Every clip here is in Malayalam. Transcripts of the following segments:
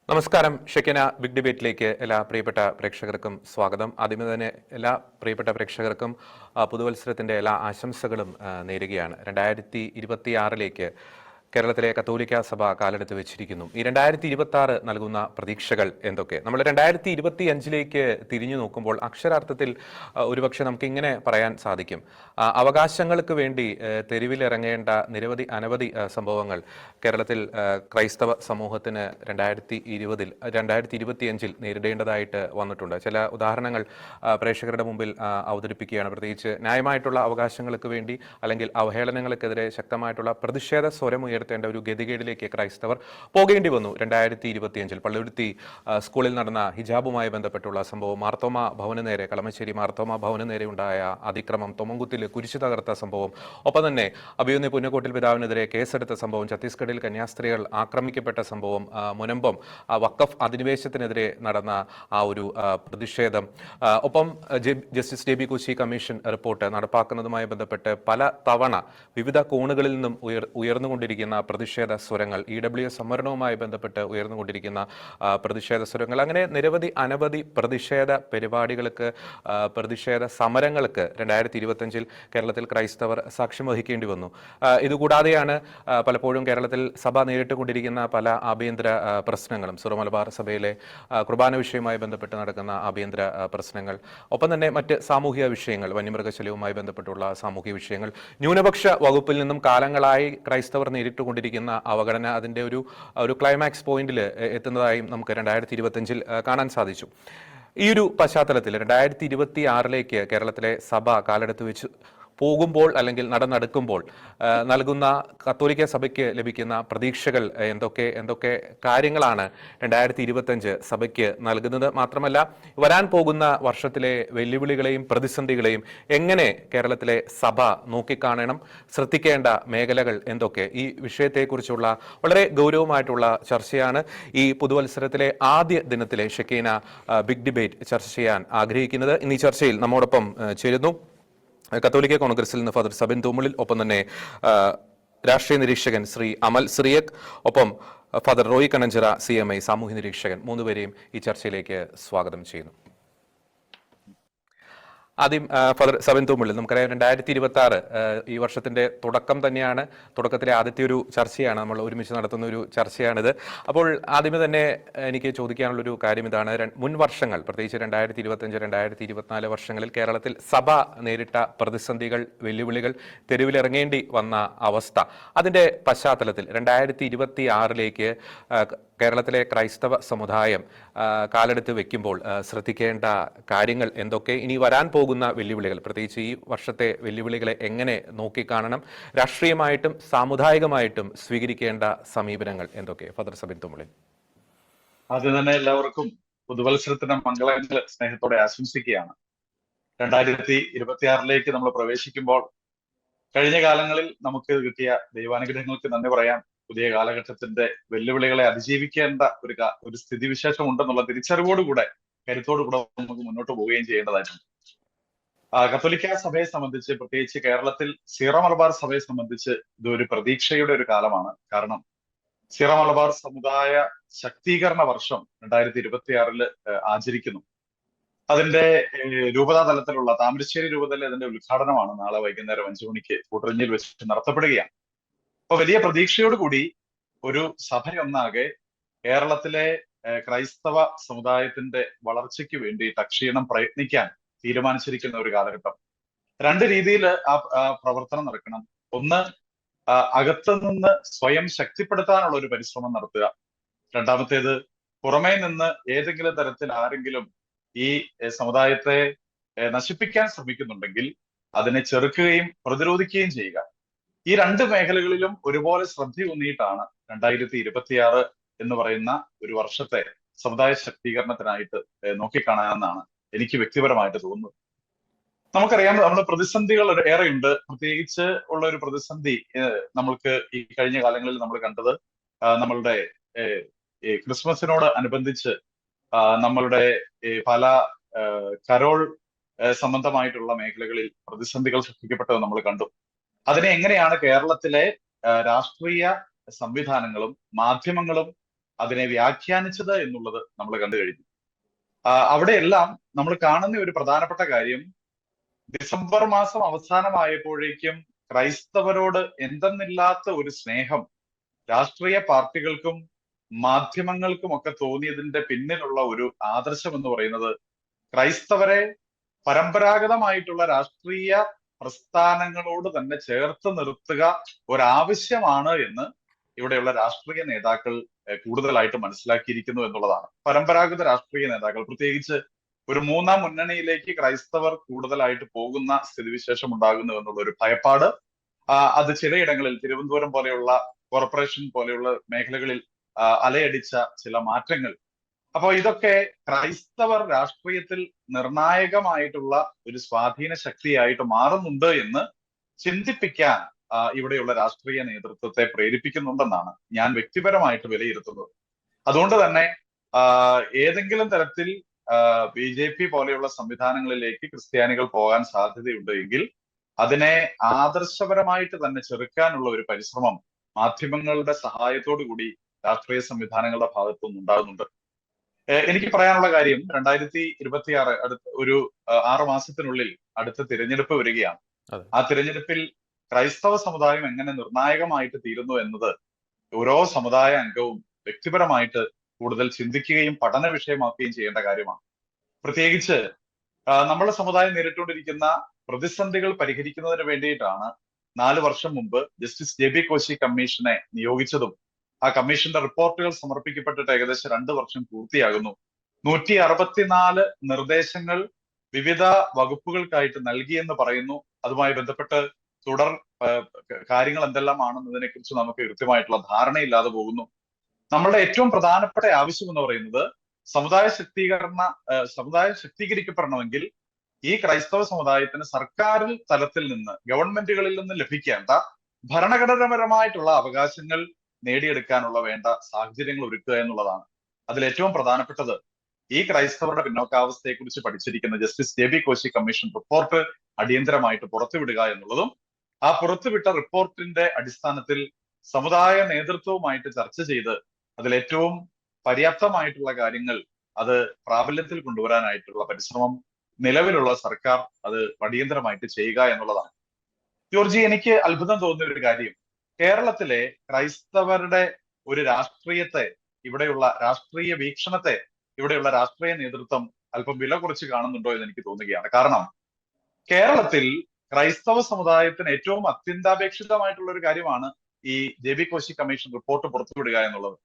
നമസ്കാരം. ഷെക്കിന ബിഗ് ഡിബേറ്റിലേക്ക് എല്ലാ പ്രിയപ്പെട്ട പ്രേക്ഷകർക്കും സ്വാഗതം. ആദ്യമേ തന്നെ എല്ലാ പ്രിയപ്പെട്ട പ്രേക്ഷകർക്കും പുതുവത്സരത്തിന്റെ എല്ലാ ആശംസകളും നേരുകയാണ്. 2026 കേരളത്തിലെ കത്തോലിക്ക സഭ കാലെടുത്ത് വെച്ചിരിക്കുന്നു. ഈ 2026 നൽകുന്ന പ്രതീക്ഷകൾ എന്തൊക്കെ? നമ്മൾ 2025 തിരിഞ്ഞു നോക്കുമ്പോൾ അക്ഷരാർത്ഥത്തിൽ ഒരുപക്ഷെ നമുക്ക് ഇങ്ങനെ പറയാൻ സാധിക്കും. അവകാശങ്ങൾക്ക് വേണ്ടി തെരുവിലിറങ്ങേണ്ട അനവധി സംഭവങ്ങൾ കേരളത്തിൽ ക്രൈസ്തവ സമൂഹത്തിന് 2025 നേരിടേണ്ടതായിട്ട് വന്നിട്ടുണ്ട്. ചില ഉദാഹരണങ്ങൾ പ്രേക്ഷകരുടെ മുമ്പിൽ അവതരിപ്പിക്കുകയാണ്. പ്രത്യേകിച്ച് ന്യായമായിട്ടുള്ള അവകാശങ്ങൾക്ക് വേണ്ടി അല്ലെങ്കിൽ അവഹേളനങ്ങൾക്കെതിരെ ശക്തമായിട്ടുള്ള പ്രതിഷേധ സ്വരം ഉയർത്തേണ്ട ഒരു ഗതികേടിലേക്ക് ക്രൈസ്തവർ പോകേണ്ടി വന്നു. 2025 പള്ളുരുത്തി സ്കൂളിൽ നടന്ന ഹിജാബുമായി ബന്ധപ്പെട്ടുള്ള സംഭവം, മാർത്തോമ ഭവന് നേരെ, കളമശ്ശേരി മാർത്തോമ ഭവന് നേരെ ഉണ്ടായ അതിക്രമം, തൊമ്മൻകുത്തിൽ കുരിശു തകർത്ത സംഭവം, ഒപ്പം തന്നെ അഭിയുന്ന പുന്നക്കോട്ടിൽ പിതാവിനെതിരെ കേസെടുത്ത സംഭവം, ഛത്തീസ്ഗഡിൽ കന്യാസ്ത്രീകൾ ആക്രമിക്കപ്പെട്ട സംഭവം, മുനമ്പം വഖഫ് അധിനിവേശത്തിനെതിരെ നടന്ന ആ ഒരു പ്രതിഷേധം, ഒപ്പം ജസ്റ്റിസ് JB കുശി കമ്മീഷൻ റിപ്പോർട്ട് നടപ്പാക്കുന്നതുമായി ബന്ധപ്പെട്ട് പല തവണ വിവിധ കോണുകളിൽ നിന്നും ഉയർന്നുകൊണ്ടിരിക്കുന്ന പ്രതിഷേധ സ്വരങ്ങൾ, EWS സംവരണവുമായി ബന്ധപ്പെട്ട് ഉയർന്നുകൊണ്ടിരിക്കുന്ന പ്രതിഷേധ സ്വരങ്ങൾ, അങ്ങനെ അനവധി പ്രതിഷേധ പരിപാടികൾക്ക്, പ്രതിഷേധ സമരങ്ങൾക്ക് 2025 കേരളത്തിൽ ക്രൈസ്തവർ സാക്ഷ്യം വഹിക്കേണ്ടി വന്നു. ഇതുകൂടാതെയാണ് പലപ്പോഴും കേരളത്തിൽ സഭ നേരിട്ടുകൊണ്ടിരിക്കുന്ന പല ആഭ്യന്തര പ്രശ്നങ്ങളും, സിറോ മലബാർ സഭയിലെ കുർബാന വിഷയവുമായി ബന്ധപ്പെട്ട് നടക്കുന്ന ആഭ്യന്തര പ്രശ്നങ്ങൾ, ഒപ്പം തന്നെ മറ്റ് സാമൂഹിക വിഷയങ്ങൾ, വന്യമൃഗശല്യവുമായി ബന്ധപ്പെട്ടുള്ള സാമൂഹിക വിഷയങ്ങൾ, ന്യൂനപക്ഷ വകുപ്പിൽ നിന്നും കാലങ്ങളായി ക്രൈസ്തവർ നേരിട്ടുകൊണ്ടിരിക്കുന്ന അവഗണന അതിൻ്റെ ഒരു ക്ലൈമാക്സ് പോയിന്റിൽ എത്തുന്നതായും നമുക്ക് 2025 കാണാൻ സാധിച്ചു. ഈ ഒരു പശ്ചാത്തലത്തിൽ 2026 കേരളത്തിലെ സഭ കാലെടുത്ത് വെച്ച് പോകുമ്പോൾ അല്ലെങ്കിൽ നടന്നെടുക്കുമ്പോൾ നൽകുന്ന കത്തോലിക്ക സഭയ്ക്ക് ലഭിക്കുന്ന പ്രതീക്ഷകൾ എന്തൊക്കെ കാര്യങ്ങളാണ് 2025 സഭയ്ക്ക് നൽകുന്നത്? മാത്രമല്ല, വരാൻ പോകുന്ന വർഷത്തിലെ വെല്ലുവിളികളെയും പ്രതിസന്ധികളെയും എങ്ങനെ കേരളത്തിലെ സഭ നോക്കിക്കാണണം, ശ്രദ്ധിക്കേണ്ട മേഖലകൾ എന്തൊക്കെ? ഈ വിഷയത്തെക്കുറിച്ചുള്ള വളരെ ഗൗരവമായിട്ടുള്ള ചർച്ചയാണ് ഈ പുതുവത്സരത്തിലെ ആദ്യ ദിനത്തിലെ ഷെക്കീന ബിഗ് ഡിബേറ്റ് ചർച്ച ചെയ്യാൻ ആഗ്രഹിക്കുന്നത്. ഇന്ന് ഈ ചർച്ചയിൽ നമ്മോടൊപ്പം ചേരുന്നു കത്തോലിക്ക കോൺഗ്രസിൽ നിന്ന് ഫാദർ സബിൻ തൂമുളിൽ, ഒപ്പം തന്നെ രാഷ്ട്രീയ നിരീക്ഷകൻ ശ്രീ അമൽ സിറിയക്, ഒപ്പം ഫാദർ റോയി കണഞ്ചിറ CMI സാമൂഹ്യ നിരീക്ഷകൻ. മൂന്നുപേരെയും ഈ ചർച്ചയിലേക്ക് സ്വാഗതം ചെയ്യുന്നു. ആദ്യം ഫാദർ സബിൻ തൂമുളിൽ, നമുക്കറിയാം 2026 ഈ വർഷത്തിന്റെ തുടക്കം തന്നെയാണ്. തുടക്കത്തിലെ ആദ്യത്തെ ഒരു ചർച്ചയാണ്, നമ്മൾ ഒരുമിച്ച് നടത്തുന്ന ഒരു ചർച്ചയാണിത്. അപ്പോൾ ആദ്യമേ തന്നെ എനിക്ക് ചോദിക്കാനുള്ളൊരു കാര്യം ഇതാണ്. മുൻ വർഷങ്ങൾ, പ്രത്യേകിച്ച് 2025, 2024 വർഷങ്ങളിൽ കേരളത്തിൽ സഭ നേരിട്ട പ്രതിസന്ധികൾ, വെല്ലുവിളികൾ, തെരുവിലിറങ്ങേണ്ടി വന്ന അവസ്ഥ, അതിൻ്റെ പശ്ചാത്തലത്തിൽ 2026 കേരളത്തിലെ ക്രൈസ്തവ സമുദായം കാലെടുത്ത് വെക്കുമ്പോൾ ശ്രദ്ധിക്കേണ്ട കാര്യങ്ങൾ എന്തൊക്കെ? ഇനി വരാൻ പോകുന്ന വെല്ലുവിളികൾ, പ്രത്യേകിച്ച് ഈ വർഷത്തെ വെല്ലുവിളികളെ എങ്ങനെ നോക്കിക്കാണണം? രാഷ്ട്രീയമായിട്ടും സാമുദായികമായിട്ടും സ്വീകരിക്കേണ്ട സമീപനങ്ങൾ എന്തൊക്കെ? ഫാദർ സബിൻ തൂമുളിൽ. ആദ്യം തന്നെ എല്ലാവർക്കും പുതുവത്സരത്തിന്റെ മംഗളങ്ങൾ സ്നേഹത്തോടെ ആശംസിക്കുകയാണ്. 2026 നമ്മൾ പ്രവേശിക്കുമ്പോൾ കഴിഞ്ഞ കാലങ്ങളിൽ നമുക്ക് കിട്ടിയ ദൈവാനുഗ്രഹങ്ങൾക്ക് നന്ദി പറയാം. പുതിയ കാലഘട്ടത്തിന്റെ വെല്ലുവിളികളെ അതിജീവിക്കേണ്ട ഒരു സ്ഥിതിവിശേഷം ഉണ്ടെന്നുള്ള തിരിച്ചറിവോടുകൂടെ, കരുത്തോടുകൂടെ നമുക്ക് മുന്നോട്ട് പോവുകയും ചെയ്യേണ്ടതായിട്ടുണ്ട്. കത്തോലിക്ക സഭയെ സംബന്ധിച്ച്, പ്രത്യേകിച്ച് കേരളത്തിൽ സീറോ മലബാർ സഭയെ സംബന്ധിച്ച് ഇതൊരു പ്രതീക്ഷയുടെ ഒരു കാലമാണ്. കാരണം സീറോ മലബാർ സമുദായ ശക്തീകരണ വർഷം 2026 ആചരിക്കുന്നു. അതിന്റെ രൂപതാ തലത്തിലുള്ള താമരശ്ശേരി രൂപതയിലെ അതിന്റെ ഉദ്ഘാടനമാണ് നാളെ വൈകുന്നേരം 5 മണിക്ക് കൂട്ടരഞ്ഞിൽ വെച്ച് നടത്തപ്പെടുകയാണ്. അപ്പൊ വലിയ പ്രതീക്ഷയോടുകൂടി ഒരു സഭയൊന്നാകെ കേരളത്തിലെ ക്രൈസ്തവ സമുദായത്തിന്റെ വളർച്ചയ്ക്ക് വേണ്ടിയിട്ട് അക്ഷീണം പ്രയത്നിക്കാൻ തീരുമാനിച്ചിരിക്കുന്ന ഒരു കാലഘട്ടം. രണ്ട് രീതിയിൽ ആ പ്രവർത്തനം നടക്കണം. ഒന്ന്, അകത്തു നിന്ന് സ്വയം ശക്തിപ്പെടുത്താനുള്ള ഒരു പരിശ്രമം നടത്തുക. രണ്ടാമത്തേത്, പുറമേ നിന്ന് ഏതെങ്കിലും തരത്തിൽ ആരെങ്കിലും ഈ സമുദായത്തെ നശിപ്പിക്കാൻ ശ്രമിക്കുന്നുണ്ടെങ്കിൽ അതിനെ ചെറുക്കുകയും പ്രതിരോധിക്കുകയും ചെയ്യുക. ഈ രണ്ട് മേഖലകളിലും ഒരുപോലെ ശ്രദ്ധയൂന്നിയിട്ടാണ് 2026 എന്ന് പറയുന്ന ഒരു വർഷത്തെ സമുദായ ശക്തീകരണത്തിനായിട്ട് നോക്കിക്കാണാമെന്നാണ് എനിക്ക് വ്യക്തിപരമായിട്ട് തോന്നുന്നത്. നമുക്കറിയാം, നമ്മൾ പ്രതിസന്ധികൾ ഏറെയുണ്ട്. പ്രത്യേകിച്ച് ഉള്ള ഒരു പ്രതിസന്ധി നമ്മൾക്ക് ഈ കഴിഞ്ഞ കാലങ്ങളിൽ നമ്മൾ കണ്ടത്, നമ്മളുടെ ക്രിസ്മസിനോട് അനുബന്ധിച്ച് നമ്മളുടെ പല കരോൾ സംബന്ധമായിട്ടുള്ള മേഖലകളിൽ പ്രതിസന്ധികൾ സൃഷ്ടിക്കപ്പെട്ടത് നമ്മൾ കണ്ടു. അതിനെ എങ്ങനെയാണ് കേരളത്തിലെ രാഷ്ട്രീയ സംവിധാനങ്ങളും മാധ്യമങ്ങളും അതിനെ വ്യാഖ്യാനിച്ചത് എന്നുള്ളത് നമ്മൾ കണ്ടു കഴിഞ്ഞു. അവിടെയെല്ലാം നമ്മൾ കാണുന്ന ഒരു പ്രധാനപ്പെട്ട കാര്യം, ഡിസംബർ മാസം അവസാനമായപ്പോഴേക്കും ക്രൈസ്തവരോട് എന്തെന്നില്ലാത്ത ഒരു സ്നേഹം രാഷ്ട്രീയ പാർട്ടികൾക്കും മാധ്യമങ്ങൾക്കും ഒക്കെ തോന്നിയതിന്റെ പിന്നിലുള്ള ഒരു ആദർശം എന്ന് പറയുന്നത്, ക്രൈസ്തവരെ പരമ്പരാഗതമായിട്ടുള്ള രാഷ്ട്രീയ പ്രസ്ഥാനങ്ങളോട് തന്നെ ചേർത്ത് നിർത്തുക ഒരാവശ്യമാണ് എന്ന് ഇവിടെയുള്ള രാഷ്ട്രീയ നേതാക്കൾ കൂടുതലായിട്ട് മനസ്സിലാക്കിയിരിക്കുന്നു എന്നുള്ളതാണ്. പരമ്പരാഗത രാഷ്ട്രീയ നേതാക്കൾ, പ്രത്യേകിച്ച് ഒരു മൂന്നാം മുന്നണിയിലേക്ക് ക്രൈസ്തവർ കൂടുതലായിട്ട് പോകുന്ന സ്ഥിതിവിശേഷം ഉണ്ടാകുന്നു എന്നുള്ള ഒരു ഭയപ്പാട്, അത് ചിലയിടങ്ങളിൽ തിരുവനന്തപുരം പോലെയുള്ള കോർപ്പറേഷൻ പോലെയുള്ള മേഖലകളിൽ അലയടിച്ച ചില മാറ്റങ്ങൾ. അപ്പോൾ ഇതൊക്കെ ക്രൈസ്തവർ രാഷ്ട്രീയത്തിൽ നിർണായകമായിട്ടുള്ള ഒരു സ്വാധീന ശക്തിയായിട്ട് മാറുന്നുണ്ട് എന്ന് ചിന്തിപ്പിക്കാൻ ഇവിടെയുള്ള രാഷ്ട്രീയ നേതൃത്വത്തെ പ്രേരിപ്പിക്കുന്നുണ്ടെന്നാണ് ഞാൻ വ്യക്തിപരമായിട്ട് വിലയിരുത്തുന്നത്. അതുകൊണ്ട് തന്നെ ഏതെങ്കിലും തരത്തിൽ BJP പോലെയുള്ള സംവിധാനങ്ങളിലേക്ക് ക്രിസ്ത്യാനികൾ പോകാൻ സാധ്യതയുണ്ട് എങ്കിൽ അതിനെ ആദർശപരമായിട്ട് തന്നെ ചെറുക്കാനുള്ള ഒരു പരിശ്രമം മാധ്യമങ്ങളുടെ സഹായത്തോടു കൂടി രാഷ്ട്രീയ സംവിധാനങ്ങളുടെ ഭാഗത്തുനിന്ന് ഉണ്ടാകുന്നുണ്ട്. എനിക്ക് പറയാനുള്ള കാര്യം, 2026 അടുത്ത ഒരു 6 മാസത്തിനുള്ളിൽ അടുത്ത തിരഞ്ഞെടുപ്പ് വരികയാണ്. ആ തിരഞ്ഞെടുപ്പിൽ ക്രൈസ്തവ സമുദായം എങ്ങനെ നിർണായകമായിട്ട് തീരുന്നു എന്നത് ഓരോ സമുദായ അംഗവും വ്യക്തിപരമായിട്ട് കൂടുതൽ ചിന്തിക്കുകയും പഠന വിഷയമാക്കുകയും ചെയ്യേണ്ട കാര്യമാണ്. പ്രത്യേകിച്ച് നമ്മുടെ സമുദായം നേരിട്ടുകൊണ്ടിരിക്കുന്ന പ്രതിസന്ധികൾ പരിഹരിക്കുന്നതിന് വേണ്ടിയിട്ടാണ് 4 വർഷം മുമ്പ് ജസ്റ്റിസ് JB കോശി കമ്മീഷനെ നിയോഗിച്ചതും ആ കമ്മീഷന്റെ റിപ്പോർട്ടുകൾ സമർപ്പിക്കപ്പെട്ടിട്ട് ഏകദേശം 2 വർഷം പൂർത്തിയാകുന്നു. 164 നിർദ്ദേശങ്ങൾ വിവിധ വകുപ്പുകൾക്കായിട്ട് നൽകിയെന്ന് പറയുന്നു. അതുമായി ബന്ധപ്പെട്ട് തുടർ കാര്യങ്ങൾ എന്തെല്ലാമാണെന്നതിനെ കുറിച്ച് നമുക്ക് കൃത്യമായിട്ടുള്ള ധാരണയില്ലാതെ പോകുന്നു. നമ്മളുടെ ഏറ്റവും പ്രധാനപ്പെട്ട ആവശ്യം എന്ന് പറയുന്നത്, സമുദായം ശക്തീകരിക്കപ്പെടണമെങ്കിൽ ഈ ക്രൈസ്തവ സമുദായത്തിന് സർക്കാർ തലത്തിൽ നിന്ന്, ഗവൺമെന്റുകളിൽ നിന്ന് ലഭിക്കേണ്ട ഭരണഘടനാപരമായിട്ടുള്ള അവകാശങ്ങൾ നേടിയെടുക്കാനുള്ള വേണ്ട സാഹചര്യങ്ങൾ ഒരുക്കുക എന്നുള്ളതാണ്. അതിൽ ഏറ്റവും പ്രധാനപ്പെട്ടത് ഈ ക്രൈസ്തവരുടെ പിന്നോക്കാവസ്ഥയെക്കുറിച്ച് പഠിച്ചിരിക്കുന്ന justice JB Koshy commission report അടിയന്തരമായിട്ട് പുറത്തുവിടുക എന്നുള്ളതും, ആ പുറത്തുവിട്ട റിപ്പോർട്ടിന്റെ അടിസ്ഥാനത്തിൽ സമുദായ നേതൃത്വവുമായിട്ട് ചർച്ച ചെയ്ത് അതിൽ ഏറ്റവും പര്യാപ്തമായിട്ടുള്ള കാര്യങ്ങൾ അത് പ്രാബല്യത്തിൽ കൊണ്ടുവരാനായിട്ടുള്ള പരിശ്രമം നിലവിലുള്ള സർക്കാർ അത് അടിയന്തരമായിട്ട് ചെയ്യുക എന്നുള്ളതാണ്. ജോർജി, എനിക്ക് അത്ഭുതം തോന്നിയ ഒരു കാര്യം, കേരളത്തിലെ ക്രൈസ്തവരുടെ ഒരു രാഷ്ട്രീയത്തെ, ഇവിടെയുള്ള രാഷ്ട്രീയ വീക്ഷണത്തെ ഇവിടെയുള്ള രാഷ്ട്രീയ നേതൃത്വം അല്പം വില കുറച്ച് കാണുന്നുണ്ടോ എന്ന് എനിക്ക് തോന്നുകയാണ്. കാരണം കേരളത്തിൽ ക്രൈസ്തവ സമുദായത്തിന് ഏറ്റവും അത്യന്താപേക്ഷിതമായിട്ടുള്ള ഒരു കാര്യമാണ് ഈ JB കോശി കമ്മീഷൻ റിപ്പോർട്ട് പുറത്തുവിടുക എന്നുള്ളത്.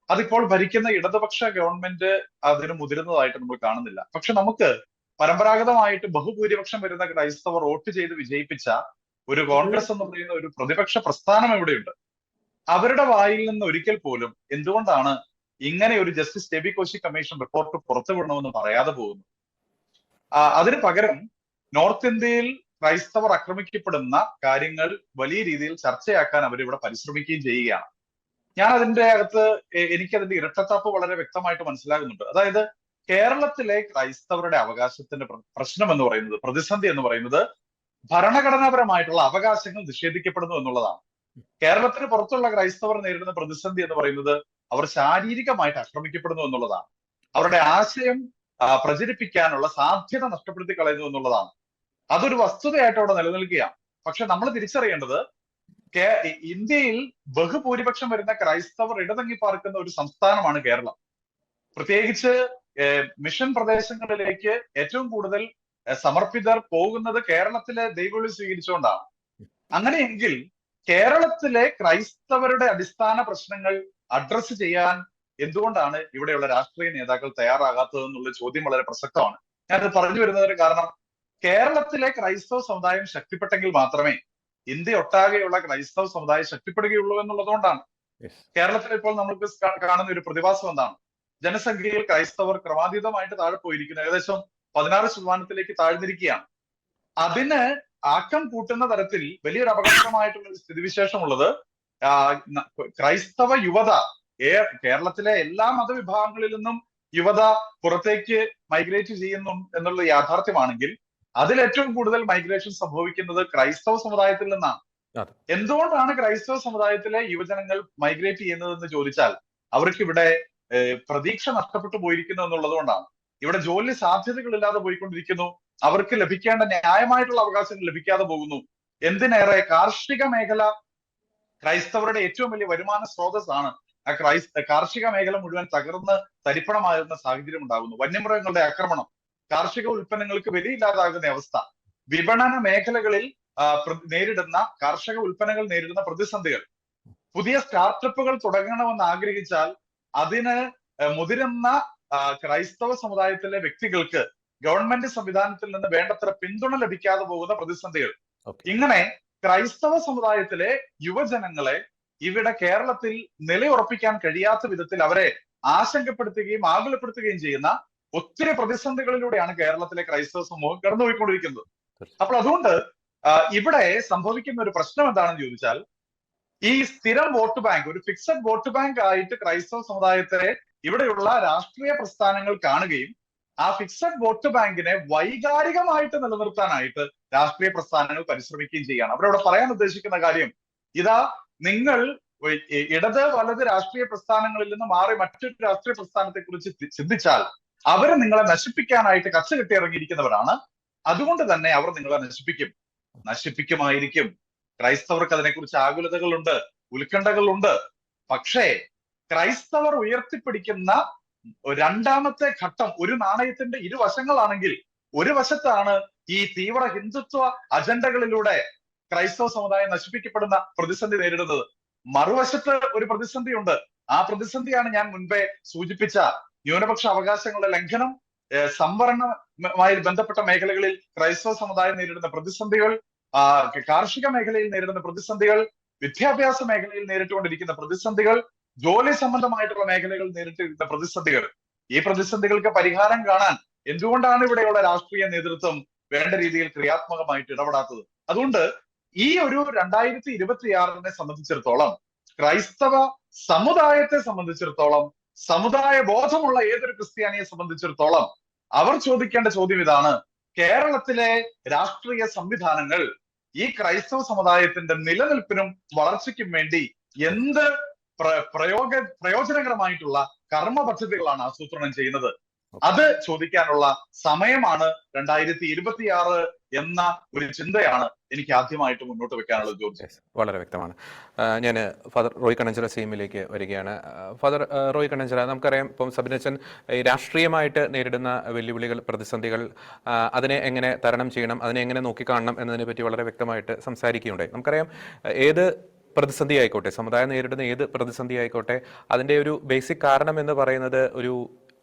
അതിപ്പോൾ ഭരിക്കുന്ന ഇടതുപക്ഷ ഗവൺമെന്റ് അതിന് മുതിരുന്നതായിട്ട് നമ്മൾ കാണുന്നില്ല. പക്ഷെ നമുക്ക് പരമ്പരാഗതമായിട്ട് ബഹുഭൂരിപക്ഷം വരുന്ന ക്രൈസ്തവർ വോട്ട് ചെയ്ത് വിജയിപ്പിച്ച ഒരു കോൺഗ്രസ് എന്ന് പറയുന്ന ഒരു പ്രതിപക്ഷ പ്രസ്ഥാനം ഇവിടെയുണ്ട്. അവരുടെ വായിൽ നിന്ന് ഒരിക്കൽ പോലും എന്തുകൊണ്ടാണ് ഇങ്ങനെ ഒരു justice JB Koshy commission report പുറത്തുവിടണമെന്ന് പറയാതെ പോകുന്നു? അതിന് പകരം നോർത്ത് ഇന്ത്യയിൽ ക്രൈസ്തവർ ആക്രമിക്കപ്പെടുന്ന കാര്യങ്ങൾ വലിയ രീതിയിൽ ചർച്ചയാക്കാൻ അവരിവിടെ പരിശ്രമിക്കുകയും ചെയ്യുകയാണ്. ഞാൻ അതിന്റെ അകത്ത് എനിക്കതിന്റെ ഇരട്ടത്താപ്പ് വളരെ വ്യക്തമായിട്ട് മനസ്സിലാകുന്നുണ്ട്. അതായത് കേരളത്തിലെ ക്രൈസ്തവരുടെ അവകാശത്തിന്റെ പ്രശ്നം എന്ന് പറയുന്നത്, പ്രതിസന്ധി എന്ന് പറയുന്നത്, ഭരണഘടനാപരമായിട്ടുള്ള അവകാശങ്ങൾ നിഷേധിക്കപ്പെടുന്നു എന്നുള്ളതാണ്. കേരളത്തിന് പുറത്തുള്ള ക്രൈസ്തവർ നേരിടുന്ന പ്രതിസന്ധി എന്ന് പറയുന്നത് അവർ ശാരീരികമായിട്ട് ആക്രമിക്കപ്പെടുന്നു എന്നുള്ളതാണ്. അവരുടെ ആശയം പ്രചരിപ്പിക്കാനുള്ള സാധ്യത നഷ്ടപ്പെടുത്തി കളയുന്നു എന്നുള്ളതാണ്. അതൊരു വസ്തുതയായിട്ട് അവിടെ നിലനിൽക്കുകയാണ്. പക്ഷെ നമ്മൾ തിരിച്ചറിയേണ്ടത്, ഇന്ത്യയിൽ ബഹുഭൂരിപക്ഷം വരുന്ന ക്രൈസ്തവർ ഇടതങ്ങി പാർക്കുന്ന ഒരു സംസ്ഥാനമാണ് കേരളം. പ്രത്യേകിച്ച് മിഷൻ പ്രദേശങ്ങളിലേക്ക് ഏറ്റവും കൂടുതൽ സമർപ്പിതർ പോകുന്നത് കേരളത്തിലെ ദൈവവിളി സ്വീകരിച്ചുകൊണ്ടാണ്. അങ്ങനെയെങ്കിൽ കേരളത്തിലെ ക്രൈസ്തവരുടെ അടിസ്ഥാന പ്രശ്നങ്ങൾ അഡ്രസ്സ് ചെയ്യാൻ എന്തുകൊണ്ടാണ് ഇവിടെയുള്ള രാഷ്ട്രീയ നേതാക്കൾ തയ്യാറാകാത്തത് എന്നുള്ള ചോദ്യം വളരെ പ്രസക്തമാണ്. ഞാനത് പറഞ്ഞു വരുന്നതിന് കാരണം, കേരളത്തിലെ ക്രൈസ്തവ സമുദായം ശക്തിപ്പെട്ടെങ്കിൽ മാത്രമേ ഇന്ത്യ ഒട്ടാകെയുള്ള ക്രൈസ്തവ സമുദായം ശക്തിപ്പെടുകയുള്ളൂ എന്നുള്ളതുകൊണ്ടാണ്. കേരളത്തിൽ ഇപ്പോൾ നമുക്ക് കാണുന്ന ഒരു പ്രതിഭാസം എന്താണ്? ജനസംഖ്യയിൽ ക്രൈസ്തവർ ക്രമാതീതമായിട്ട് താഴെ പോയിരിക്കുന്നു. ഏകദേശം 16% താഴ്ന്നിരിക്കുകയാണ്. അതിന് ആക്കം കൂട്ടുന്ന തരത്തിൽ വലിയൊരു അപകടകരമായിട്ടുള്ള ഒരു സ്ഥിതിവിശേഷമുള്ളത് ക്രൈസ്തവ യുവത, കേരളത്തിലെ എല്ലാ മതവിഭാഗങ്ങളിൽ നിന്നും യുവത പുറത്തേക്ക് മൈഗ്രേറ്റ് ചെയ്യുന്നു എന്നുള്ള യാഥാർത്ഥ്യമാണെങ്കിൽ അതിൽ ഏറ്റവും കൂടുതൽ മൈഗ്രേഷൻ സംഭവിക്കുന്നത് ക്രൈസ്തവ സമുദായത്തിൽ നിന്നാണ്. എന്തുകൊണ്ടാണ് ക്രൈസ്തവ സമുദായത്തിലെ യുവജനങ്ങൾ മൈഗ്രേറ്റ് ചെയ്യുന്നതെന്ന് ചോദിച്ചാൽ അവർക്ക് ഇവിടെ പ്രതീക്ഷ നഷ്ടപ്പെട്ടു പോയിരിക്കുന്നു എന്നുള്ളത് കൊണ്ടാണ്. ഇവിടെ ജോലി സാധ്യതകളില്ലാതെ പോയിക്കൊണ്ടിരിക്കുന്നു. അവർക്ക് ലഭിക്കേണ്ട ന്യായമായിട്ടുള്ള അവകാശങ്ങൾ ലഭിക്കാതെ പോകുന്നു. എന്തിനേറെ കാർഷിക മേഖല ക്രൈസ്തവരുടെ ഏറ്റവും വലിയ വരുമാന സ്രോതസ്സാണ്. ആ കാർഷിക മേഖല മുഴുവൻ തകർന്ന് തരിപ്പണമാകുന്ന സാഹചര്യം ഉണ്ടാകുന്നു. വന്യമൃഗങ്ങളുടെ ആക്രമണം, കാർഷിക ഉൽപ്പന്നങ്ങൾക്ക് വിലയില്ലാതാകുന്ന അവസ്ഥ, വിപണന മേഖലകളിൽ നേരിടുന്ന കാർഷിക ഉൽപ്പന്നങ്ങൾ നേരിടുന്ന പ്രതിസന്ധികൾ, പുതിയ സ്റ്റാർട്ടപ്പുകൾ തുടങ്ങണമെന്ന് ആഗ്രഹിച്ചാൽ അതിന് മുതിരുന്ന ക്രൈസ്തവ സമുദായത്തിലെ വ്യക്തികൾക്ക് ഗവൺമെന്റ് സംവിധാനത്തിൽ നിന്ന് വേണ്ടത്ര പിന്തുണ ലഭിക്കാതെ പോകുന്ന പ്രതിസന്ധികൾ. ഇങ്ങനെ ക്രൈസ്തവ സമുദായത്തിലെ യുവജനങ്ങളെ ഇവിടെ കേരളത്തിൽ നിലയുറപ്പിക്കാൻ കഴിയാത്ത വിധത്തിൽ അവരെ ആശങ്കപ്പെടുത്തുകയും ആകുലപ്പെടുത്തുകയും ചെയ്യുന്ന ഒത്തിരി പ്രതിസന്ധികളിലൂടെയാണ് കേരളത്തിലെ ക്രൈസ്തവ സമൂഹം കടന്നുപോയിക്കൊണ്ടിരിക്കുന്നത്. അപ്പോൾ അതുകൊണ്ട് ഇവിടെ സംഭവിക്കുന്ന ഒരു പ്രശ്നം എന്താണെന്ന് ചോദിച്ചാൽ, ഈ സ്ഥിരം വോട്ട് ബാങ്ക്, ഒരു ഫിക്സഡ് വോട്ട് ബാങ്ക് ആയിട്ട് ക്രൈസ്തവ സമുദായത്തെ ഇവിടെയുള്ള രാഷ്ട്രീയ പ്രസ്ഥാനങ്ങൾ കാണുകയും ആ ഫിക്സഡ് വോട്ട് ബാങ്കിനെ വൈകാരികമായിട്ട് നിലനിർത്താനായിട്ട് രാഷ്ട്രീയ പ്രസ്ഥാനങ്ങൾ പരിശ്രമിക്കുകയും ചെയ്യുകയാണ്. അവരവിടെ പറയാൻ ഉദ്ദേശിക്കുന്ന കാര്യം ഇതാ, നിങ്ങൾ ഇടത് വലത് രാഷ്ട്രീയ പ്രസ്ഥാനങ്ങളിൽ നിന്ന് മാറി മറ്റൊരു രാഷ്ട്രീയ പ്രസ്ഥാനത്തെ കുറിച്ച് ചിന്തിച്ചാൽ അവര് നിങ്ങളെ നശിപ്പിക്കാനായിട്ട് കച്ചകെട്ടി ഇറങ്ങിയിരിക്കുന്നവരാണ്. അതുകൊണ്ട് തന്നെ അവർ നിങ്ങളെ നശിപ്പിക്കുമായിരിക്കും. ക്രൈസ്തവർക്ക് അതിനെക്കുറിച്ച് ആകുലതകളുണ്ട്, ഉത്കണ്ഠകളുണ്ട്. പക്ഷേ ക്രൈസ്തവർ ഉയർത്തിപ്പിടിക്കുന്ന രണ്ടാമത്തെ ഘട്ടം ഒരു നാണയത്തിന്റെ ഇരുവശങ്ങളാണെങ്കിൽ, ഒരു വശത്താണ് ഈ തീവ്ര ഹിന്ദുത്വ അജണ്ടകളിലൂടെ ക്രൈസ്തവ സമുദായം നശിപ്പിക്കപ്പെടുന്ന പ്രതിസന്ധി നേരിടുന്നത്. മറുവശത്ത് ഒരു പ്രതിസന്ധിയുണ്ട്. ആ പ്രതിസന്ധിയാണ് ഞാൻ മുൻപേ സൂചിപ്പിച്ച ന്യൂനപക്ഷ അവകാശങ്ങളുടെ ലംഘനം, സംവരണവുമായി ബന്ധപ്പെട്ട മേഖലകളിൽ ക്രൈസ്തവ സമുദായം നേരിടുന്ന പ്രതിസന്ധികൾ, കാർഷിക മേഖലയിൽ നേരിടുന്ന പ്രതിസന്ധികൾ, വിദ്യാഭ്യാസ മേഖലയിൽ നേരിട്ടുകൊണ്ടിരിക്കുന്ന പ്രതിസന്ധികൾ, ജോലി സംബന്ധമായിട്ടുള്ള മേഖലകൾ നേരിട്ടിരിക്കുന്ന പ്രതിസന്ധികൾ. ഈ പ്രതിസന്ധികൾക്ക് പരിഹാരം കാണാൻ എന്തുകൊണ്ടാണ് ഇവിടെയുള്ള രാഷ്ട്രീയ നേതൃത്വം വേണ്ട രീതിയിൽ ക്രിയാത്മകമായിട്ട് ഇടപെടാത്തത്? അതുകൊണ്ട് ഈ ഒരു 2026 സംബന്ധിച്ചിടത്തോളം, ക്രൈസ്തവ സമുദായത്തെ സംബന്ധിച്ചിടത്തോളം, സമുദായ ബോധമുള്ള ഏതൊരു ക്രിസ്ത്യാനിയെ സംബന്ധിച്ചിടത്തോളം അവർ ചോദിക്കേണ്ട ചോദ്യം ഇതാണ്: കേരളത്തിലെ രാഷ്ട്രീയ സംവിധാനങ്ങൾ ഈ ക്രൈസ്തവ സമുദായത്തിന്റെ നിലനിൽപ്പിനും വളർച്ചയ്ക്കും വേണ്ടി എന്ത് പ്രയോജനകരമായിട്ടുള്ള കർമ്മ പദ്ധതികളാണ് ആസൂത്രണം ചെയ്യുന്നത്? അത് ചോദിക്കാനുള്ള സമയമാണ് 2026 എന്ന ഒരു ചിന്തയാണ് എനിക്ക് ആദ്യമായിട്ട് മുന്നോട്ട് വെക്കാനുള്ളത്. ജോർജ്, വളരെ വ്യക്തമാണ്. ഞാൻ ഫാദർ റോയ് കണ്ണഞ്ചിറ സീമിലേക്ക് വരികയാണ്. ഫാദർ റോയ് കണ്ണഞ്ചിറ, നമുക്കറിയാം ഇപ്പം സബിനച്ചൻ രാഷ്ട്രീയമായിട്ട് നേരിടുന്ന വെല്ലുവിളികൾ, പ്രതിസന്ധികൾ, അതിനെ എങ്ങനെ തരണം ചെയ്യണം, അതിനെ എങ്ങനെ നോക്കിക്കാണണം എന്നതിനെ പറ്റി വളരെ വ്യക്തമായിട്ട് സംസാരിക്കുകയുണ്ടായി. നമുക്കറിയാം ഏത് പ്രതിസന്ധി ആയിക്കോട്ടെ, സമുദായം നേരിടുന്ന ഏത് പ്രതിസന്ധി ആയിക്കോട്ടെ, അതിൻ്റെ ഒരു ബേസിക് കാരണം എന്ന് പറയുന്നത് ഒരു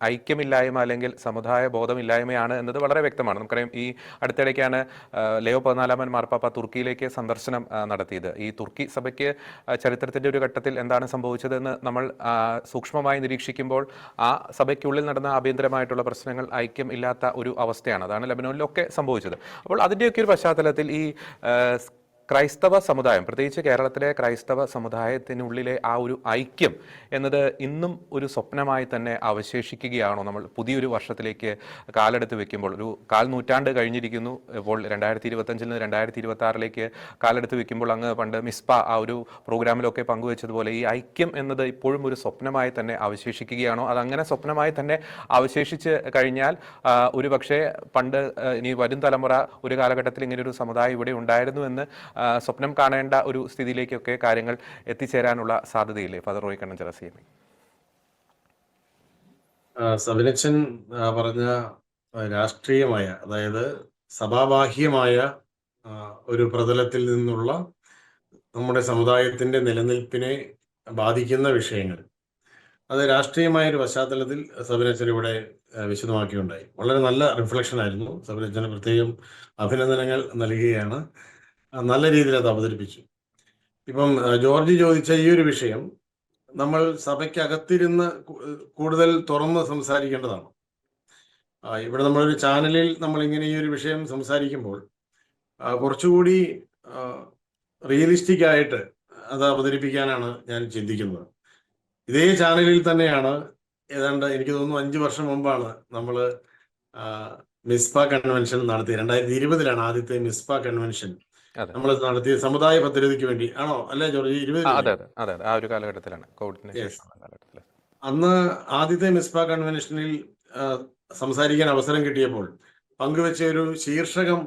ഐക്യമില്ലായ്മ അല്ലെങ്കിൽ സമുദായ ബോധമില്ലായ്മയാണ് എന്നത് വളരെ വ്യക്തമാണ്. നമുക്കറിയാം ഈ അടുത്തിടയ്ക്കാണ് ലെയോ 14 മാർപ്പാപ്പ തുർക്കിയിലേക്ക് സന്ദർശനം നടത്തിയത്. ഈ തുർക്കി സഭയ്ക്ക് ചരിത്രത്തിൻ്റെ ഒരു ഘട്ടത്തിൽ എന്താണ് സംഭവിച്ചതെന്ന് നമ്മൾ സൂക്ഷ്മമായി നിരീക്ഷിക്കുമ്പോൾ ആ സഭയ്ക്കുള്ളിൽ നടന്ന ആഭ്യന്തരമായിട്ടുള്ള പ്രശ്നങ്ങൾ, ഐക്യം ഇല്ലാത്ത ഒരു അവസ്ഥയാണ്. അതാണ് ലെബനോനിലൊക്കെ സംഭവിച്ചത്. അപ്പോൾ അതിൻ്റെയൊക്കെ ഒരു പശ്ചാത്തലത്തിൽ ഈ ക്രൈസ്തവ സമുദായം, പ്രത്യേകിച്ച് കേരളത്തിലെ ക്രൈസ്തവ സമുദായത്തിനുള്ളിലെ ആ ഒരു ഐക്യം എന്നത് ഇന്നും ഒരു സ്വപ്നമായി തന്നെ അവശേഷിക്കുകയാണോ? നമ്മൾ പുതിയൊരു വർഷത്തിലേക്ക് കാലെടുത്ത് വെക്കുമ്പോൾ, ഒരു 1/4 നൂറ്റാണ്ട് കഴിഞ്ഞിരിക്കുന്നു. ഇപ്പോൾ 2025 നിന്ന് 2026 കാലെടുത്ത് വെക്കുമ്പോൾ, അങ്ങ് പണ്ട് മിസ്പ ആ ഒരു പ്രോഗ്രാമിലൊക്കെ പങ്കുവെച്ചതുപോലെ ഈ ഐക്യം എന്നത് ഇപ്പോഴും ഒരു സ്വപ്നമായി തന്നെ അവശേഷിക്കുകയാണോ? അതങ്ങനെ സ്വപ്നമായി തന്നെ അവശേഷിച്ച് കഴിഞ്ഞാൽ ഒരു പക്ഷേ പണ്ട് ഇനി വരും തലമുറ ഒരു കാലഘട്ടത്തിൽ ഇങ്ങനെയൊരു സമുദായം ഇവിടെ ഉണ്ടായിരുന്നു എന്ന് സ്വപ്നം കാണേണ്ട ഒരു സ്ഥിതിയിലേക്കൊക്കെ കാര്യങ്ങൾ എത്തിച്ചേരാനുള്ള സാധ്യതയില്ലേ ഫാദർ റോയ് കണ്ണഞ്ചിറ സീമി? സബിനച്ചൻ പറഞ്ഞ രാഷ്ട്രീയമായ, അതായത് സഭാബാഹ്യമായ ഒരു പ്രതലത്തിൽ നിന്നുള്ള നമ്മുടെ സമുദായത്തിന്റെ നിലനിൽപ്പിനെ ബാധിക്കുന്ന വിഷയങ്ങൾ, അത് രാഷ്ട്രീയമായ ഒരു പശ്ചാത്തലത്തിൽ സബിനച്ചൻ ഇവിടെ വിശദമാക്കിയുണ്ടായി. വളരെ നല്ല റിഫ്ലക്ഷൻ ആയിരുന്നു. സബിനച്ചന് പ്രത്യേകം അഭിനന്ദനങ്ങൾ നൽകുകയാണ്. നല്ല രീതിയിൽ അത് അവതരിപ്പിച്ചു. ഇപ്പം ജോർജ് ചോദിച്ച ഈ ഒരു വിഷയം നമ്മൾ സഭയ്ക്കകത്തിരുന്ന് കൂടുതൽ തുറന്ന് സംസാരിക്കേണ്ടതാണ്. ഇവിടെ നമ്മളൊരു ചാനലിൽ നമ്മളിങ്ങനെ ഈ ഒരു വിഷയം സംസാരിക്കുമ്പോൾ കുറച്ചുകൂടി റിയലിസ്റ്റിക് ആയിട്ട് അത് അവതരിപ്പിക്കാനാണ് ഞാൻ ചിന്തിക്കുന്നത്. ഇതേ ചാനലിൽ തന്നെയാണ് ഏതാണ്ട് എനിക്ക് തോന്നുന്നു 5 വർഷം മുമ്പാണ് നമ്മൾ മിസ്പ കൺവെൻഷൻ നടത്തിയത്. 2020 ആദ്യത്തെ മിസ്പ കൺവെൻഷൻ നമ്മൾ നടത്തിയ സമുദായ ഭദ്രതയ്ക്ക് വേണ്ടി ആണോ? അല്ലേ ജോർജ്? 20 അതെ, ആ ഒരു കാലഘട്ടത്തിലാണ്, കോവിഡിന് ശേഷം. അന്ന് ആദ്യത്തെ മിസ്ബ കൺവെൻഷനിൽ സംസാരിക്കാൻ അവസരം കിട്ടിയപ്പോൾ പങ്കുവെച്ച ഒരു ശീർഷകം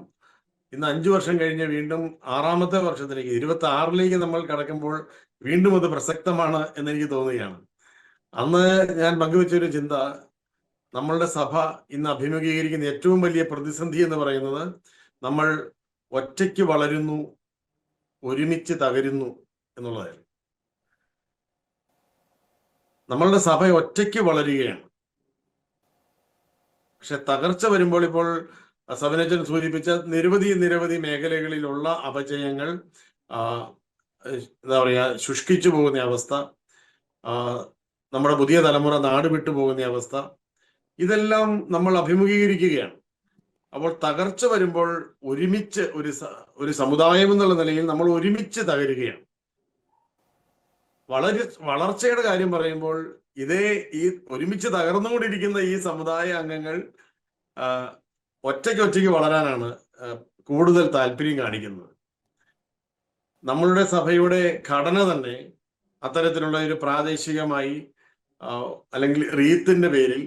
ഇന്ന് 5 വർഷം കഴിഞ്ഞ് വീണ്ടും 6ാമത്തെ വർഷത്തിലേക്ക് 26ലേക്ക് നമ്മൾ കടക്കുമ്പോൾ വീണ്ടും അത് പ്രസക്തമാണ് എന്നെനിക്ക് തോന്നുകയാണ്. അന്ന് ഞാൻ പങ്കുവെച്ചൊരു ചിന്ത, നമ്മളുടെ സഭ ഇന്ന് അഭിമുഖീകരിക്കുന്ന ഏറ്റവും വലിയ പ്രതിസന്ധി എന്ന് പറയുന്നത് നമ്മൾ ഒറ്റയ്ക്ക് വളരുന്നു, ഒരുമിച്ച് തകരുന്നു എന്നുള്ളതായിരുന്നു. നമ്മളുടെ സഭ ഒറ്റയ്ക്ക് വളരുകയാണ്. പക്ഷെ തകർച്ച വരുമ്പോൾ ഇപ്പോൾ സബനച്ചൻ സൂചിപ്പിച്ച നിരവധി മേഖലകളിലുള്ള അപജയങ്ങൾ, എന്താ പറയുക, ശുഷ്കിച്ചു പോകുന്ന അവസ്ഥ, നമ്മുടെ പുതിയ തലമുറ നാട് വിട്ടു പോകുന്ന അവസ്ഥ, ഇതെല്ലാം നമ്മൾ അഭിമുഖീകരിക്കുകയാണ്. അപ്പോൾ തകർച്ച വരുമ്പോൾ ഒരുമിച്ച് ഒരു സമുദായം എന്നുള്ള നിലയിൽ നമ്മൾ ഒരുമിച്ച് തകരുകയാണ്. വളർച്ചയുടെ കാര്യം പറയുമ്പോൾ ഈ ഒരുമിച്ച് തകർന്നുകൊണ്ടിരിക്കുന്ന ഈ സമുദായ അംഗങ്ങൾ ഒറ്റയ്ക്ക് വളരാനാണ് കൂടുതൽ താല്പര്യം കാണിക്കുന്നത്. നമ്മളുടെ സഭയുടെ ഘടന തന്നെ അത്തരത്തിലുള്ള ഒരു പ്രാദേശികമായി അല്ലെങ്കിൽ റീത്തിന്റെ പേരിൽ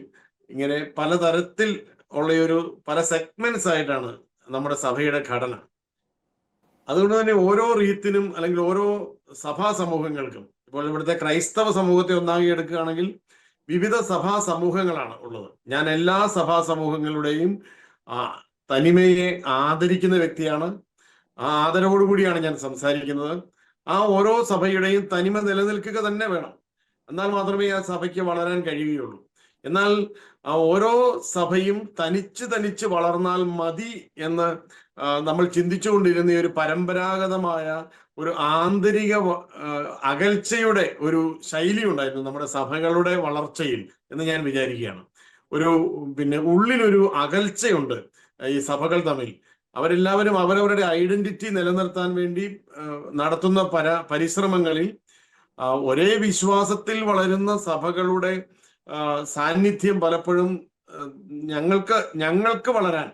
ഇങ്ങനെ പലതരത്തിൽ ഉള്ള പല സെഗ്മെന്റ്സ് ആയിട്ടാണ് നമ്മുടെ സഭയുടെ ഘടന. അതുകൊണ്ട് തന്നെ ഓരോ റീത്തിനും അല്ലെങ്കിൽ ഓരോ സഭാ സമൂഹങ്ങൾക്കും, ഇപ്പോൾ ഇവിടുത്തെ ക്രൈസ്തവ സമൂഹത്തെ ഒന്നാകെ എടുക്കുകയാണെങ്കിൽ വിവിധ സഭാ സമൂഹങ്ങളാണ് ഉള്ളത്. ഞാൻ എല്ലാ സഭാ സമൂഹങ്ങളുടെയും തനിമയെ ആദരിക്കുന്ന വ്യക്തിയാണ്. ആ ആദരവോടുകൂടിയാണ് ഞാൻ സംസാരിക്കുന്നത്. ആ ഓരോ സഭയുടെയും തനിമ നിലനിൽക്കുക തന്നെ വേണം. എന്നാൽ മാത്രമേ ആ സഭയ്ക്ക് വളരാൻ കഴിയുകയുള്ളൂ. എന്നാൽ ആ ഓരോ സഭയും തനിച്ച് വളർന്നാൽ മതി എന്ന് നമ്മൾ ചിന്തിച്ചുകൊണ്ടിരുന്ന ഒരു പരമ്പരാഗതമായ ഒരു ആന്തരിക അകൽച്ചയുടെ ഒരു ശൈലി ഉണ്ടായിരുന്നു നമ്മുടെ സഭകളുടെ വളർച്ചയിൽ എന്ന് ഞാൻ വിചാരിക്കുകയാണ്. ഉള്ളിലൊരു അകൽച്ചയുണ്ട് ഈ സഭകൾ തമ്മിൽ. അവരെല്ലാവരും അവരവരുടെ ഐഡന്റിറ്റി നിലനിർത്താൻ വേണ്ടി നടത്തുന്ന പരിശ്രമങ്ങളിൽ ഒരേ വിശ്വാസത്തിൽ വളരുന്ന സഭകളുടെ സാന്നിധ്യം പലപ്പോഴും ഞങ്ങൾക്ക് വളരാൻ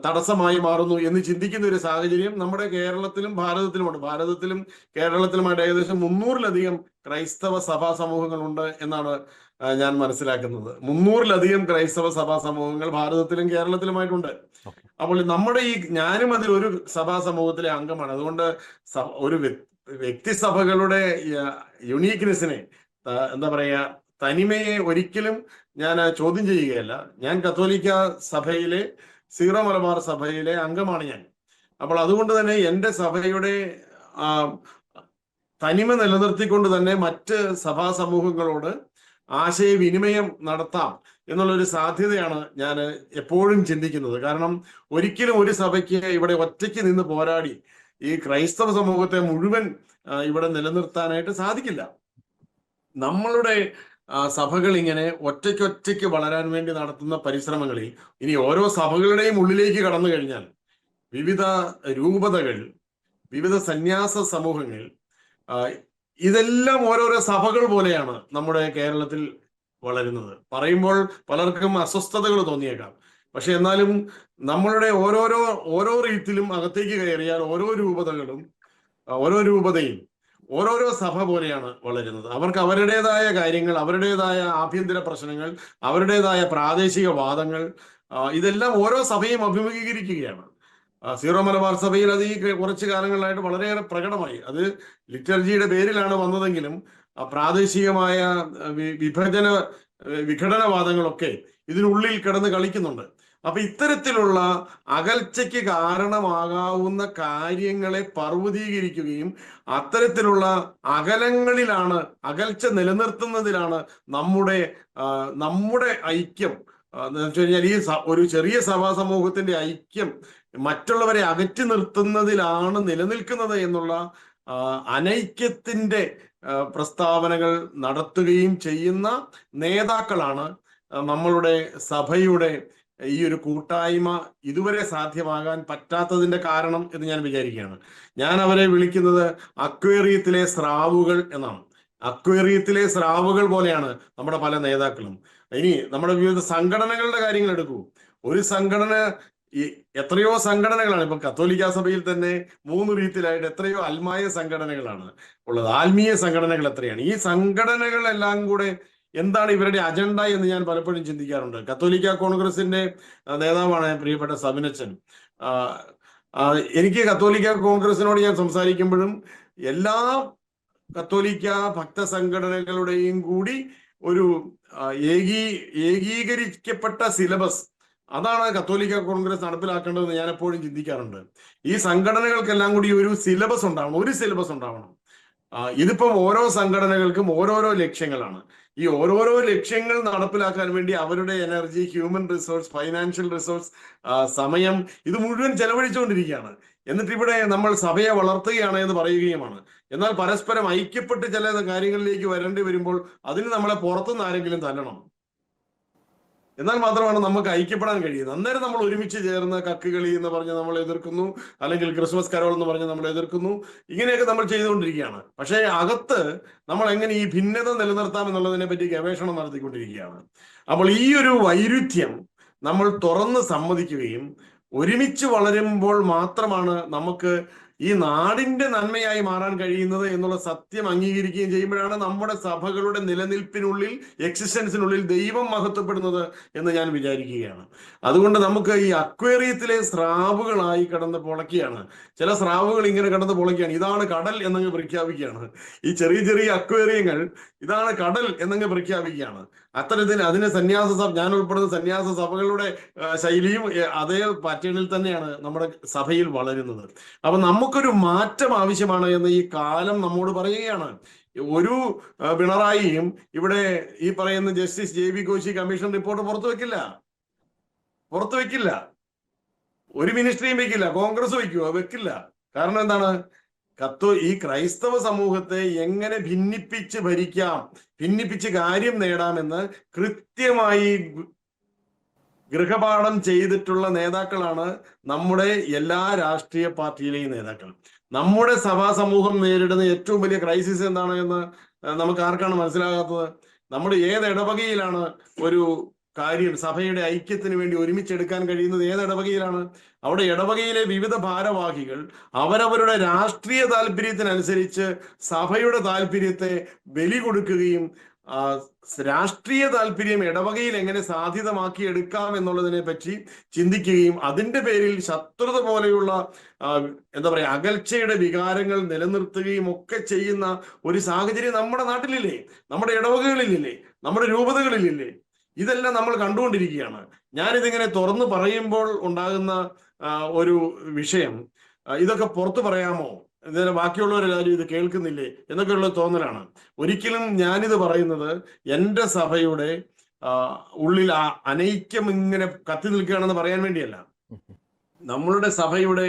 തടസ്സമായി മാറുന്നു എന്ന് ചിന്തിക്കുന്ന ഒരു സാഹചര്യം നമ്മുടെ കേരളത്തിലും ഭാരതത്തിലുമുണ്ട്. ഭാരതത്തിലും കേരളത്തിലുമായിട്ട് ഏകദേശം 300-ലധികം ക്രൈസ്തവ സഭാ സമൂഹങ്ങളുണ്ട് എന്നാണ് ഞാൻ മനസ്സിലാക്കുന്നത്. 300-ലധികം ക്രൈസ്തവ സഭാ സമൂഹങ്ങൾ ഭാരതത്തിലും കേരളത്തിലുമായിട്ടുണ്ട്. അപ്പോൾ ഞാനും അതിലൊരു സഭാ സമൂഹത്തിലെ അംഗമാണ്. അതുകൊണ്ട് ഒരു വ്യക്തി സഭകളുടെ യുണീക്നെസ്സിനെ, എന്താ പറയുക, തനിമയെ ഒരിക്കലും ഞാൻ ചോദ്യം ചെയ്യുകയല്ല. ഞാൻ കത്തോലിക്ക സഭയിലെ സീറോ മലബാർ സഭയിലെ അംഗമാണ് ഞാൻ. അപ്പോൾ അതുകൊണ്ട് തന്നെ എൻ്റെ സഭയുടെ തനിമ നിലനിർത്തിക്കൊണ്ട് തന്നെ മറ്റ് സഭാ സമൂഹങ്ങളോട് ആശയവിനിമയം നടത്താം എന്നുള്ളൊരു സാധ്യതയാണ് ഞാൻ എപ്പോഴും ചിന്തിക്കുന്നത്. കാരണം ഒരിക്കലും ഒരു സഭയ്ക്ക് ഇവിടെ ഒറ്റയ്ക്ക് നിന്ന് പോരാടി ഈ ക്രൈസ്തവ സമൂഹത്തെ മുഴുവൻ ഇവിടെ നിലനിർത്താനായിട്ട് സാധിക്കില്ല. നമ്മളുടെ സഭകൾ ഇങ്ങനെ ഒറ്റയ്ക്ക് വളരാൻ വേണ്ടി നടത്തുന്ന പരിശ്രമങ്ങളിൽ ഇനി ഓരോ സഭകളുടെയും ഉള്ളിലേക്ക് കടന്നു കഴിഞ്ഞാൽ വിവിധ രൂപതകൾ, വിവിധ സന്യാസ സമൂഹങ്ങൾ, ഇതെല്ലാം ഓരോരോ സഭകൾ പോലെയാണ് നമ്മുടെ കേരളത്തിൽ വളരുന്നത്. പറയുമ്പോൾ പലർക്കും അസ്വസ്ഥതകൾ തോന്നിയേക്കാം. പക്ഷെ എന്നാലും നമ്മളുടെ ഓരോ റീത്തിലും അകത്തേക്ക് കയറിയാൽ ഓരോ രൂപതയും ഓരോരോ സഭ പോലെയാണ് വളരുന്നത്. അവർക്ക് അവരുടേതായ കാര്യങ്ങൾ, അവരുടേതായ ആഭ്യന്തര പ്രശ്നങ്ങൾ, അവരുടേതായ പ്രാദേശിക വാദങ്ങൾ, ഇതെല്ലാം ഓരോ സഭയും അഭിമുഖീകരിക്കുകയാണ്. സീറോ മലബാർ സഭയിൽ അത് ഈ കുറച്ചു കാലങ്ങളിലായിട്ട് വളരെയേറെ പ്രകടമായി. അത് ലിറ്റർജിയുടെ പേരിലാണ് വന്നതെങ്കിലും പ്രാദേശികമായ വിഘടനവാദങ്ങളൊക്കെ ഇതിനുള്ളിൽ കിടന്ന് കളിക്കുന്നുണ്ട്. അപ്പൊ ഇത്തരത്തിലുള്ള അകൽച്ചയ്ക്ക് കാരണമാകാവുന്ന കാര്യങ്ങളെ പർവ്വതീകരിക്കുകയും അത്തരത്തിലുള്ള അകൽച്ച നിലനിർത്തുന്നതിലാണ് നമ്മുടെ ഐക്യം എന്ന് വെച്ച് കഴിഞ്ഞാൽ ഒരു ചെറിയ സഭാ സമൂഹത്തിന്റെ ഐക്യം മറ്റുള്ളവരെ അകറ്റി നിർത്തുന്നതിലാണ് നിലനിൽക്കുന്നത് എന്നുള്ള അനൈക്യത്തിന്റെ പ്രസ്താവനകൾ നടത്തുകയും ചെയ്യുന്ന നേതാക്കളാണ് നമ്മളുടെ സഭയുടെ ഈ ഒരു കൂട്ടായ്മ ഇതുവരെ സാധ്യമാകാൻ പറ്റാത്തതിന്റെ കാരണം എന്ന് ഞാൻ വിചാരിക്കുകയാണ്. ഞാൻ അവരെ വിളിക്കുന്നത് അക്വേറിയത്തിലെ സ്രാവുകൾ എന്നാണ്. അക്വേറിയത്തിലെ സ്രാവുകൾ പോലെയാണ് നമ്മുടെ പല നേതാക്കളും. ഇനി നമ്മുടെ വിവിധ സംഘടനകളുടെ കാര്യങ്ങൾ എടുക്കൂ. ഒരു സംഘടന, എത്രയോ സംഘടനകളാണ്. ഇപ്പൊ കത്തോലിക്ക സഭയിൽ തന്നെ 3 രീതിയിലായിട്ട് എത്രയോ ആത്മായ സംഘടനകളാണ് ഉള്ളത്. ആത്മീയ സംഘടനകൾ എത്രയാണ്. ഈ സംഘടനകളെല്ലാം കൂടെ എന്താണ് ഇവരുടെ അജണ്ട എന്ന് ഞാൻ പലപ്പോഴും ചിന്തിക്കാറുണ്ട്. കത്തോലിക്ക കോൺഗ്രസിന്റെ നേതാവാണ് പ്രിയപ്പെട്ട സബിനച്ചൻ. എനിക്ക് കത്തോലിക്ക കോൺഗ്രസിനോട് ഞാൻ സംസാരിക്കുമ്പോഴും എല്ലാ കത്തോലിക്ക ഭക്ത സംഘടനകളുടെയും കൂടി ഒരു ഏകീകരിക്കപ്പെട്ട സിലബസ്, അതാണ് കത്തോലിക്ക കോൺഗ്രസ് നടപ്പിലാക്കേണ്ടതെന്ന് ഞാൻ എപ്പോഴും ചിന്തിക്കാറുണ്ട്. ഈ സംഘടനകൾക്കെല്ലാം കൂടി ഒരു സിലബസ് ഉണ്ടാവണം. ഇതിപ്പം ഓരോ സംഘടനകൾക്കും ഓരോരോ ലക്ഷ്യങ്ങളാണ്. ഈ ഓരോരോ ലക്ഷ്യങ്ങൾ നടപ്പിലാക്കാൻ വേണ്ടി അവരുടെ energy, human resource, financial resource, സമയം, ഇത് മുഴുവൻ ചെലവഴിച്ചുകൊണ്ടിരിക്കുകയാണ്. എന്നിട്ട് ഇവിടെ നമ്മൾ സഭയെ വളർത്തുകയാണ് എന്ന് പറയുകയുമാണ്. എന്നാൽ പരസ്പരം ഐക്യപ്പെട്ട് ചില കാര്യങ്ങളിലേക്ക് വരേണ്ടി വരുമ്പോൾ അതിന് നമ്മളെ പുറത്തുനിന്ന് ആരെങ്കിലും തല്ലണം, എന്നാൽ മാത്രമാണ് നമുക്ക് ഐക്യപ്പെടാൻ കഴിയുന്നത്. അന്നേരം നമ്മൾ ഒരുമിച്ച് ചേർന്ന് കക്കുകളി എന്ന് പറഞ്ഞ് നമ്മൾ എതിർക്കുന്നു, അല്ലെങ്കിൽ ക്രിസ്മസ് കരോൾ എന്ന് പറഞ്ഞ് നമ്മൾ എതിർക്കുന്നു. ഇങ്ങനെയൊക്കെ നമ്മൾ ചെയ്തുകൊണ്ടിരിക്കുകയാണ്. പക്ഷേ അകത്ത് നമ്മൾ എങ്ങനെ ഈ ഭിന്നത നിലനിർത്താം എന്നുള്ളതിനെ പറ്റി ഗവേഷണം നടത്തിക്കൊണ്ടിരിക്കുകയാണ്. അപ്പോൾ ഈ ഒരു വൈരുദ്ധ്യം നമ്മൾ തുറന്ന് സമ്മതിക്കുകയും ഒരുമിച്ച് വളരുമ്പോൾ മാത്രമാണ് നമുക്ക് ഈ നാടിന്റെ നന്മയായി മാറാൻ കഴിയുന്നത് എന്നുള്ള സത്യം അംഗീകരിക്കുകയും ചെയ്യുമ്പോഴാണ് നമ്മുടെ സഭകളുടെ നിലനിൽപ്പിനുള്ളിൽ, എക്സിസ്റ്റൻസിനുള്ളിൽ ദൈവം മഹത്വപ്പെടുന്നത് എന്ന് ഞാൻ വിചാരിക്കുകയാണ്. അതുകൊണ്ട് നമുക്ക് ഈ അക്വേറിയത്തിലെ സ്രാവുകളായി കടന്ന് പൊളക്കുകയാണ്. ചില സ്രാവുകൾ ഇങ്ങനെ കടന്ന് പൊളക്കുകയാണ്, ഇതാണ് കടൽ എന്നങ്ങ് പ്രഖ്യാപിക്കുകയാണ്. ഈ ചെറിയ ചെറിയ അക്വേറിയങ്ങൾ ഇതാണ് കടൽ എന്നങ്ങ് പ്രഖ്യാപിക്കുകയാണ്. അത്തരത്തിൽ അതിന് ഞാൻ ഉൾപ്പെടുന്ന സന്യാസ സഭകളുടെ ശൈലിയും അതേ പാറ്റേണിൽ തന്നെയാണ് നമ്മുടെ സഭയിൽ വളരുന്നത്. അപ്പൊ നമുക്കൊരു മാറ്റം ആവശ്യമാണ് എന്ന് ഈ കാലം നമ്മോട് പറയുകയാണ്. ഒരു പിണറായിയും ഇവിടെ ഈ പറയുന്ന justice JB Koshy commission report പുറത്തു വെക്കില്ല. ഒരു മിനിസ്ട്രിയും വെക്കില്ല. കോൺഗ്രസ് വെക്കില്ല. കാരണം എന്താണ്? ഈ ക്രൈസ്തവ സമൂഹത്തെ എങ്ങനെ ഭിന്നിപ്പിച്ച് ഭരിക്കാം, ഭിന്നിപ്പിച്ച് കാര്യം നേടാമെന്ന് കൃത്യമായി ഗൃഹപാഠം ചെയ്തിട്ടുള്ള നേതാക്കളാണ് നമ്മുടെ എല്ലാ രാഷ്ട്രീയ പാർട്ടിയിലെയും നേതാക്കൾ. നമ്മുടെ സഭാ സമൂഹം നേരിടുന്ന ഏറ്റവും വലിയ ക്രൈസിസ് എന്താണ് എന്ന് നമുക്ക് ആർക്കാണ് മനസ്സിലാകാത്തത്? നമ്മുടെ ഏത് ഇടവകയിലാണ് ഒരു കാര്യം സഭയുടെ ഐക്യത്തിന് വേണ്ടി ഒരുമിച്ചെടുക്കാൻ കഴിയുന്നത്? ഏത് ഇടവകയിലാണ്? അവിടെ ഇടവകയിലെ വിവിധ ഭാരവാഹികൾ അവരവരുടെ രാഷ്ട്രീയ താല്പര്യത്തിനനുസരിച്ച് സഭയുടെ താല്പര്യത്തെ ബലി കൊടുക്കുകയും രാഷ്ട്രീയ താല്പര്യം ഇടവകയിൽ എങ്ങനെ സാധ്യതമാക്കി എടുക്കാം എന്നുള്ളതിനെ പറ്റി ചിന്തിക്കുകയും അതിന്റെ പേരിൽ ശത്രുത പോലെയുള്ള അകൽച്ചയുടെ വികാരങ്ങൾ നിലനിർത്തുകയും ഒക്കെ ചെയ്യുന്ന ഒരു സാഹചര്യം നമ്മുടെ നാട്ടിലില്ലേ? നമ്മുടെ ഇടവകകളിലില്ലേ? നമ്മുടെ രൂപതകളിലില്ലേ? ഇതെല്ലാം നമ്മൾ കണ്ടുകൊണ്ടിരിക്കുകയാണ്. ഞാനിതിങ്ങനെ തുറന്നു പറയുമ്പോൾ ഉണ്ടാകുന്ന ഒരു വിഷയം, ഇതൊക്കെ പുറത്തു പറയാമോ, ഇതിന് ബാക്കിയുള്ളവരെല്ലാവരും ഇത് കേൾക്കുന്നില്ലേ എന്നൊക്കെയുള്ള തോന്നലാണ്. ഒരിക്കലും ഞാനിത് പറയുന്നത് എൻ്റെ സഭയുടെ ഉള്ളിൽ അനൈക്യം ഇങ്ങനെ കത്തി നിൽക്കുകയാണെന്ന് പറയാൻ വേണ്ടിയല്ല. നമ്മളുടെ സഭയുടെ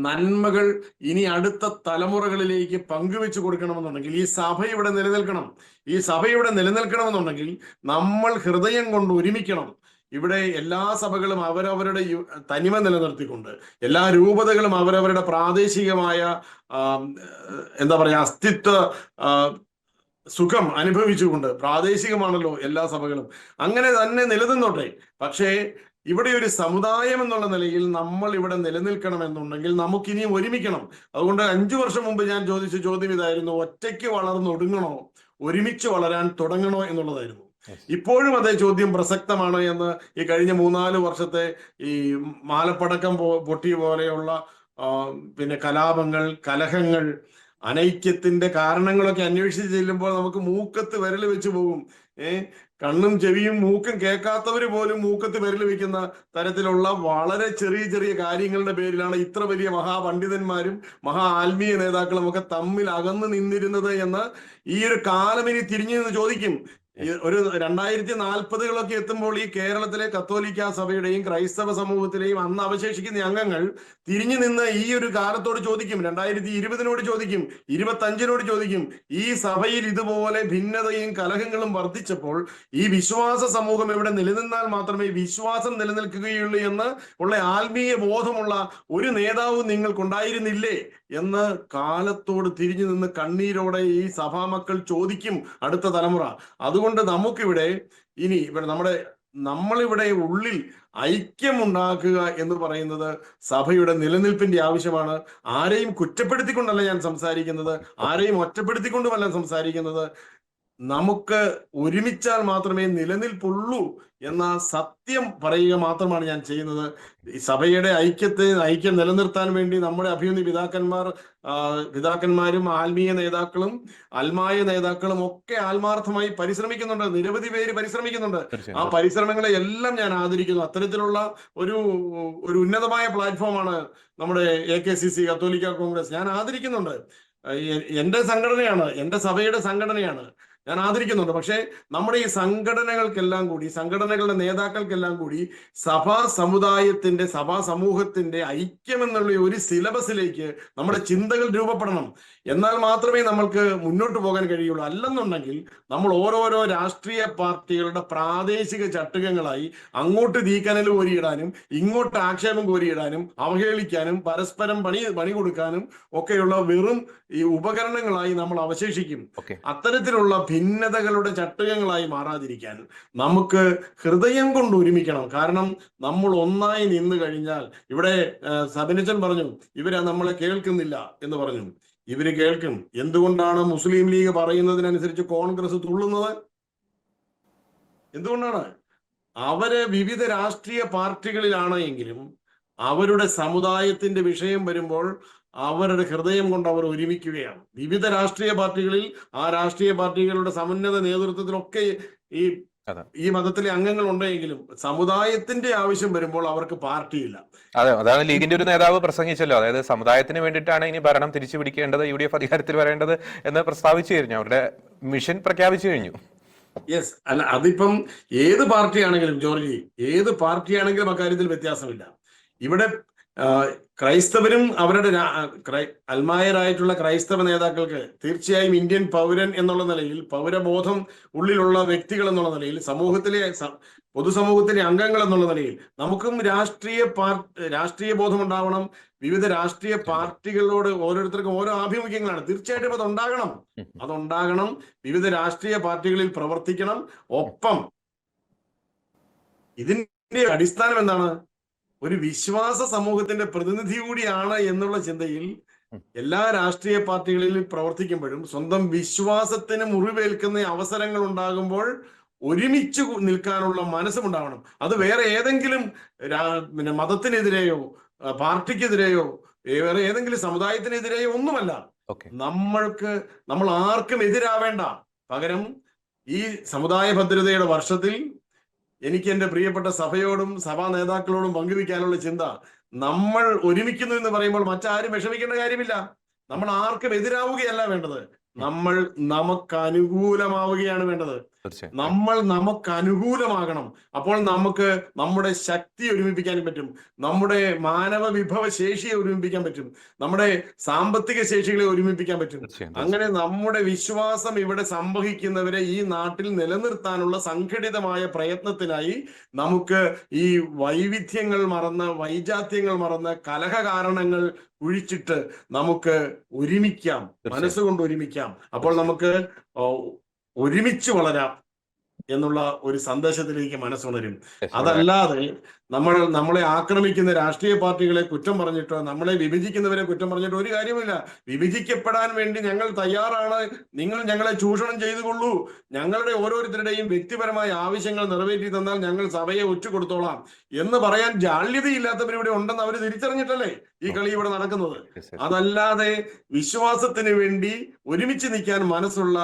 നന്മകൾ ഇനി അടുത്ത തലമുറകളിലേക്ക് പങ്കുവെച്ചു കൊടുക്കണമെന്നുണ്ടെങ്കിൽ ഈ സഭ ഇവിടെ നിലനിൽക്കണം. ഈ സഭ ഇവിടെ നിലനിൽക്കണമെന്നുണ്ടെങ്കിൽ നമ്മൾ ഹൃദയം കൊണ്ട് ഒരുമിക്കണം. ഇവിടെ എല്ലാ സഭകളും അവരവരുടെ തനിമ നിലനിർത്തിക്കൊണ്ട്, എല്ലാ രൂപതകളും അവരവരുടെ പ്രാദേശികമായ അസ്തിത്വ സുഖം അനുഭവിച്ചുകൊണ്ട്, പ്രാദേശികമാണല്ലോ എല്ലാ സഭകളും, അങ്ങനെ തന്നെ നിലനിന്നോട്ടെ. പക്ഷേ ഇവിടെ ഒരു സമുദായം എന്നുള്ള നിലയിൽ നമ്മൾ ഇവിടെ നിലനിൽക്കണമെന്നുണ്ടെങ്കിൽ നമുക്കിനിയും ഒരുമിക്കണം. അതുകൊണ്ട് 5 വർഷം മുമ്പ് ഞാൻ ചോദിച്ച ചോദ്യം ഇതായിരുന്നു: ഒറ്റയ്ക്ക് വളർന്നൊടുങ്ങണോ, ഒരുമിച്ച് വളരാൻ തുടങ്ങണോ എന്നുള്ളതായിരുന്നു. ഇപ്പോഴും അതേ ചോദ്യം പ്രസക്തമാണ് എന്ന് ഈ കഴിഞ്ഞ 3-4 വർഷത്തെ ഈ മാലപ്പടക്കം പൊട്ടിയ പോലെയുള്ള പിന്നെ കലാപങ്ങൾ, കലഹങ്ങൾ, അനൈക്യത്തിന്റെ കാരണങ്ങളൊക്കെ അന്വേഷിച്ച് ചെല്ലുമ്പോൾ നമുക്ക് മൂക്കത്ത് വിരൽ വെച്ച് പോകും. കണ്ണും ചെവിയും മൂക്കും കേൾക്കാത്തവര് പോലും മൂക്കത്ത് വിരൽ വെക്കുന്ന തരത്തിലുള്ള വളരെ ചെറിയ ചെറിയ കാര്യങ്ങളുടെ പേരിലാണ് ഇത്ര വലിയ മഹാപണ്ഡിതന്മാരും മഹാ ആത്മീയ നേതാക്കളും ഒക്കെ തമ്മിൽ അകന്നു നിന്നിരുന്നത് എന്ന് ഈ ഒരു കാലം ഇനി തിരിഞ്ഞു നിന്ന് ചോദിക്കും. ഒരു 2040 എത്തുമ്പോൾ ഈ കേരളത്തിലെ കത്തോലിക്ക സഭയുടെയും ക്രൈസ്തവ സമൂഹത്തിലെയും അന്ന് അവശേഷിക്കുന്ന അംഗങ്ങൾ തിരിഞ്ഞു നിന്ന് ഈ ഒരു കാലത്തോട് ചോദിക്കും, 2020 ചോദിക്കും, 25 ചോദിക്കും, ഈ സഭയിൽ ഇതുപോലെ ഭിന്നതയും കലഹങ്ങളും വർദ്ധിച്ചപ്പോൾ ഈ വിശ്വാസ സമൂഹം ഇവിടെ നിലനിന്നാൽ മാത്രമേ വിശ്വാസം നിലനിൽക്കുകയുള്ളൂ എന്ന് ഉള്ള ആത്മീയ ബോധമുള്ള ഒരു നേതാവും നിങ്ങൾക്കുണ്ടായിരുന്നില്ലേ എന്ന് കാലത്തോട് തിരിഞ്ഞു നിന്ന് കണ്ണീരോടെ ഈ സഭാമക്കൾ ചോദിക്കും അടുത്ത തലമുറ. അതുകൊണ്ട് നമുക്കിവിടെ ഇനി നമ്മളിവിടെ ഉള്ളിൽ ഐക്യമുണ്ടാക്കുക എന്ന് പറയുന്നത് സഭയുടെ നിലനിൽപ്പിന്റെ ആവശ്യമാണ്. ആരെയും കുറ്റപ്പെടുത്തിക്കൊണ്ടല്ല ഞാൻ സംസാരിക്കുന്നത്, ആരെയും ഒറ്റപ്പെടുത്തിക്കൊണ്ടുമല്ല സംസാരിക്കുന്നത്. നമുക്ക് ഒരുമിച്ചാൽ മാത്രമേ നിലനിൽപ്പുള്ളൂ എന്ന സത്യം പറയുക മാത്രമാണ് ഞാൻ ചെയ്യുന്നത്. ഈ സഭയുടെ ഐക്യം നിലനിർത്താൻ വേണ്ടി നമ്മുടെ അഭിമന്യ പിതാക്കന്മാരും ആത്മീയ നേതാക്കളും അൽമായ നേതാക്കളും ഒക്കെ ആത്മാർത്ഥമായി പരിശ്രമിക്കുന്നുണ്ട്. നിരവധി പേര് പരിശ്രമിക്കുന്നുണ്ട്. ആ പരിശ്രമങ്ങളെ എല്ലാം ഞാൻ ആദരിക്കുന്നു. അത്തരത്തിലുള്ള ഒരു ഒരു ഉന്നതമായ പ്ലാറ്റ്ഫോമാണ് നമ്മുടെ AKCC കത്തോലിക്ക കോൺഗ്രസ്. ഞാൻ ആദരിക്കുന്നുണ്ട്. എന്റെ സംഘടനയാണ്, എന്റെ സഭയുടെ സംഘടനയാണ്, ഞാൻ ആദരിക്കുന്നുണ്ട്. പക്ഷേ നമ്മുടെ ഈ സംഘടനകൾക്കെല്ലാം കൂടി, സംഘടനകളുടെ നേതാക്കൾക്കെല്ലാം കൂടി സഭാ സമൂഹത്തിന്റെ ഐക്യം എന്നുള്ള ഒരു സിലബസിലേക്ക് നമ്മുടെ ചിന്തകൾ രൂപപ്പെടണം. എന്നാൽ മാത്രമേ നമ്മൾക്ക് മുന്നോട്ട് പോകാൻ കഴിയുള്ളൂ. അല്ലെന്നുണ്ടെങ്കിൽ നമ്മൾ ഓരോരോ രാഷ്ട്രീയ പാർട്ടികളുടെ പ്രാദേശിക ചട്ടുകങ്ങളായി അങ്ങോട്ട് തീക്കനൽ കോരിയിടാനും ഇങ്ങോട്ട് ആക്ഷേപം കോരിയിടാനും അവഹേളിക്കാനും പരസ്പരം പണി കൊടുക്കാനും ഒക്കെയുള്ള വെറും ഈ ഉപകരണങ്ങളായി നമ്മൾ അവശേഷിക്കും. അത്തരത്തിലുള്ള ഭിന്നതകളുടെ ചട്ടുകങ്ങളായി മാറാതിരിക്കാൻ നമുക്ക് ഹൃദയം കൊണ്ട് ഒരുമിക്കണം. കാരണം നമ്മൾ ഒന്നായി നിന്ന് കഴിഞ്ഞാൽ, ഇവിടെ സബിനച്ചൻ പറഞ്ഞു ഇവരെ നമ്മളെ കേൾക്കുന്നില്ല എന്ന് പറഞ്ഞു. ഇവര് കേൾക്കും. എന്തുകൊണ്ടാണ് മുസ്ലിം ലീഗ് പറയുന്നതിനനുസരിച്ച് കോൺഗ്രസ് തുള്ളുന്നത്? എന്തുകൊണ്ടാണ്? അവര് വിവിധ രാഷ്ട്രീയ പാർട്ടികളിലാണ് എങ്കിലും അവരുടെ സമുദായത്തിന്റെ വിഷയം വരുമ്പോൾ അവരുടെ ഹൃദയം കൊണ്ട് അവർ ഒരുമിക്കുകയാണ്. വിവിധ രാഷ്ട്രീയ പാർട്ടികളിൽ ആ രാഷ്ട്രീയ പാർട്ടികളുടെ സമുന്നത നേതൃത്വത്തിലൊക്കെ ഈ മതത്തിലെ അംഗങ്ങൾ ഉണ്ടെങ്കിലും സമുദായത്തിന്റെ ആവശ്യം വരുമ്പോൾ അവർക്ക് പാർട്ടിയില്ല. അതെ, അതാണ് ലീഗിന്റെ ഒരു നേതാവ് പ്രസംഗിച്ചല്ലോ. അതായത് സമുദായത്തിന് വേണ്ടിയിട്ടാണ് ഇനി ഭരണം തിരിച്ചു പിടിക്കേണ്ടത്, UDF അധികാരത്തിൽ വരേണ്ടത് എന്ന് പ്രസ്താവിച്ചു കഴിഞ്ഞു. അവരുടെ മിഷൻ പ്രഖ്യാപിച്ചു കഴിഞ്ഞു. യെസ്, അല്ല അതിപ്പം ഏത് പാർട്ടിയാണെങ്കിലും ജോർജി, ഏത് പാർട്ടിയാണെങ്കിലും അക്കാര്യത്തിൽ വ്യത്യാസമില്ല. ഇവിടെ ക്രൈസ്തവരും അവരുടെ അൽമായരായിട്ടുള്ള ക്രൈസ്തവ നേതാക്കൾക്ക് തീർച്ചയായും ഇന്ത്യൻ പൗരൻ എന്നുള്ള നിലയിൽ, പൗരബോധം ഉള്ളിലുള്ള വ്യക്തികൾ എന്നുള്ള നിലയിൽ, പൊതുസമൂഹത്തിലെ അംഗങ്ങൾ എന്നുള്ള നിലയിൽ നമുക്കും രാഷ്ട്രീയ ബോധം ഉണ്ടാവണം. വിവിധ രാഷ്ട്രീയ പാർട്ടികളോട് ഓരോരുത്തർക്കും ഓരോ ആഭിമുഖ്യങ്ങളാണ്. തീർച്ചയായിട്ടും അതുണ്ടാകണം. വിവിധ രാഷ്ട്രീയ പാർട്ടികളിൽ പ്രവർത്തിക്കണം. ഒപ്പം ഇതിന്റെ അടിസ്ഥാനം എന്താണ്? ഒരു വിശ്വാസ സമൂഹത്തിന്റെ പ്രതിനിധി കൂടിയാണ് എന്നുള്ള ചിന്തയിൽ എല്ലാ രാഷ്ട്രീയ പാർട്ടികളിലും പ്രവർത്തിക്കുമ്പോഴും സ്വന്തം വിശ്വാസത്തിന് മുറിവേൽക്കുന്ന അവസരങ്ങൾ ഉണ്ടാകുമ്പോൾ ഒരുമിച്ച് നിൽക്കാനുള്ള മനസ്സുണ്ടാവണം. അത് വേറെ ഏതെങ്കിലും മതത്തിനെതിരെയോ പാർട്ടിക്കെതിരെയോ വേറെ ഏതെങ്കിലും സമുദായത്തിനെതിരെയോ ഒന്നുമല്ല. നമ്മൾ ആർക്കും എതിരാവേണ്ട. പകരം ഈ സമുദായ ഭദ്രതയുടെ വർഷത്തിൽ എനിക്ക് എന്റെ പ്രിയപ്പെട്ട സഭയോടും സഭാ നേതാക്കളോടും പങ്കുവയ്ക്കാനുള്ള ചിന്ത, നമ്മൾ ഒരുമിക്കുന്നു എന്ന് പറയുമ്പോൾ മറ്റാരും വിഷമിക്കേണ്ട കാര്യമില്ല. നമ്മൾ ആർക്കും എതിരാവുകയല്ല വേണ്ടത്, നമ്മൾ നമുക്ക് അനുകൂലമാവുകയാണ് വേണ്ടത്. നമ്മൾ നമുക്ക് അനുകൂലമാകണം. അപ്പോൾ നമുക്ക് നമ്മുടെ ശക്തി ഒരുമിപ്പിക്കാനും പറ്റും, നമ്മുടെ മാനവ വിഭവ ശേഷിയെ ഒരുമിപ്പിക്കാൻ പറ്റും, നമ്മുടെ സാമ്പത്തിക ശേഷികളെ ഒരുമിപ്പിക്കാൻ പറ്റും. അങ്ങനെ നമ്മുടെ വിശ്വാസം ഇവിടെ സംവഹിക്കുന്നവരെ ഈ നാട്ടിൽ നിലനിർത്താനുള്ള സംഘടിതമായ പ്രയത്നത്തിനായി നമുക്ക് ഈ വൈവിധ്യങ്ങൾ മറന്ന്, വൈജാത്യങ്ങൾ മറന്ന്, കലഹ കാരണങ്ങൾ കുഴിച്ചിട്ട് നമുക്ക് ഒരുമിക്കാം, മനസ്സുകൊണ്ട് ഒരുമിക്കാം. അപ്പോൾ നമുക്ക് ഒരുമിച്ച് വളരാം എന്നുള്ള ഒരു സന്ദേശത്തിലേക്ക് മനസ്സുണരും. അതല്ലാതെ നമ്മളെ ആക്രമിക്കുന്ന രാഷ്ട്രീയ പാർട്ടികളെ കുറ്റം പറഞ്ഞിട്ടോ നമ്മളെ വിഭജിക്കുന്നവരെ കുറ്റം പറഞ്ഞിട്ടോ ഒരു കാര്യമില്ല. വിഭജിക്കപ്പെടാൻ വേണ്ടി ഞങ്ങൾ തയ്യാറാണ്, നിങ്ങൾ ഞങ്ങളെ ചൂഷണം ചെയ്തുകൊള്ളൂ, ഞങ്ങളുടെ ഓരോരുത്തരുടെയും വ്യക്തിപരമായ ആവശ്യങ്ങൾ നിറവേറ്റി തന്നാൽ ഞങ്ങൾ സഭയെ ഒറ്റുകൊടുത്തോളാം എന്ന് പറയാൻ ജാള്യതയില്ലാത്തവരിവിടെ ഉണ്ടെന്ന് അവർ തിരിച്ചറിഞ്ഞിട്ടല്ലേ ഈ കളി ഇവിടെ നടക്കുന്നത്. അതല്ലാതെ വിശ്വാസത്തിന് വേണ്ടി ഒരുമിച്ച് നിൽക്കാൻ മനസ്സുള്ള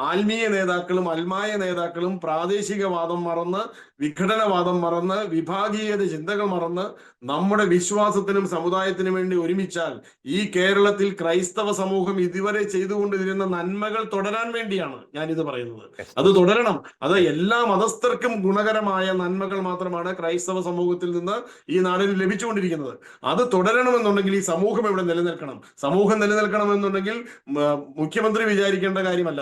ആത്മീയ നേതാക്കളും അൽമായ നേതാക്കളും പ്രാദേശികവാദം മറന്ന്, വിഘടനവാദം മറന്ന്, വിഭാഗീയത ചിന്തകൾ മറന്ന് നമ്മുടെ വിശ്വാസത്തിനും സമുദായത്തിനും വേണ്ടി ഒരുമിച്ചാൽ ഈ കേരളത്തിൽ ക്രൈസ്തവ സമൂഹം ഇതുവരെ ചെയ്തുകൊണ്ടിരുന്ന നന്മകൾ തുടരാൻ വേണ്ടിയാണ് ഞാനിത് പറയുന്നത്. അത് തുടരണം. അത് എല്ലാ മതസ്ഥർക്കും ഗുണകരമായ നന്മകൾ മാത്രമാണ് ക്രൈസ്തവ സമൂഹത്തിൽ നിന്ന് ഈ നാടിന് ലഭിച്ചുകൊണ്ടിരിക്കുന്നത്. അത് തുടരണമെന്നുണ്ടെങ്കിൽ ഈ സമൂഹം ഇവിടെ നിലനിൽക്കണം. സമൂഹം നിലനിൽക്കണമെന്നുണ്ടെങ്കിൽ മുഖ്യമന്ത്രി വിചാരിക്കേണ്ട കാര്യമല്ല,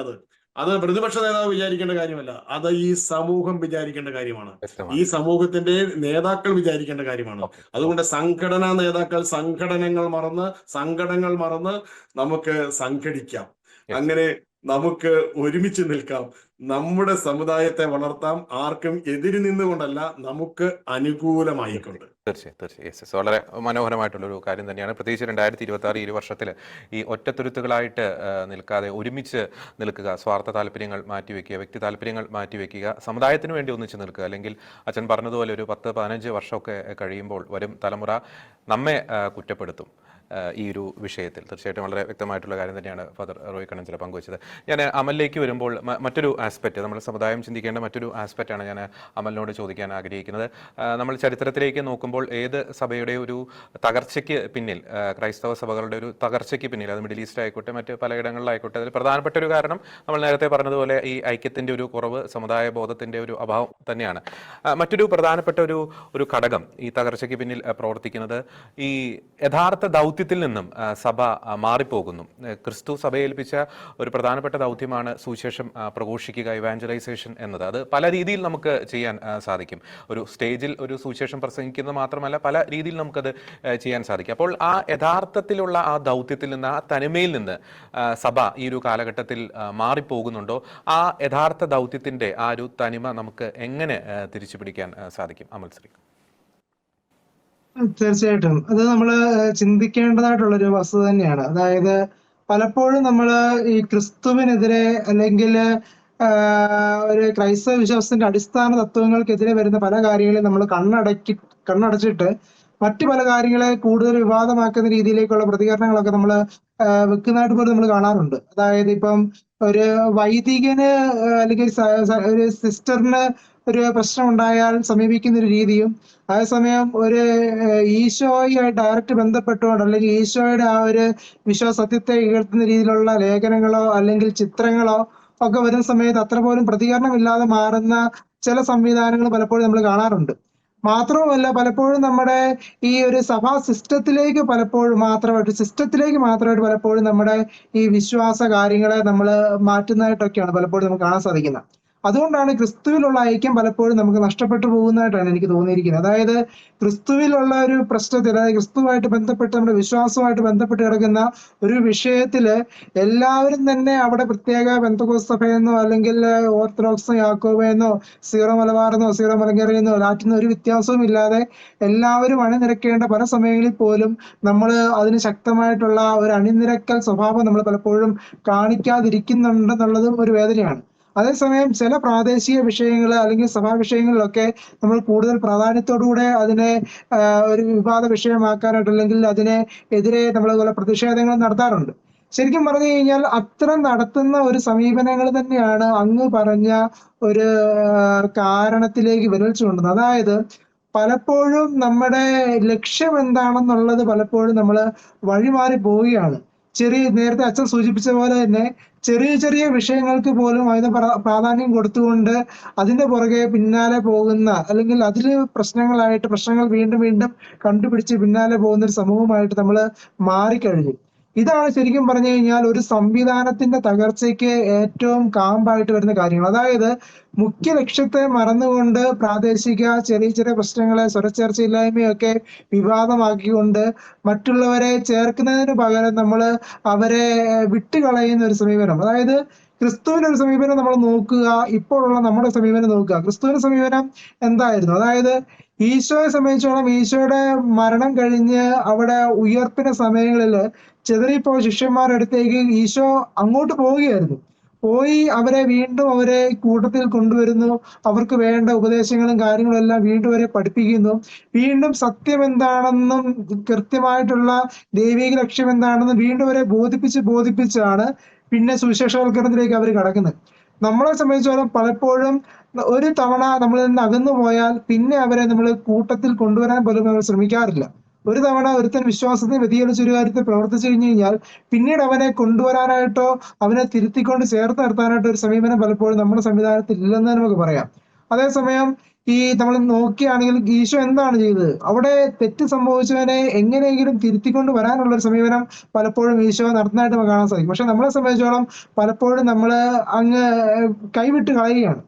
അത് പ്രതിപക്ഷ നേതാവ് വിചാരിക്കേണ്ട കാര്യമല്ല, അത് ഈ സമൂഹം വിചാരിക്കേണ്ട കാര്യമാണ്, ഈ സമൂഹത്തിന്റെ നേതാക്കൾ വിചാരിക്കേണ്ട കാര്യമാണ്. അതുകൊണ്ട് സംഘടനാ നേതാക്കൾ സങ്കടങ്ങൾ മറന്ന് നമുക്ക് സംഘടിക്കാം. അങ്ങനെ നമുക്ക് ഒരുമിച്ച് നിൽക്കാം, നമ്മുടെ സമുദായത്തെ വളർത്താം, ആർക്കും എതിര് നിന്നുകൊണ്ടല്ല, നമുക്ക് അനുകൂലമായിക്കൊണ്ട്. തീർച്ചയായും തീർച്ചയായും യെസ് വളരെ മനോഹരമായിട്ടുള്ളൊരു കാര്യം തന്നെയാണ്. പ്രത്യേകിച്ച് 2026 ഈ വർഷത്തിൽ ഈ ഒറ്റത്തുരുത്തുകളായിട്ട് നിൽക്കാതെ ഒരുമിച്ച് നിൽക്കുക, സ്വാർത്ഥ താല്പര്യങ്ങൾ മാറ്റിവെക്കുക, വ്യക്തി താല്പര്യങ്ങൾ മാറ്റിവെക്കുക, സമുദായത്തിന് വേണ്ടി ഒന്നിച്ച് നിൽക്കുക. അല്ലെങ്കിൽ അച്ഛൻ പറഞ്ഞതുപോലെ ഒരു 10-15 വർഷമൊക്കെ കഴിയുമ്പോൾ വരും തലമുറ നമ്മെ കുറ്റപ്പെടുത്തും ഈ ഒരു വിഷയത്തിൽ. തീർച്ചയായിട്ടും വളരെ വ്യക്തമായിട്ടുള്ള കാര്യം തന്നെയാണ് ഫാദർ റോയ് കണ്ണഞ്ചില പങ്കുവച്ചത്. ഞാൻ അമലിലേക്ക് വരുമ്പോൾ മറ്റൊരു ആസ്പെക്റ്റ്, നമ്മുടെ സമുദായം ചിന്തിക്കേണ്ട മറ്റൊരു ആസ്പെക്റ്റാണ് ഞാൻ അമലിനോട് ചോദിക്കാൻ ആഗ്രഹിക്കുന്നത്. നമ്മൾ ചരിത്രത്തിലേക്ക് നോക്കുമ്പോൾ ഏത് സഭയുടെ ഒരു തകർച്ചയ്ക്ക് പിന്നിൽ, ക്രൈസ്തവ സഭകളുടെ ഒരു തകർച്ചയ്ക്ക് പിന്നിൽ, അത് മിഡിൽ ഈസ്റ്റ് ആയിക്കോട്ടെ മറ്റ് പലയിടങ്ങളിലായിക്കോട്ടെ, അതിൽ പ്രധാനപ്പെട്ട ഒരു കാരണം നമ്മൾ നേരത്തെ പറഞ്ഞതുപോലെ ഈ ഐക്യത്തിൻ്റെ ഒരു കുറവ്, സമുദായ ബോധത്തിൻ്റെ ഒരു അഭാവം തന്നെയാണ്. മറ്റൊരു പ്രധാനപ്പെട്ട ഒരു ഘടകം ഈ തകർച്ചയ്ക്ക് പിന്നിൽ പ്രവർത്തിക്കുന്നത് ഈ യഥാർത്ഥ ദൗത്യത്തിൽ നിന്നും സഭ മാറിപ്പോകുന്നു. ക്രിസ്തു സഭയെ ഏൽപ്പിച്ച ഒരു പ്രധാനപ്പെട്ട ദൗത്യമാണ് സുവിശേഷം പ്രഘോഷിക്കുക, ഇവാഞ്ചലൈസേഷൻ എന്നത്. അത് പല രീതിയിൽ നമുക്ക് ചെയ്യാൻ സാധിക്കും. ഒരു സ്റ്റേജിൽ ഒരു സുവിശേഷം പ്രസംഗിക്കുന്നത് മാത്രമല്ല, പല രീതിയിൽ നമുക്കത് ചെയ്യാൻ സാധിക്കും. അപ്പോൾ ആ യഥാർത്ഥത്തിലുള്ള ആ ദൗത്യത്തിൽ നിന്ന്, ആ തനിമയിൽ നിന്ന് സഭ ഈ ഒരു കാലഘട്ടത്തിൽ മാറിപ്പോകുന്നുണ്ടോ? ആ യഥാർത്ഥ ദൗത്യത്തിൻ്റെ ആ ഒരു തനിമ നമുക്ക് എങ്ങനെ തിരിച്ചു പിടിക്കാൻ സാധിക്കും? അമൽ ശ്രീ. തീർച്ചയായിട്ടും അത് നമ്മൾ ചിന്തിക്കേണ്ടതായിട്ടുള്ളൊരു വസ്തുത തന്നെയാണ്. അതായത് പലപ്പോഴും നമ്മൾ ഈ ക്രിസ്തുവിനെതിരെ അല്ലെങ്കിൽ ഒരു ക്രൈസ്തവ വിശ്വാസത്തിന്റെ അടിസ്ഥാന തത്വങ്ങൾക്കെതിരെ വരുന്ന പല കാര്യങ്ങളും നമ്മൾ കണ്ണടച്ചിട്ട് മറ്റു പല കാര്യങ്ങളെ കൂടുതൽ വിവാദമാക്കുന്ന രീതിയിലേക്കുള്ള പ്രതികരണങ്ങളൊക്കെ നമ്മൾ വെക്കുന്നതായിട്ട് പോലും നമ്മൾ കാണാറുണ്ട്. അതായത് ഇപ്പം ഒരു വൈദികന് അല്ലെങ്കിൽ ഒരു സിസ്റ്ററിന് ഒരു പ്രശ്നം ഉണ്ടായാൽ സമീപിക്കുന്ന ഒരു രീതിയും, അതേസമയം ഒരു ഈശോയുമായി ഡയറക്റ്റ് ബന്ധപ്പെട്ടുകൊണ്ട് അല്ലെങ്കിൽ ഈശോയുടെ ആ ഒരു വിശ്വാസ സത്യത്തെ ഉയർത്തുന്ന രീതിയിലുള്ള ലേഖനങ്ങളോ അല്ലെങ്കിൽ ചിത്രങ്ങളോ ഒക്കെ വരുന്ന സമയത്ത് അത്ര പോലും പ്രതികരണമില്ലാതെ മാറുന്ന ചില സംവിധാനങ്ങൾ പലപ്പോഴും നമ്മൾ കാണാറുണ്ട്. മാത്രവുമല്ല, പലപ്പോഴും നമ്മുടെ ഈ ഒരു സഭാ സിസ്റ്റത്തിലേക്ക് മാത്രമായിട്ട് പലപ്പോഴും നമ്മുടെ ഈ വിശ്വാസ കാര്യങ്ങളെ നമ്മൾ മാറ്റുന്നതായിട്ടൊക്കെയാണ് പലപ്പോഴും നമുക്ക് കാണാൻ സാധിക്കുന്നത്. അതുകൊണ്ടാണ് ക്രിസ്തുവിലുള്ള ഐക്യം പലപ്പോഴും നമുക്ക് നഷ്ടപ്പെട്ടു പോകുന്നതായിട്ടാണ് എനിക്ക് തോന്നിയിരിക്കുന്നത്. അതായത് ക്രിസ്തുവിലുള്ള ഒരു പ്രശ്നത്തിൽ, അതായത് ക്രിസ്തുവായിട്ട് ബന്ധപ്പെട്ട് നമ്മുടെ വിശ്വാസവുമായിട്ട് ബന്ധപ്പെട്ട് കിടക്കുന്ന ഒരു വിഷയത്തില് എല്ലാവരും തന്നെ അവിടെ പ്രത്യേക പെന്തക്കോസ്ത് സഭയെന്നോ അല്ലെങ്കിൽ ഓർത്തഡോക്സോ യാക്കോബയെന്നോ സീറോ മലബാറെന്നോ സീറോ മലങ്കരയെന്നോ ലാറ്റിനോ ഒരു വ്യത്യാസവും ഇല്ലാതെ എല്ലാവരും അണിനിരക്കേണ്ട പല സമയങ്ങളിൽ പോലും നമ്മൾ അതിന് ശക്തമായിട്ടുള്ള ഒരു അണിനിരക്കൽ സ്വഭാവം നമ്മൾ പലപ്പോഴും കാണിക്കാതിരിക്കുന്നുണ്ടെന്നുള്ളതും ഒരു വേദനയാണ്. അതേസമയം ചില പ്രാദേശിക വിഷയങ്ങൾ അല്ലെങ്കിൽ സഭാ വിഷയങ്ങളിലൊക്കെ നമ്മൾ കൂടുതൽ പ്രാധാന്യത്തോടുകൂടെ അതിനെ ഒരു വിവാദ വിഷയമാക്കാനായിട്ട് അല്ലെങ്കിൽ അതിനെ എതിരെ നമ്മൾ പല പ്രതിഷേധങ്ങൾ നടത്താറുണ്ട്. ശരിക്കും പറഞ്ഞു കഴിഞ്ഞാൽ അത്തരം നടത്തുന്ന ഒരു സമീപനങ്ങൾ തന്നെയാണ് അങ്ങ് പറഞ്ഞ ഒരു കാരണത്തിലേക്ക് വിരൽ ചൂണ്ടുന്നത്. അതായത് പലപ്പോഴും നമ്മുടെ ലക്ഷ്യം എന്താണെന്നുള്ളത് പലപ്പോഴും നമ്മൾ വഴിമാറി പോവുകയാണ്. നേരത്തെ അച്ഛൻ സൂചിപ്പിച്ച പോലെ തന്നെ ചെറിയ ചെറിയ വിഷയങ്ങൾക്ക് പോലും അതിന് പ്രാധാന്യം കൊടുത്തുകൊണ്ട് അതിന്റെ പുറകെ പിന്നാലെ പോകുന്ന, അല്ലെങ്കിൽ അതില് പ്രശ്നങ്ങൾ വീണ്ടും വീണ്ടും കണ്ടുപിടിച്ച് പിന്നാലെ പോകുന്ന ഒരു സമൂഹമായിട്ട് നമ്മൾ മാറിക്കഴിഞ്ഞു. ഇതാണ് ശരിക്കും പറഞ്ഞു കഴിഞ്ഞാൽ ഒരു സംവിധാനത്തിന്റെ തകർച്ചയ്ക്ക് ഏറ്റവും കാമ്പായിട്ട് വരുന്ന കാര്യങ്ങൾ. അതായത് മുഖ്യ ലക്ഷ്യത്തെ മറന്നുകൊണ്ട് പ്രാദേശിക ചെറിയ ചെറിയ പ്രശ്നങ്ങളെ, സ്വരച്ചേർച്ചയില്ലായ്മയൊക്കെ വിവാദമാക്കിക്കൊണ്ട് മറ്റുള്ളവരെ ചേർക്കുന്നതിന് പകരം നമ്മൾ അവരെ വിട്ടുകളയുന്ന ഒരു സമീപനം. അതായത് ക്രിസ്തുവിന്റെ ഒരു സമീപനം നമ്മൾ നോക്കുക, ഇപ്പോഴുള്ള നമ്മുടെ സമീപനം നോക്കുക. ക്രിസ്തുവിന്റെ സമീപനം എന്തായിരുന്നു? അതായത് ഈശോയെ സംബന്ധിച്ചോളം ഈശോയുടെ മരണം കഴിഞ്ഞ് അവിടെ ഉയർപ്പിന്റെ സമയങ്ങളിൽ ചിതറിപ്പോയ ശിഷ്യന്മാരുടെ അടുത്തേക്ക് ഈശോ അങ്ങോട്ട് പോവുകയായിരുന്നു. അവരെ കൂട്ടത്തിൽ കൊണ്ടുവരുന്നു, അവർക്ക് വേണ്ട ഉപദേശങ്ങളും കാര്യങ്ങളും എല്ലാം വീണ്ടും അവരെ പഠിപ്പിക്കുന്നു. വീണ്ടും സത്യം എന്താണെന്നും കൃത്യമായിട്ടുള്ള ദൈവിക ലക്ഷ്യം എന്താണെന്നും വീണ്ടും അവരെ ബോധിപ്പിച്ചാണ് പിന്നെ സുവിശേഷവൽക്കരണത്തിലേക്ക് അവർ കടക്കുന്നത്. നമ്മളെ സംബന്ധിച്ചോളം പലപ്പോഴും ഒരു തവണ നമ്മളിൽ നിന്ന് അകന്നു പോയാൽ പിന്നെ അവരെ നമ്മൾ കൂട്ടത്തിൽ കൊണ്ടുവരാൻ പോലും നമ്മൾ ശ്രമിക്കാറില്ല. ഒരു തവണ ഒരുത്തൻ വിശ്വാസത്തെ വ്യതിചലിച്ച ഒരു കാര്യത്തിൽ പ്രവർത്തിച്ചു കഴിഞ്ഞാൽ പിന്നീട് അവനെ കൊണ്ടുവരാനായിട്ടോ അവനെ തിരുത്തിക്കൊണ്ട് ചേർത്ത് നിർത്താനായിട്ടോ ഒരു സമീപനം പലപ്പോഴും നമ്മുടെ സംവിധാനത്തിൽ ഇല്ലെന്ന് നമുക്ക് പറയാം. അതേസമയം നമ്മൾ നോക്കുകയാണെങ്കിൽ ഈശോ എന്താണ് ചെയ്തത്? അവിടെ തെറ്റ് സംഭവിച്ചവനെ എങ്ങനെയെങ്കിലും തിരുത്തിക്കൊണ്ട് വരാനുള്ള ഒരു സമീപനം പലപ്പോഴും ഈശോ നടത്തുന്നതായിട്ട് നമുക്ക് കാണാൻ സാധിക്കും. പക്ഷെ നമ്മളെ സംബന്ധിച്ചോളം പലപ്പോഴും നമ്മൾ അങ്ങ് കൈവിട്ട് കളയുകയാണ്.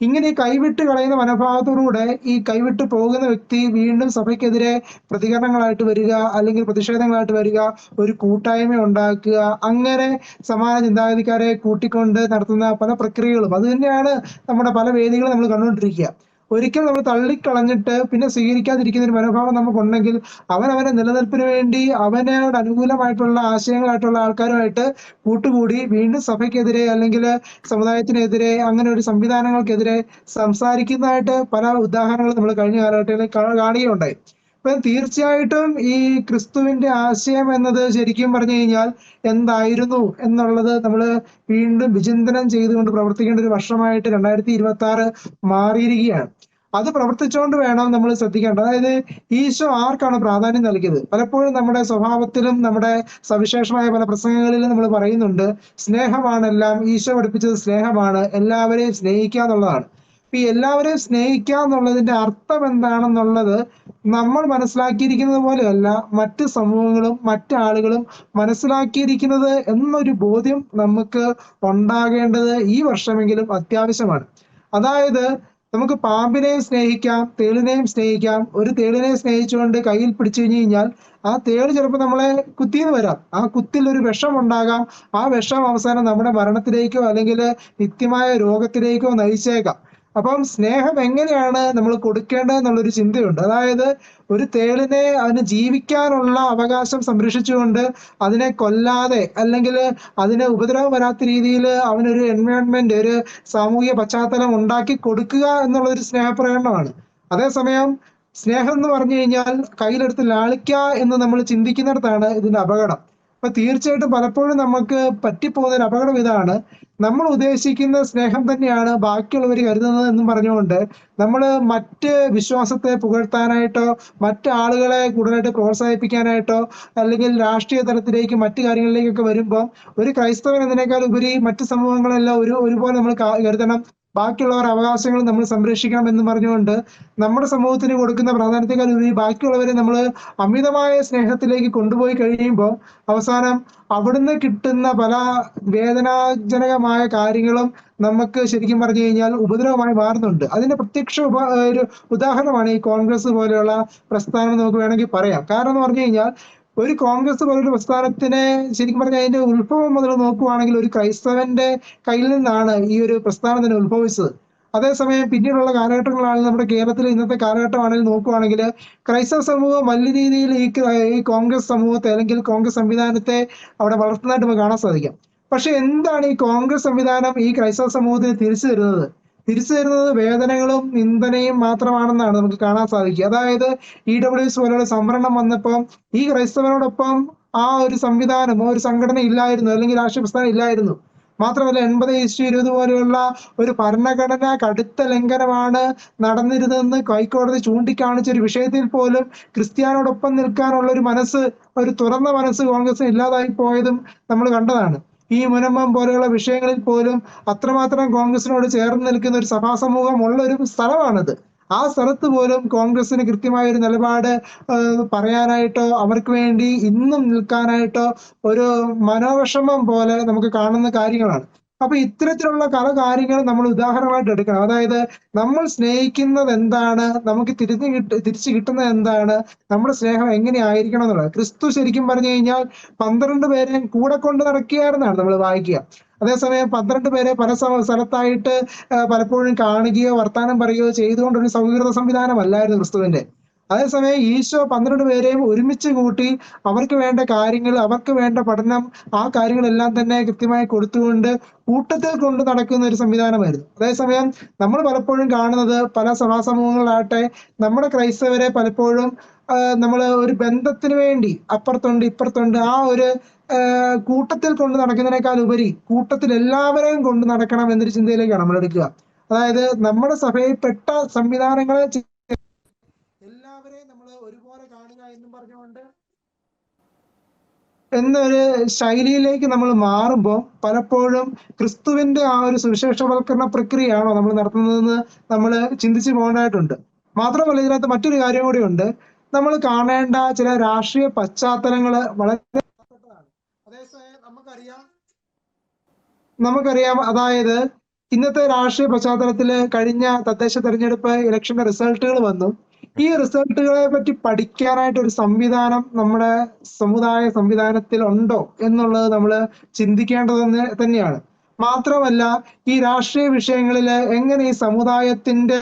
ഇങ്ങനെ ഈ കൈവിട്ട് കളയുന്ന മനോഭാവത്തോടുകൂടെ ഈ കൈവിട്ട് പോകുന്ന വ്യക്തി വീണ്ടും സഭയ്ക്കെതിരെ പ്രതികരണങ്ങളായിട്ട് വരിക, അല്ലെങ്കിൽ പ്രതിഷേധങ്ങളായിട്ട് വരിക, ഒരു കൂട്ടായ്മ ഉണ്ടാക്കുക, അങ്ങനെ സമാന ചിന്താഗതിക്കാരെ കൂട്ടിക്കൊണ്ട് നടത്തുന്ന പല പ്രക്രിയകളും അത് തന്നെയാണ് നമ്മുടെ പല വേദികളും നമ്മൾ കണ്ടുകൊണ്ടിരിക്കുക. ഒരിക്കൽ നമ്മൾ തള്ളിക്കളഞ്ഞിട്ട് പിന്നെ സ്വീകരിക്കാതിരിക്കുന്ന ഒരു മനോഭാവം നമുക്കുണ്ടെങ്കിൽ അവനവന്റെ നിലനിൽപ്പിന് വേണ്ടി അവനോട് അനുകൂലമായിട്ടുള്ള ആശയങ്ങളായിട്ടുള്ള ആൾക്കാരുമായിട്ട് കൂട്ടുകൂടി വീണ്ടും സഭയ്ക്കെതിരെ അല്ലെങ്കിൽ സമുദായത്തിനെതിരെ അങ്ങനെ ഒരു സംവിധാനങ്ങൾക്കെതിരെ സംസാരിക്കുന്നതായിട്ട് പല ഉദാഹരണങ്ങളും നമ്മൾ കഴിഞ്ഞ കാലഘട്ടങ്ങളിൽ കാണുകയുണ്ടായി. അപ്പൊ തീർച്ചയായിട്ടും ഈ ക്രിസ്തുവിന്റെ ആശയം എന്നത് ശരിക്കും പറഞ്ഞു കഴിഞ്ഞാൽ എന്തായിരുന്നു എന്നുള്ളത് നമ്മൾ വീണ്ടും വിചിന്തനം ചെയ്തുകൊണ്ട് പ്രവർത്തിക്കേണ്ട ഒരു വർഷമായിട്ട് 2026 മാറിയിരിക്കുകയാണ്. അത് പ്രവർത്തിച്ചുകൊണ്ട് വേണം നമ്മൾ ശ്രദ്ധിക്കേണ്ടത്. അതായത് ഈശോ ആർക്കാണ് പ്രാധാന്യം നൽകിയത്? പലപ്പോഴും നമ്മുടെ സ്വഭാവത്തിലും നമ്മുടെ സവിശേഷമായ പല പ്രസംഗങ്ങളിലും നമ്മൾ പറയുന്നുണ്ട്, സ്നേഹമാണെല്ലാം, ഈശോ പഠിപ്പിച്ചത് സ്നേഹമാണ്, എല്ലാവരെയും സ്നേഹിക്കുക എന്നുള്ളതാണ്. ഈ എല്ലാവരെയും സ്നേഹിക്കുക എന്നുള്ളതിന്റെ അർത്ഥം എന്താണെന്നുള്ളത് നമ്മൾ മനസ്സിലാക്കിയിരിക്കുന്നത് പോലെയല്ല മറ്റ് സമൂഹങ്ങളും മറ്റ് ആളുകളും മനസ്സിലാക്കിയിരിക്കുന്നത് എന്നൊരു ബോധ്യം നമുക്ക് ഉണ്ടാകേണ്ടത് ഈ വർഷമെങ്കിലും അത്യാവശ്യമാണ്. അതായത് നമുക്ക് പാമ്പിനെയും സ്നേഹിക്കാം, തേളിനെയും സ്നേഹിക്കാം. ഒരു തേളിനെ സ്നേഹിച്ചുകൊണ്ട് കയ്യിൽ പിടിച്ചു കഴിഞ്ഞു കഴിഞ്ഞാൽ ആ തേള് ചിലപ്പോൾ നമ്മളെ കുത്തിയെന്ന് വരാം, ആ കുത്തിൽ ഒരു വിഷം ഉണ്ടാകാം, ആ വിഷം അവസാനം നമ്മുടെ മരണത്തിലേക്കോ അല്ലെങ്കിൽ നിത്യമായ രോഗത്തിലേക്കോ നയിച്ചേക്കാം. അപ്പം സ്നേഹം എങ്ങനെയാണ് നമ്മൾ കൊടുക്കേണ്ടത് എന്നുള്ളൊരു ചിന്തയുണ്ട്. അതായത് ഒരു തേളിനെ അതിന് ജീവിക്കാനുള്ള അവകാശം സംരക്ഷിച്ചുകൊണ്ട് അതിനെ കൊല്ലാതെ അല്ലെങ്കിൽ അതിന് ഉപദ്രവം വരാത്ത രീതിയിൽ അവനൊരു എൻവയോൺമെന്റ്, ഒരു സാമൂഹിക പശ്ചാത്തലം ഉണ്ടാക്കി കൊടുക്കുക എന്നുള്ളൊരു സ്നേഹപ്രകടനമാണ്. അതേസമയം സ്നേഹം എന്ന് പറഞ്ഞു കഴിഞ്ഞാൽ കയ്യിലെടുത്ത് ലാളിക്കുക എന്ന് നമ്മൾ ചിന്തിക്കുന്നിടത്താണ് ഇതിന്റെ അപകടം. അപ്പൊ തീർച്ചയായിട്ടും പലപ്പോഴും നമുക്ക് പറ്റിപ്പോകുന്ന ഒരു അപകടം ഇതാണ്, നമ്മൾ ഉദ്ദേശിക്കുന്ന സ്നേഹം തന്നെയാണ് ബാക്കിയുള്ളവർ കരുതുന്നത് എന്നും പറഞ്ഞുകൊണ്ട് നമ്മൾ മറ്റ് വിശ്വാസത്തെ പുകഴ്ത്താനായിട്ടോ മറ്റ് ആളുകളെ കൂടുതലായിട്ട് പ്രോത്സാഹിപ്പിക്കാനായിട്ടോ അല്ലെങ്കിൽ രാഷ്ട്രീയ തലത്തിലേക്ക് മറ്റു കാര്യങ്ങളിലേക്കൊക്കെ വരുമ്പോൾ ഒരു ക്രൈസ്തവൻ എന്നതിനേക്കാൾ ഉപരി മറ്റ് സമൂഹങ്ങളെല്ലാം ഒരുപോലെ നമ്മൾ കരുതണം, ബാക്കിയുള്ളവർ അവകാശങ്ങൾ നമ്മൾ സംരക്ഷിക്കണം എന്ന് പറഞ്ഞുകൊണ്ട് നമ്മുടെ സമൂഹത്തിന് കൊടുക്കുന്ന പ്രാധാന്യത്തെക്കാൾ ഉപരി ബാക്കിയുള്ളവരെ നമ്മൾ അമിതമായ സ്നേഹത്തിലേക്ക് കൊണ്ടുപോയി കഴിയുമ്പോൾ അവസാനം അവിടുന്ന് കിട്ടുന്ന പല വേദനാജനകമായ കാര്യങ്ങളും നമുക്ക് ശരിക്കും പറഞ്ഞു കഴിഞ്ഞാൽ ഉപദ്രവമായി മാറുന്നുണ്ട്. അതിന്റെ പ്രത്യക്ഷ ഒരു ഉദാഹരണമാണ് ഈ കോൺഗ്രസ് പോലെയുള്ള പ്രസ്ഥാനം നമുക്ക് വേണമെങ്കിൽ പറയാം. കാരണം എന്ന് പറഞ്ഞു കഴിഞ്ഞാൽ ഒരു കോൺഗ്രസ് പോലൊരു പ്രസ്ഥാനത്തിനെ ശരിക്കും പറഞ്ഞാൽ അതിന്റെ ഉത്ഭവം മുതൽ നോക്കുവാണെങ്കിൽ ഒരു ക്രൈസ്തവന്റെ കയ്യിൽ നിന്നാണ് ഈ ഒരു പ്രസ്ഥാനം തന്നെ ഉത്ഭവിച്ചത്. അതേസമയം പിന്നീടുള്ള കാലഘട്ടങ്ങളാണ് നമ്മുടെ കേരളത്തിലെ ഇന്നത്തെ കാലഘട്ടമാണെങ്കിൽ നോക്കുവാണെങ്കിൽ ക്രൈസ്തവ സമൂഹം വലിയ രീതിയിൽ ഈ കോൺഗ്രസ് സമൂഹത്തെ അല്ലെങ്കിൽ കോൺഗ്രസ് സംവിധാനത്തെ അവിടെ വളർത്തുന്നതായിട്ട് നമുക്ക് കാണാൻ സാധിക്കാം. പക്ഷെ എന്താണ് ഈ കോൺഗ്രസ് സംവിധാനം ഈ ക്രൈസ്തവ സമൂഹത്തിന് തിരിച്ചു തരുന്നത്? തിരിച്ചു തരുന്നത് വേദനകളും നിന്ദനയും മാത്രമാണെന്നാണ് നമുക്ക് കാണാൻ സാധിക്കുക. അതായത് EWS പോലുള്ള സംവരണം വന്നപ്പോൾ ഈ ക്രൈസ്തവനോടൊപ്പം ആ ഒരു സംവിധാനം, ഒരു സംഘടന ഇല്ലായിരുന്നു, അല്ലെങ്കിൽ രാഷ്ട്രീയ പ്രസ്ഥാനം ഇല്ലായിരുന്നു. മാത്രമല്ല 80:20 പോലെയുള്ള ഒരു ഭരണഘടന കടുത്ത ലംഘനമാണ് നടന്നിരുന്നതെന്ന് ഹൈക്കോടതി ചൂണ്ടിക്കാണിച്ച ഒരു വിഷയത്തിൽ പോലും ക്രിസ്ത്യാനോടൊപ്പം നിൽക്കാനുള്ള ഒരു മനസ്സ്, ഒരു തുറന്ന മനസ്സ് കോൺഗ്രസിന് ഇല്ലാതായി പോയതും നമ്മൾ കണ്ടതാണ്. ഈ മുനമ്പം പോലെയുള്ള വിഷയങ്ങളിൽ പോലും അത്രമാത്രം കോൺഗ്രസിനോട് ചേർന്ന് നിൽക്കുന്ന ഒരു സഭാ സമൂഹം ഉള്ള ഒരു സ്ഥലമാണിത്. ആ സ്ഥലത്ത് പോലും കോൺഗ്രസിന് കൃത്യമായ ഒരു നിലപാട് പറയാനായിട്ടോ അവർക്ക് വേണ്ടി ഇന്നും നിൽക്കാനായിട്ടോ ഒരു മനോവിഷമം പോലെ നമുക്ക് കാണുന്ന കാര്യങ്ങളാണ്. അപ്പൊ ഇത്തരത്തിലുള്ള പല കാര്യങ്ങളും നമ്മൾ ഉദാഹരണമായിട്ട് എടുക്കണം. അതായത് നമ്മൾ സ്നേഹിക്കുന്നത് എന്താണ്, നമുക്ക് തിരിച്ചു കിട്ടുന്നത് എന്താണ്, നമ്മുടെ സ്നേഹം എങ്ങനെയായിരിക്കണം എന്നുള്ളത്. ക്രിസ്തു ശരിക്കും പറഞ്ഞു കഴിഞ്ഞാൽ 12 പേരെ കൂടെ കൊണ്ട് നടക്കുകയായിരുന്നാണ് നമ്മൾ വായിക്കുക. അതേസമയം 12 പേരെ പല സ്ഥലത്തായിട്ട് പലപ്പോഴും കാണുകയോ വർത്താനം പറയുകയോ ചെയ്തുകൊണ്ടൊരു സൗഹൃദ സംവിധാനമല്ലായിരുന്നു ക്രിസ്തുവിന്റെ. അതേസമയം ഈശോ 12 പേരെയും ഒരുമിച്ച് കൂട്ടി അവർക്ക് വേണ്ട കാര്യങ്ങൾ, അവർക്ക് വേണ്ട പഠനം, ആ കാര്യങ്ങളെല്ലാം തന്നെ കൃത്യമായി കൊടുത്തുകൊണ്ട് കൂട്ടത്തിൽ കൊണ്ട് നടക്കുന്ന ഒരു സംവിധാനമായിരുന്നു. അതേസമയം നമ്മൾ പലപ്പോഴും കാണുന്നത് പല സഭാ സമൂഹങ്ങളിലാകട്ടെ നമ്മുടെ ക്രൈസ്തവരെ പലപ്പോഴും നമ്മൾ ഒരു ബന്ധത്തിന് വേണ്ടി അപ്പുറത്തുണ്ട് ഇപ്പുറത്തുണ്ട് ആ ഒരു കൂട്ടത്തിൽ കൊണ്ട് നടക്കുന്നതിനേക്കാൾ ഉപരി കൂട്ടത്തിൽ എല്ലാവരെയും കൊണ്ട് നടക്കണം എന്നൊരു ചിന്തയിലേക്കാണ് നമ്മൾ എടുക്കുക. അതായത് നമ്മുടെ സഭയിൽപ്പെട്ട സംവിധാനങ്ങളെ എല്ലാവരെയും നമ്മൾ ഒരുപോലെ കാണുക എന്നും പറഞ്ഞുകൊണ്ട് എന്നൊരു ശൈലിയിലേക്ക് നമ്മൾ മാറുമ്പോൾ പലപ്പോഴും ക്രിസ്തുവിന്റെ ആ ഒരു സുവിശേഷവൽക്കരണ പ്രക്രിയയാണോ നമ്മൾ നടത്തുന്നതെന്ന് നമ്മൾ ചിന്തിച്ചു പോകേണ്ടതായിട്ടുണ്ട്. മാത്രമല്ല ഇതിനകത്ത് മറ്റൊരു കാര്യം കൂടി ഉണ്ട്. നമ്മൾ കാണേണ്ട ചില രാഷ്ട്രീയ പശ്ചാത്തലങ്ങൾ വളരെ പ്രധാനപ്പെട്ടതാണ്. അതേസമയം നമുക്കറിയാം അതായത് ഇന്നത്തെ രാഷ്ട്രീയ പശ്ചാത്തലത്തിൽ കഴിഞ്ഞ തദ്ദേശ തെരഞ്ഞെടുപ്പ് ഇലക്ഷന്റെ റിസൾട്ടുകൾ വന്നു. ഈ റിസൾട്ടുകളെ പറ്റി പഠിക്കാനായിട്ട് ഒരു സംവിധാനം നമ്മുടെ സംവിധാനത്തിൽ ഉണ്ടോ എന്നുള്ളത് നമ്മൾ ചിന്തിക്കേണ്ടത് തന്നെയാണ്. മാത്രമല്ല, ഈ രാഷ്ട്രീയ വിഷയങ്ങളിൽ എങ്ങനെ ഈ സമുദായത്തിന്റെ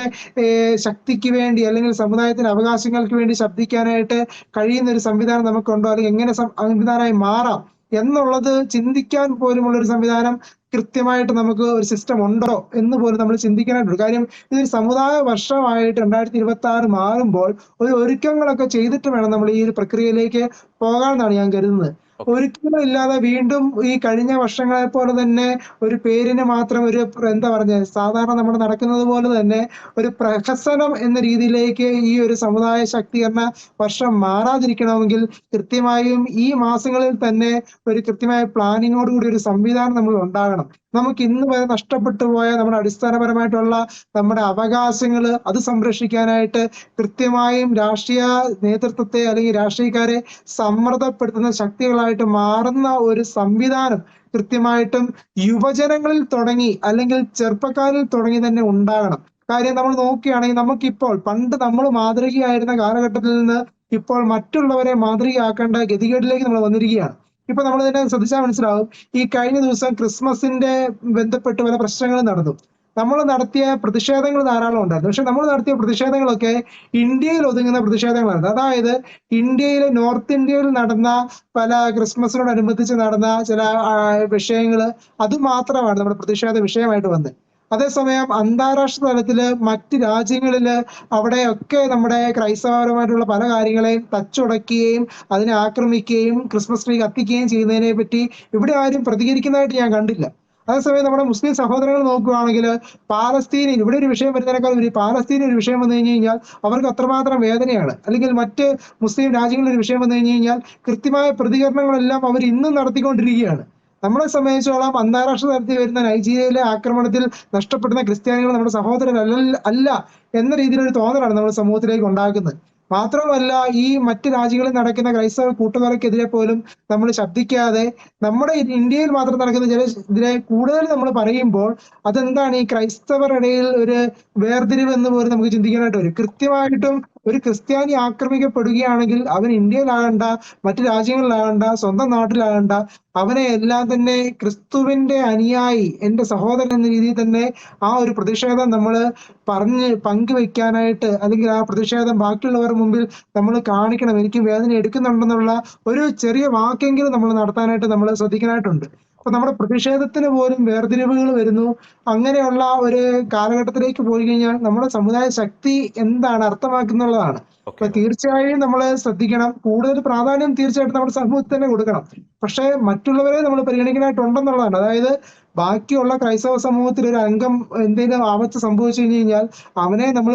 ശക്തിക്ക് വേണ്ടി അല്ലെങ്കിൽ സമുദായത്തിന്റെ അവകാശങ്ങൾക്ക് വേണ്ടി ശബ്ദിക്കാനായിട്ട് കഴിയുന്ന ഒരു സംവിധാനം നമുക്കുണ്ടോ, അല്ലെങ്കിൽ എങ്ങനെ സംവിധാനമായി മാറാം എന്നുള്ളത് ചിന്തിക്കാൻ പോലുമുള്ള ഒരു സംവിധാനം കൃത്യമായിട്ട് നമുക്ക് ഒരു സിസ്റ്റം ഉണ്ടോ എന്ന് പോലും നമ്മൾ ചിന്തിക്കാനായിട്ടുണ്ട്. കാര്യം ഇതൊരു സമുദായ വർഷമായിട്ട് 2026 മാറുമ്പോൾ ഒരു ഒരുക്കങ്ങളൊക്കെ ചെയ്തിട്ട് വേണം നമ്മൾ ഈ ഒരു പ്രക്രിയയിലേക്ക് പോകാമെന്നാണ് ഞാൻ കരുതുന്നത്. ഒരിക്കലും ഇല്ലാതെ വീണ്ടും ഈ കഴിഞ്ഞ വർഷങ്ങളെ പോലെ തന്നെ ഒരു പേരിന് മാത്രം ഒരു എന്താ പറഞ്ഞത്, സാധാരണ നമ്മൾ നടക്കുന്നത് പോലെ തന്നെ ഒരു പ്രഹസനം എന്ന രീതിയിലേക്ക് ഈ ഒരു സമുദായ ശാക്തീകരണ വർഷം മാറാതിരിക്കണമെങ്കിൽ കൃത്യമായും ഈ മാസങ്ങളിൽ തന്നെ ഒരു കൃത്യമായ പ്ലാനിങ്ങോട് കൂടി ഒരു സംവിധാനം നമ്മൾ ഉണ്ടാകണം. നമുക്ക് ഇന്ന് വരെ നഷ്ടപ്പെട്ടു പോയ നമ്മുടെ അടിസ്ഥാനപരമായിട്ടുള്ള നമ്മുടെ അവകാശങ്ങൾ അത് സംരക്ഷിക്കാനായിട്ട് കൃത്യമായും രാഷ്ട്രീയ നേതൃത്വത്തെ അല്ലെങ്കിൽ രാഷ്ട്രീയക്കാരെ സമ്മർദ്ദപ്പെടുത്തുന്ന ശക്തികളായിട്ട് മാറുന്ന ഒരു സംവിധാനം കൃത്യമായിട്ടും യുവജനങ്ങളിൽ തുടങ്ങി അല്ലെങ്കിൽ ചെറുപ്പക്കാരിൽ തുടങ്ങി തന്നെ ഉണ്ടാകണം. കാര്യം നമ്മൾ നോക്കുകയാണെങ്കിൽ നമുക്കിപ്പോൾ പണ്ട് നമ്മൾ മാതൃകയായിരുന്ന കാലഘട്ടത്തിൽ നിന്ന് ഇപ്പോൾ മറ്റുള്ളവരെ മാതൃകയാക്കേണ്ട ഗതികേടിലേക്ക് നമ്മൾ വന്നിരിക്കുകയാണ്. ഇപ്പൊ നമ്മൾ തന്നെ ശ്രദ്ധിച്ചാൽ മനസ്സിലാവും, ഈ കഴിഞ്ഞ ദിവസം ക്രിസ്മസിന്റെ ബന്ധപ്പെട്ട് പല പ്രശ്നങ്ങളും നടന്നു. നമ്മൾ നടത്തിയ പ്രതിഷേധങ്ങൾ ധാരാളം ഉണ്ടായിരുന്നു. പക്ഷെ നമ്മൾ നടത്തിയ പ്രതിഷേധങ്ങളൊക്കെ ഇന്ത്യയിൽ ഒതുങ്ങുന്ന പ്രതിഷേധങ്ങളായിരുന്നു. അതായത് ഇന്ത്യയിലെ നോർത്ത് ഇന്ത്യയിൽ നടന്ന പല ക്രിസ്മസിനോടനുബന്ധിച്ച് നടന്ന ചില വിഷയങ്ങൾ അത് മാത്രമാണ് നമ്മുടെ പ്രതിഷേധ വിഷയമായിട്ട് വന്നത്. അതേസമയം അന്താരാഷ്ട്ര തലത്തില് മറ്റ് രാജ്യങ്ങളില് അവിടെയൊക്കെ നമ്മുടെ ക്രൈസ്തവപരമായിട്ടുള്ള പല കാര്യങ്ങളെയും തച്ചുടയ്ക്കുകയും അതിനെ ആക്രമിക്കുകയും ക്രിസ്മസ് ട്രീ കത്തിക്കുകയും ചെയ്യുന്നതിനെ പറ്റി ഇവിടെ ആരും പ്രതികരിക്കുന്നതായിട്ട് ഞാൻ കണ്ടില്ല. അതേസമയം നമ്മുടെ മുസ്ലിം സഹോദരങ്ങൾ നോക്കുകയാണെങ്കിൽ പാലസ്തീനിൽ ഇവിടെ ഒരു വിഷയം വരുന്നതിനേക്കാൾ ഒരു പാലസ്തീനിൽ ഒരു വിഷയം വന്നു കഴിഞ്ഞു കഴിഞ്ഞാൽ അവർക്ക് അത്രമാത്രം വേദനയാണ്. അല്ലെങ്കിൽ മറ്റ് മുസ്ലിം രാജ്യങ്ങളിൽ ഒരു വിഷയം വന്നു കഴിഞ്ഞു കഴിഞ്ഞാൽ കൃത്യമായ പ്രതികരണങ്ങളെല്ലാം അവർ ഇന്നും നടത്തിക്കൊണ്ടിരിക്കുകയാണ്. നമ്മളെ സംബന്ധിച്ചോളം അന്താരാഷ്ട്ര തലത്തിൽ വരുന്ന നൈജീരിയയിലെ ആക്രമണത്തിൽ നഷ്ടപ്പെടുന്ന ക്രിസ്ത്യാനികൾ നമ്മുടെ സഹോദരരല്ല എന്ന രീതിയിലൊരു തോന്നലാണ് നമ്മുടെ സമൂഹത്തിലേക്ക് ഉണ്ടാക്കുന്നത്. മാത്രമല്ല, ഈ മറ്റ് രാജ്യങ്ങളിൽ നടക്കുന്ന ക്രൈസ്തവ കൂട്ടുകാർക്കെതിരെ പോലും നമ്മൾ ശബ്ദിക്കാതെ നമ്മുടെ ഇന്ത്യയിൽ മാത്രം നടക്കുന്ന ചില ഇതിനെ കൂടുതൽ നമ്മൾ പറയുമ്പോൾ അതെന്താണ് ഈ ക്രൈസ്തവരുടെ ഇടയിൽ ഒരു വേർതിരിവ് എന്ന് പോലും നമുക്ക് ചിന്തിക്കാനായിട്ട് വരും. കൃത്യമായിട്ടും ഒരു ക്രിസ്ത്യാനി ആക്രമിക്കപ്പെടുകയാണെങ്കിൽ അവൻ ഇന്ത്യയിലാകണ്ട, മറ്റു രാജ്യങ്ങളിലാകണ്ട, സ്വന്തം നാട്ടിലാകണ്ട, അവനെ എല്ലാം തന്നെ ക്രിസ്തുവിന്റെ അനുയായി, എന്റെ സഹോദരൻ എന്ന രീതിയിൽ തന്നെ ആ ഒരു പ്രതിഷേധം നമ്മൾ പങ്കുവെക്കാനായിട്ട് അല്ലെങ്കിൽ ആ പ്രതിഷേധം ബാക്കിയുള്ളവരുടെ മുമ്പിൽ നമ്മൾ കാണിക്കണം. എനിക്ക് വേദന എടുക്കുന്നുണ്ടെന്നുള്ള ഒരു ചെറിയ വാക്കെങ്കിലും നമ്മൾ നടത്താനായിട്ട് നമ്മൾ ശ്രദ്ധിക്കാനായിട്ടുണ്ട്. അപ്പൊ നമ്മുടെ പ്രതിഷേധത്തിന് പോലും വേർതിരിവുകൾ വരുന്നു. അങ്ങനെയുള്ള ഒരു കാലഘട്ടത്തിലേക്ക് പോയി കഴിഞ്ഞാൽ നമ്മുടെ സമുദായ ശക്തി എന്താണ് അർത്ഥമാക്കുന്നുള്ളതാണ്. അപ്പൊ തീർച്ചയായും നമ്മൾ ശ്രദ്ധിക്കണം. കൂടുതൽ പ്രാധാന്യം തീർച്ചയായിട്ടും നമ്മുടെ സമൂഹത്തിൽ തന്നെ കൊടുക്കണം. പക്ഷെ മറ്റുള്ളവരെ നമ്മൾ പരിഗണിക്കാനായിട്ടുണ്ടെന്നുള്ളതാണ്. അതായത് ബാക്കിയുള്ള ക്രൈസ്തവ സമൂഹത്തിൽ ഒരു അംഗം എന്തെങ്കിലും ആപത്ത് സംഭവിച്ചു കഴിഞ്ഞു കഴിഞ്ഞാൽ അവനെ നമ്മൾ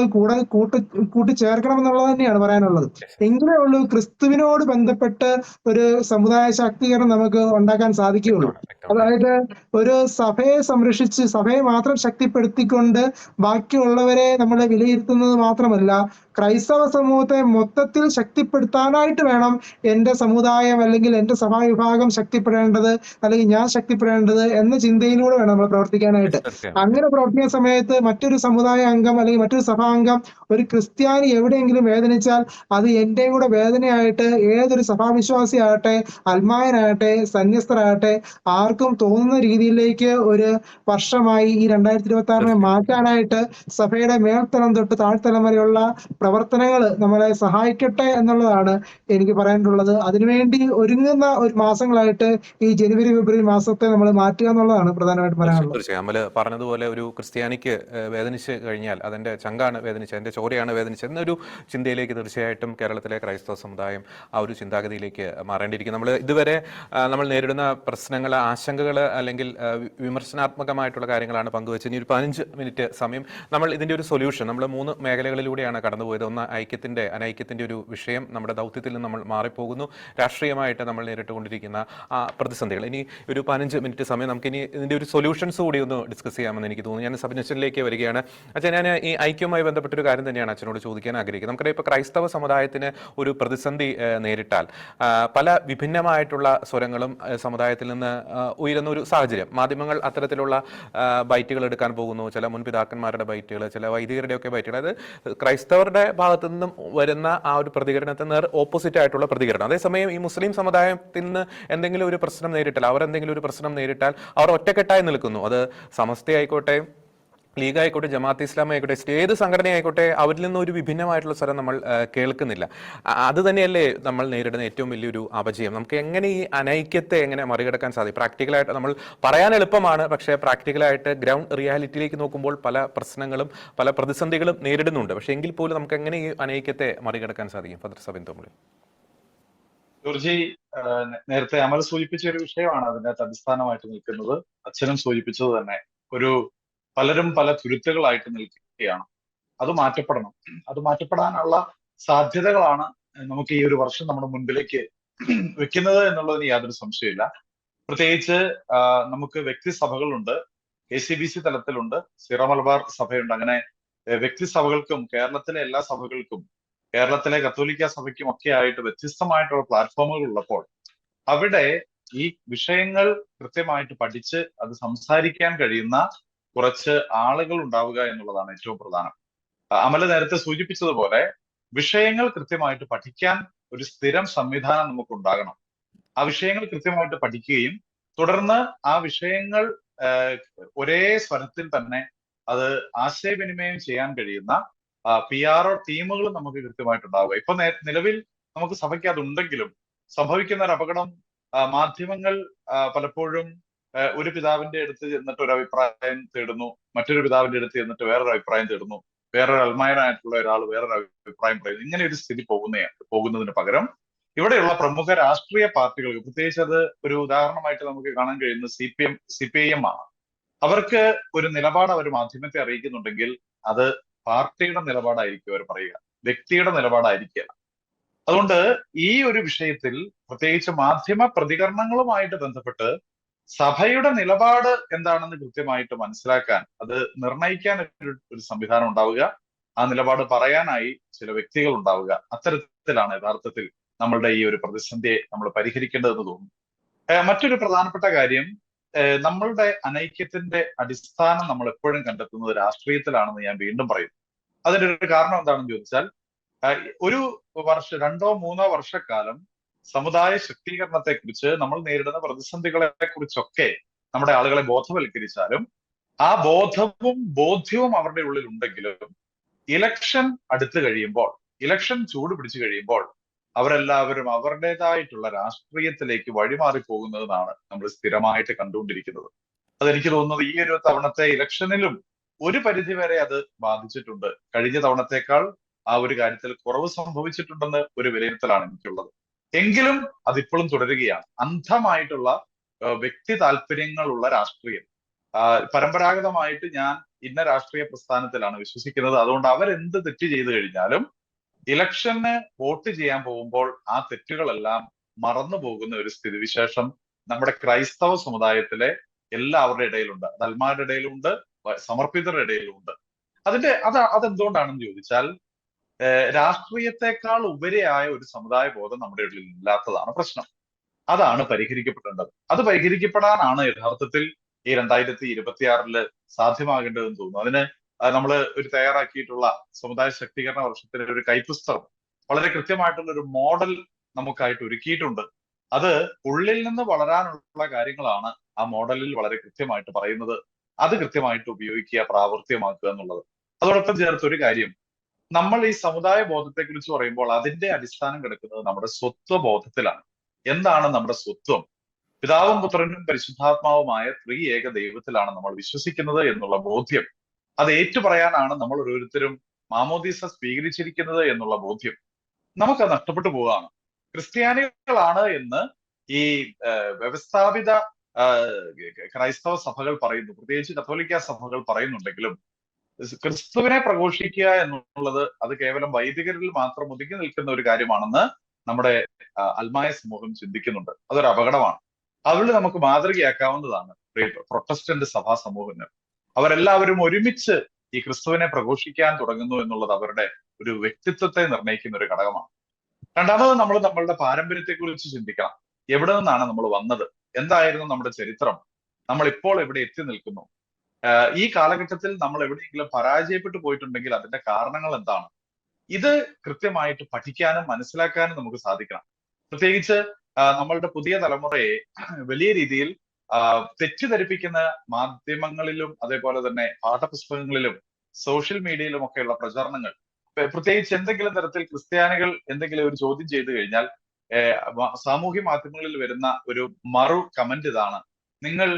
കൂട്ടിച്ചേർക്കണം എന്നുള്ളത് തന്നെയാണ് പറയാനുള്ളത്. എങ്കിലേ ഉള്ളൂ ക്രിസ്തുവിനോട് ബന്ധപ്പെട്ട് ഒരു സമുദായ ശാക്തീകരണം നമുക്ക് ഉണ്ടാക്കാൻ സാധിക്കുകയുള്ളൂ. അതായത് ഒരു സഭയെ സംരക്ഷിച്ച് സഭയെ മാത്രം ശക്തിപ്പെടുത്തിക്കൊണ്ട് ബാക്കിയുള്ളവരെ നമ്മൾ വിലയിരുത്തുന്നത് മാത്രമല്ല, ക്രൈസ്തവ സമൂഹത്തെ മൊത്തത്തിൽ ശക്തിപ്പെടുത്താനായിട്ട് വേണം എന്റെ സമുദായം അല്ലെങ്കിൽ എന്റെ സഭാവിഭാഗം ശക്തിപ്പെടേണ്ടത്, അല്ലെങ്കിൽ ഞാൻ ശക്തിപ്പെടേണ്ടത് എന്ന ചിന്തയിലൂടെ വേണം നമ്മൾ പ്രവർത്തിക്കാനായിട്ട്. അങ്ങനെ പ്രവർത്തിക്കുന്ന സമയത്ത് മറ്റൊരു സമുദായ അംഗം അല്ലെങ്കിൽ മറ്റൊരു സഭാംഗം, ഒരു ക്രിസ്ത്യാനി എവിടെയെങ്കിലും വേദനിച്ചാൽ അത് എന്റെയും കൂടെ വേദനയായിട്ട് ഏതൊരു സഭാവിശ്വാസി ആകട്ടെ, അൽമായനാകട്ടെ, സന്യസ്തരാകട്ടെ, ആർക്കും തോന്നുന്ന രീതിയിലേക്ക് ഒരു വർഷമായി ഈ 2026 മാറ്റാനായിട്ട് സഭയുടെ മേൽത്തലം തൊട്ട് താഴ്ത്തലം വരെയുള്ള പ്രവർത്തനങ്ങൾ നമ്മളെ സഹായിക്കട്ടെ എന്നുള്ളതാണ് എനിക്ക് പറയാനുള്ളത്. അതിനുവേണ്ടി ഒരുങ്ങുന്ന ഒരു മാസങ്ങളായിട്ട് ഈ ജനുവരി ഫെബ്രുവരി മാസത്തെ നമ്മൾ മാറ്റുക എന്നുള്ളതാണ് പ്രധാനമായിട്ട് പറയാനുള്ളത്. തീർച്ചയായും നമ്മൾ പറഞ്ഞതുപോലെ ഒരു ക്രിസ്ത്യാനിക്ക് വേദനിച്ച് കഴിഞ്ഞാൽ അതെന്റെ ചങ്കാണ് വേദനിച്ചത്, എന്റെ ചോരയാണ് വേദനിച്ചത് എന്നൊരു ചിന്തയിലേക്ക് തീർച്ചയായിട്ടും കേരളത്തിലെ ക്രൈസ്തവ സമുദായം ആ ഒരു ചിന്താഗതിയിലേക്ക് മാറേണ്ടിയിരിക്കും. ഇതുവരെ നമ്മൾ നേരിടുന്ന പ്രശ്നങ്ങൾ, ആശങ്കകൾ അല്ലെങ്കിൽ വിമർശനാത്മകമായിട്ടുള്ള കാര്യങ്ങളാണ് പങ്കുവെച്ചത്. ഇനി ഒരു 15 മിനിറ്റ് സമയം നമ്മൾ ഇതിന്റെ ഒരു സൊല്യൂഷൻ, നമ്മൾ 3 മേഖലകളിലൂടെയാണ് കടന്നുപോയത്. ഒന്ന് അനൈക്യത്തിന്റെ ഒരു വിഷയം, നമ്മുടെ ദൗത്യത്തിൽ നിന്ന് നമ്മൾ മാറിപ്പോകുന്നു, രാഷ്ട്രീയമായിട്ട് നമ്മൾ നേരിട്ടുകൊണ്ടിരിക്കുന്ന പ്രതിസന്ധികൾ. ഇനി ഒരു 15 മിനിറ്റ് സമയം നമുക്ക് ഇനി ഇതിൻ്റെ ഒരു സൊല്യൂഷൻസ് കൂടി ഒന്ന് ഡിസ്കസ് ചെയ്യാമെന്ന് എനിക്ക് തോന്നുന്നു. ഞാൻ സബ്മിഷനിലേക്ക് വരികയാണ്. അച്ഛൻ, ഞാൻ ഈ ഐക്യവുമായി ബന്ധപ്പെട്ടൊരു കാര്യം തന്നെയാണ് അച്ഛനോട് ചോദിക്കാൻ ആഗ്രഹിക്കുന്നത്. നമുക്കറിയാം, ഇപ്പോൾ ക്രൈസ്തവ സമുദായത്തിന് ഒരു പ്രതിസന്ധി നേരിട്ടാൽ പല വിഭിന്നമായിട്ടുള്ള സ്വരങ്ങളും സമുദായത്തിൽ നിന്ന് ഉയരുന്ന ഒരു സാഹചര്യം. മാധ്യമങ്ങൾ അത്തരത്തിലുള്ള ബൈറ്റുകൾ എടുക്കാൻ പോകുന്നു, ചില മുൻ പിതാക്കന്മാരുടെ ബൈറ്റുകൾ, ചില വൈദികരുടെയൊക്കെ ബൈറ്റുകൾ. അത് ക്രൈസ്തവരുടെ ഭാഗത്തു നിന്നും വരുന്ന ആ ഒരു പ്രതികരണത്തിന് നേർ ഓപ്പോസിറ്റ് ആയിട്ടുള്ള പ്രതികരണം. അതേസമയം ഈ മുസ്ലിം സമുദായത്തിൽ നിന്ന് എന്തെങ്കിലും ഒരു പ്രശ്നം നേരിട്ടാൽ, അവരെന്തെങ്കിലും ഒരു പ്രശ്നം നേരിട്ടാൽ അവർ ഒറ്റക്കെട്ടായി നിൽക്കുന്നു. അത് സമസ്തയായിക്കോട്ടെ, ലീഗ് ആയിക്കോട്ടെ, ജമാഅത്ത് ഇസ്ലാമി ആയിക്കോട്ടെ, ഏത് സംഘടനയായിക്കോട്ടെ, അവരിൽ നിന്ന് ഒരു വിഭിന്നമായിട്ടുള്ള സ്വരം നമ്മൾ കേൾക്കുന്നില്ല. അത് തന്നെയല്ലേ നമ്മൾ നേരിടുന്ന ഏറ്റവും വലിയൊരു അപജയം. നമുക്ക് എങ്ങനെ ഈ അനൈക്യത്തെ എങ്ങനെ മറികടക്കാൻ സാധിക്കും? പ്രാക്ടിക്കലായിട്ട് നമ്മൾ പറയാൻ എളുപ്പമാണ്, പക്ഷേ പ്രാക്ടിക്കലായിട്ട് ഗ്രൗണ്ട് റിയാലിറ്റിയിലേക്ക് നോക്കുമ്പോൾ പല പ്രശ്നങ്ങളും പല പ്രതിസന്ധികളും നേരിടുന്നുണ്ട്. പക്ഷേ എങ്കിൽ പോലും നമുക്ക് എങ്ങനെ ഈ അനൈക്യത്തെ മറികടക്കാൻ സാധിക്കും? ഫാദർ സബിൻ തോമളി. ജോർജി, നേരത്തെ അമൽ സൂചിപ്പിച്ച ഒരു വിഷയമാണ് അതിൻ്റെ അകത്ത് അടിസ്ഥാനമായിട്ട് നിൽക്കുന്നത്. അച്ഛനും സൂചിപ്പിച്ചത് തന്നെ, പലരും പല തുരുത്തുകളായിട്ട് നിൽക്കുകയാണ്. അത് മാറ്റപ്പെടണം. അത് മാറ്റപ്പെടാനുള്ള സാധ്യതകളാണ് നമുക്ക് ഈ ഒരു വർഷം നമ്മുടെ മുൻപിലേക്ക് വെക്കുന്നത് എന്നുള്ളതിന് യാതൊരു സംശയമില്ല. പ്രത്യേകിച്ച് നമുക്ക് വ്യക്തിസഭകളുണ്ട്, KCBC തലത്തിലുണ്ട്, സിറോ മലബാർ സഭയുണ്ട്. അങ്ങനെ വ്യക്തിസഭകൾക്കും കേരളത്തിലെ എല്ലാ സഭകൾക്കും കേരളത്തിലെ കത്തോലിക്ക സഭയ്ക്കും ഒക്കെ ആയിട്ട് വ്യത്യസ്തമായിട്ടുള്ള പ്ലാറ്റ്ഫോമുകൾ ഉള്ളപ്പോൾ അവിടെ ഈ വിഷയങ്ങൾ കൃത്യമായിട്ട് പഠിച്ച് അത് സംസാരിക്കാൻ കഴിയുന്ന കുറച്ച് ആളുകൾ ഉണ്ടാവുക എന്നുള്ളതാണ് ഏറ്റവും പ്രധാനം. അമല നേരത്തെ സൂചിപ്പിച്ചതുപോലെ വിഷയങ്ങൾ കൃത്യമായിട്ട് പഠിക്കാൻ ഒരു സ്ഥിരം സംവിധാനം നമുക്ക് ഉണ്ടാകണം. ആ വിഷയങ്ങൾ കൃത്യമായിട്ട് പഠിക്കുകയും തുടർന്ന് ആ വിഷയങ്ങൾ ഒരേ സ്വരത്തിൽ തന്നെ അത് ആശയവിനിമയം ചെയ്യാൻ കഴിയുന്ന PRO ടീമുകൾ നമുക്ക് കൃത്യമായിട്ടുണ്ടാവുക. ഇപ്പൊ നിലവിൽ നമുക്ക് സഭയ്ക്ക് അതുണ്ടെങ്കിലും സംഭവിക്കുന്ന ഒരു അപകടം, മാധ്യമങ്ങൾ പലപ്പോഴും ഒരു പിതാവിന്റെ അടുത്ത് ചെന്നിട്ട് ഒരു അഭിപ്രായം തേടുന്നു, മറ്റൊരു പിതാവിന്റെ അടുത്ത് ചെന്നിട്ട് വേറൊരു അഭിപ്രായം തേടുന്നു, വേറൊരു അൽമായനായിട്ടുള്ള ഒരാൾ വേറൊരു അഭിപ്രായം പറയുന്നു. ഇങ്ങനെ ഒരു സ്ഥിതി പോകുന്നതിന് പകരം ഇവിടെയുള്ള പ്രമുഖ രാഷ്ട്രീയ പാർട്ടികൾക്ക്, പ്രത്യേകിച്ച് അത് ഒരു ഉദാഹരണമായിട്ട് നമുക്ക് കാണാൻ കഴിയുന്നത് CPIM ആണ്. അവർക്ക് ഒരു നിലപാട് അവർ മാധ്യമത്തെ അറിയിക്കുന്നുണ്ടെങ്കിൽ അത് പാർട്ടിയുടെ നിലപാടായിരിക്കും അവർ പറയുക, വ്യക്തിയുടെ നിലപാടായിരിക്കുക. അതുകൊണ്ട് ഈ ഒരു വിഷയത്തിൽ പ്രത്യേകിച്ച് മാധ്യമ പ്രതികരണങ്ങളുമായിട്ട് ബന്ധപ്പെട്ട് സഭയുടെ നിലപാട് എന്താണെന്ന് കൃത്യമായിട്ട് മനസ്സിലാക്കാൻ, അത് നിർണയിക്കാൻ ഒരു സംവിധാനം ഉണ്ടാവുക, ആ നിലപാട് പറയാനായി ചില വ്യക്തികൾ ഉണ്ടാവുക. അത്തരത്തിലാണ് യഥാർത്ഥത്തിൽ നമ്മളുടെ ഈ ഒരു പ്രതിസന്ധിയെ നമ്മൾ പരിഹരിക്കേണ്ടതെന്ന് തോന്നുന്നു. മറ്റൊരു പ്രധാനപ്പെട്ട കാര്യം, നമ്മളുടെ അനൈക്യത്തിന്റെ അടിസ്ഥാനം നമ്മൾ എപ്പോഴും കണ്ടെത്തുന്നത് രാഷ്ട്രീയത്തിലാണെന്ന് ഞാൻ വീണ്ടും പറയുന്നു. അതിന്റെ ഒരു കാരണം എന്താണെന്ന് ചോദിച്ചാൽ, ഒരു വർഷം 2-3 വർഷക്കാലം സമുദായ ശക്തീകരണത്തെ കുറിച്ച്, നമ്മൾ നേരിടുന്ന പ്രതിസന്ധികളെ കുറിച്ചൊക്കെ നമ്മുടെ ആളുകളെ ബോധവൽക്കരിച്ചാലും ആ ബോധ്യവും അവരുടെ ഉള്ളിൽ ഉണ്ടെങ്കിലും ഇലക്ഷൻ അടുത്ത് കഴിയുമ്പോൾ, ഇലക്ഷൻ ചൂട് പിടിച്ചു കഴിയുമ്പോൾ അവരെല്ലാവരും അവരുടേതായിട്ടുള്ള രാഷ്ട്രീയത്തിലേക്ക് വഴിമാറി പോകുന്നതെന്നാണ് നമ്മൾ സ്ഥിരമായിട്ട് കണ്ടുകൊണ്ടിരിക്കുന്നത്. അതെനിക്ക് തോന്നുന്നത് ഈ ഒരു തവണത്തെ ഇലക്ഷനിലും ഒരു പരിധിവരെ അത് ബാധിച്ചിട്ടുണ്ട്. കഴിഞ്ഞ തവണത്തേക്കാൾ ആ ഒരു കാര്യത്തിൽ കുറവ് സംഭവിച്ചിട്ടുണ്ടെന്ന് ഒരു വിലയിരുത്തലാണ് എനിക്കുള്ളത്. എങ്കിലും അതിപ്പോഴും തുടരുകയാണ്. അന്ധമായിട്ടുള്ള വ്യക്തി താല്പര്യങ്ങളുള്ള രാഷ്ട്രീയം. പരമ്പരാഗതമായിട്ട് ഞാൻ ഇന്ന രാഷ്ട്രീയ പ്രസ്ഥാനത്തിലാണ് വിശ്വസിക്കുന്നത്, അതുകൊണ്ട് അവരെന്ത് തെറ്റ് ചെയ്തു കഴിഞ്ഞാലും ഇലക്ഷന് വോട്ട് ചെയ്യാൻ പോകുമ്പോൾ ആ തെറ്റുകളെല്ലാം മറന്നു പോകുന്ന ഒരു സ്ഥിതിവിശേഷം നമ്മുടെ ക്രൈസ്തവ സമുദായത്തിലെ എല്ലാവരുടെ ഇടയിലുണ്ട്. ദൽമാരുടെ ഇടയിലുണ്ട്, സമർപ്പിതരുടെ ഇടയിലുണ്ട്. അതെന്തുകൊണ്ടാണെന്ന് ചോദിച്ചാൽ, രാഷ്ട്രീയത്തെക്കാൾ ഉപരിയായ ഒരു സമുദായ ബോധം നമ്മുടെ ഇടയിൽ ഇല്ലാത്തതാണ് പ്രശ്നം. അതാണ് പരിഹരിക്കപ്പെടേണ്ടത്. അത് പരിഹരിക്കപ്പെടാനാണ് യഥാർത്ഥത്തിൽ ഈ 2026 സാധ്യമാകേണ്ടതെന്ന് തോന്നുന്നു. അതിന് നമ്മൾ ഒരു തയ്യാറാക്കിയിട്ടുള്ള സമുദായ ശക്തീകരണ വർഷത്തിലെ ഒരു കൈപ്പുസ്തകം വളരെ കൃത്യമായിട്ടുള്ള ഒരു മോഡൽ നമുക്കായിട്ട് ഒരുക്കിയിട്ടുണ്ട്. അത് ഉള്ളിൽ നിന്ന് വളരാനുള്ള കാര്യങ്ങളാണ് ആ മോഡലിൽ വളരെ കൃത്യമായിട്ട് പറയുന്നത്. അത് കൃത്യമായിട്ട് ഉപയോഗിക്കുക, പ്രാവർത്തികമാക്കുക എന്നുള്ളത്. അതോടൊപ്പം ചേർത്ത് ഒരു കാര്യം, നമ്മൾ ഈ സമുദായ ബോധത്തെ കുറിച്ച് പറയുമ്പോൾ അതിന്റെ അടിസ്ഥാനം കിടക്കുന്നത് നമ്മുടെ സ്വത്വബോധത്തിലാണ്. എന്താണ് നമ്മുടെ സ്വത്വം? പിതാവും പുത്രനും പരിശുദ്ധാത്മാവുമായ ത്രിയേക ദൈവത്തിലാണ് നമ്മൾ വിശ്വസിക്കുന്നത് എന്നുള്ള ബോധ്യം. അത് ഏറ്റുപറയാനാണ് നമ്മൾ ഓരോരുത്തരും മാമോദീസ സ്വീകരിച്ചിരിക്കുന്നത് എന്നുള്ള ബോധ്യം. നമുക്കത് നഷ്ടപ്പെട്ടു പോവുകയാണ്. ക്രിസ്ത്യാനികളാണ് എന്ന് ഈ വ്യവസ്ഥാപിത ക്രൈസ്തവ സഭകൾ പറയുന്നു, പ്രത്യേകിച്ച് കത്തോലിക്ക സഭകൾ പറയുന്നുണ്ടെങ്കിലും ക്രിസ്തുവിനെ പ്രഘോഷിക്കുക എന്നുള്ളത് അത് കേവലം വൈദികരിൽ മാത്രം ഒതുങ്ങി നിൽക്കുന്ന ഒരു കാര്യമാണെന്ന് നമ്മുടെ അൽമായ സമൂഹം ചിന്തിക്കുന്നുണ്ട്. അതൊരു അപകടമാണ്. അതിൽ നമുക്ക് മാതൃകയാക്കാവുന്നതാണ്. പ്രൊട്ടസ്റ്റന്റ് സഭാ സമൂഹങ്ങൾ. അവരെല്ലാവരും ഒരുമിച്ച് ഈ ക്രിസ്തുവിനെ പ്രഘോഷിക്കാൻ തുടങ്ങുന്നു എന്നുള്ളത് അവരുടെ ഒരു വ്യക്തിത്വത്തെ നിർണ്ണയിക്കുന്ന ഒരു ഘടകമാണ്. രണ്ടാമത് നമ്മൾ നമ്മളുടെ പാരമ്പര്യത്തെക്കുറിച്ച് ചിന്തിക്കണം. എവിടെ നിന്നാണ് നമ്മൾ വന്നത്? എന്തായിരുന്നു നമ്മുടെ ചരിത്രം? നമ്മൾ ഇപ്പോൾ എവിടെ എത്തി നിൽക്കുന്നു? ഈ കാലഘട്ടത്തിൽ നമ്മൾ എവിടെയെങ്കിലും പരാജയപ്പെട്ടു പോയിട്ടുണ്ടെങ്കിൽ അതിന്റെ കാരണങ്ങൾ എന്താണ്? ഇത് കൃത്യമായിട്ട് പഠിക്കാനും മനസ്സിലാക്കാനും നമുക്ക് സാധിക്കണം. പ്രത്യേകിച്ച് നമ്മളുടെ പുതിയ തലമുറയെ വലിയ രീതിയിൽ തെറ്റിദ്ധരിപ്പിക്കുന്ന മാധ്യമങ്ങളിലും അതേപോലെ തന്നെ പാഠപുസ്തകങ്ങളിലും സോഷ്യൽ മീഡിയയിലും ഒക്കെയുള്ള പ്രചരണങ്ങൾ, പ്രത്യേകിച്ച് എന്തെങ്കിലും തരത്തിൽ ക്രിസ്ത്യാനികൾ എന്തെങ്കിലും ഒരു ചോദ്യം ചെയ്തു കഴിഞ്ഞാൽ സാമൂഹ്യ മാധ്യമങ്ങളിൽ വരുന്ന ഒരു മറു കമന്റ് ഇതാണ്: നിങ്ങൾ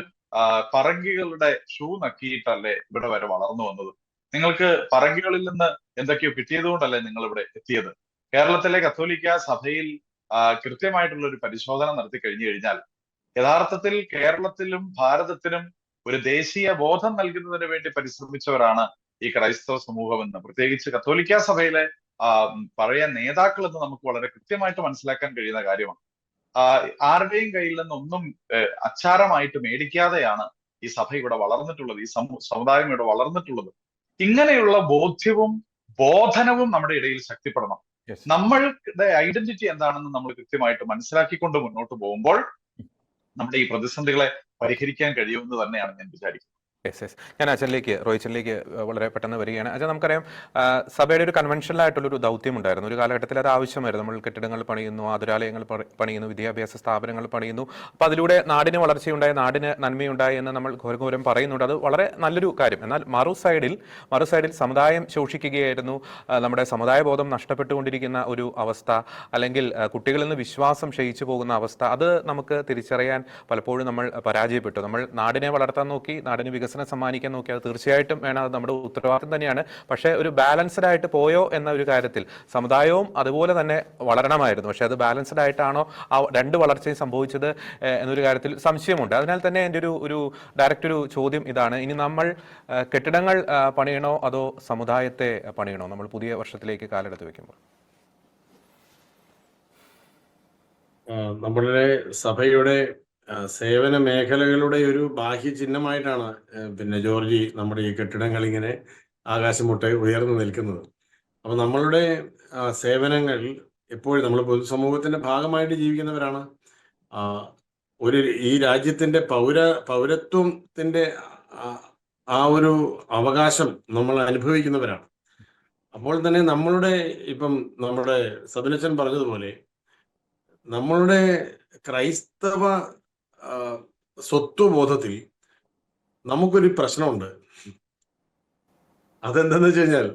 പറങ്കികളുടെ ഷൂ നക്കിയിട്ടല്ലേ ഇവിടെ വരെ വളർന്നു വന്നത്? നിങ്ങൾക്ക് പറങ്കികളിൽ നിന്ന് എന്തൊക്കെയോ കിട്ടിയത് കൊണ്ടല്ലേ നിങ്ങൾ ഇവിടെ എത്തിയത്? കേരളത്തിലെ കത്തോലിക്ക സഭയിൽ കൃത്യമായിട്ടുള്ള ഒരു പരിശോധന നടത്തി കഴിഞ്ഞു കഴിഞ്ഞാൽ യഥാർത്ഥത്തിൽ കേരളത്തിലും ഭാരതത്തിനും ഒരു ദേശീയ ബോധം നൽകുന്നതിന് വേണ്ടി പരിശ്രമിച്ചവരാണ് ഈ ക്രൈസ്തവ സമൂഹമെന്ന്, പ്രത്യേകിച്ച് കത്തോലിക്ക സഭയിലെ പഴയ നേതാക്കൾ എന്ന് നമുക്ക് വളരെ കൃത്യമായിട്ട് മനസ്സിലാക്കാൻ കഴിയുന്ന കാര്യമാണ്. ആരുടെയും കയ്യിൽ നിന്നൊന്നും അച്ചാരമായിട്ട് മേടിക്കാതെയാണ് ഈ സഭ ഇവിടെ വളർന്നിട്ടുള്ളത്, ഈ സമുദായം ഇവിടെ വളർന്നിട്ടുള്ളത്. ഇങ്ങനെയുള്ള ബോധ്യവും ബോധനവും നമ്മുടെ ഇടയിൽ ശക്തിപ്പെടണം. നമ്മളുടെ ഐഡന്റിറ്റി എന്താണെന്ന് നമ്മൾ കൃത്യമായിട്ട് മനസ്സിലാക്കിക്കൊണ്ട് മുന്നോട്ട് പോകുമ്പോൾ നമ്മുടെ ഈ പ്രതിസന്ധികളെ പരിഹരിക്കാൻ കഴിയുമെന്ന് തന്നെയാണ് ഞാൻ വിചാരിക്കുന്നത്. ഞാൻ റോയിച്ചനിലേക്ക് വളരെ പെട്ടെന്ന് വരികയാണ്. അച്ഛൻ, നമുക്കറിയാം സഭയുടെ ഒരു കൺവെൻഷനലായിട്ടുള്ളൊരു ദൗത്യം ഉണ്ടായിരുന്നു. ഒരു കാലഘട്ടത്തിൽ അത് ആവശ്യമായിരുന്നു. നമ്മൾ കെട്ടിടങ്ങൾ പണിയുന്നു, ആതുരാലയങ്ങൾ പണിയുന്നു, വിദ്യാഭ്യാസ സ്ഥാപനങ്ങൾ പണിയുന്നു. അപ്പം അതിലൂടെ നാടിന് വളർച്ചയുണ്ടായി, നാടിന് നന്മയുണ്ടായി എന്ന് നമ്മൾ ഘോരം പറയുന്നുണ്ട്. അത് വളരെ നല്ലൊരു കാര്യം. എന്നാൽ മറു സൈഡിൽ സമുദായം ശോഷിക്കുകയായിരുന്നു, നമ്മുടെ സമുദായ ബോധം നഷ്ടപ്പെട്ടുകൊണ്ടിരിക്കുന്ന ഒരു അവസ്ഥ, അല്ലെങ്കിൽ കുട്ടികളിൽ നിന്ന് വിശ്വാസം ക്ഷയിച്ചു പോകുന്ന അവസ്ഥ, അത് നമുക്ക് തിരിച്ചറിയാൻ പലപ്പോഴും നമ്മൾ പരാജയപ്പെട്ടു. നമ്മൾ നാടിനെ വളർത്താൻ നോക്കി, നാടിന് വികസനം സമ്മാനിക്കാൻ നോക്കി. അത് തീർച്ചയായിട്ടും വേണം, അത് നമ്മുടെ ഉത്തരവാദിത്വം തന്നെയാണ്. പക്ഷേ ഒരു ബാലൻസ്ഡ് ആയിട്ട് പോയോ എന്ന ഒരു കാര്യത്തിൽ സമുദായവും അതുപോലെ തന്നെ വളരണമായിരുന്നു. പക്ഷെ അത് ബാലൻസ്ഡ് ആയിട്ടാണോ ആ രണ്ട് വളർച്ചയും സംഭവിച്ചത് എന്നൊരു കാര്യത്തിൽ സംശയമുണ്ട്. അതിനാൽ തന്നെ എൻ്റെ ഒരു ഡയറക്റ്റ് ഒരു ചോദ്യം ഇതാണ്: ഇനി നമ്മൾ കെട്ടിടങ്ങൾ പണിയണോ അതോ സമുദായത്തെ പണിയണോ നമ്മൾ പുതിയ വർഷത്തിലേക്ക് കാലെടുത്ത് വെക്കുമ്പോൾ? നമ്മളുടെ സഭയുടെ സേവന മേഖലകളുടെ ഒരു ബാഹ്യ ചിഹ്നമായിട്ടാണ് ജോർജി നമ്മുടെ ഈ കെട്ടിടങ്ങൾ ഇങ്ങനെ ആകാശം മുട്ടെ ഉയർന്നു നിൽക്കുന്നത്. അപ്പൊ നമ്മളുടെ സേവനങ്ങൾ എപ്പോഴും നമ്മൾ പൊതുസമൂഹത്തിന്റെ ഭാഗമായിട്ട് ജീവിക്കുന്നവരാണ്. ഈ രാജ്യത്തിന്റെ പൗരത്വത്തിന്റെ ആ ഒരു അവകാശം നമ്മൾ അനുഭവിക്കുന്നവരാണ്. അപ്പോൾ തന്നെ നമ്മളുടെ നമ്മുടെ സബിനച്ചൻ പറഞ്ഞതുപോലെ നമ്മളുടെ ക്രൈസ്തവ സ്വത്വബോധത്തിൽ നമുക്കൊരു പ്രശ്നമുണ്ട്. അതെന്താന്ന് വെച്ച് കഴിഞ്ഞാൽ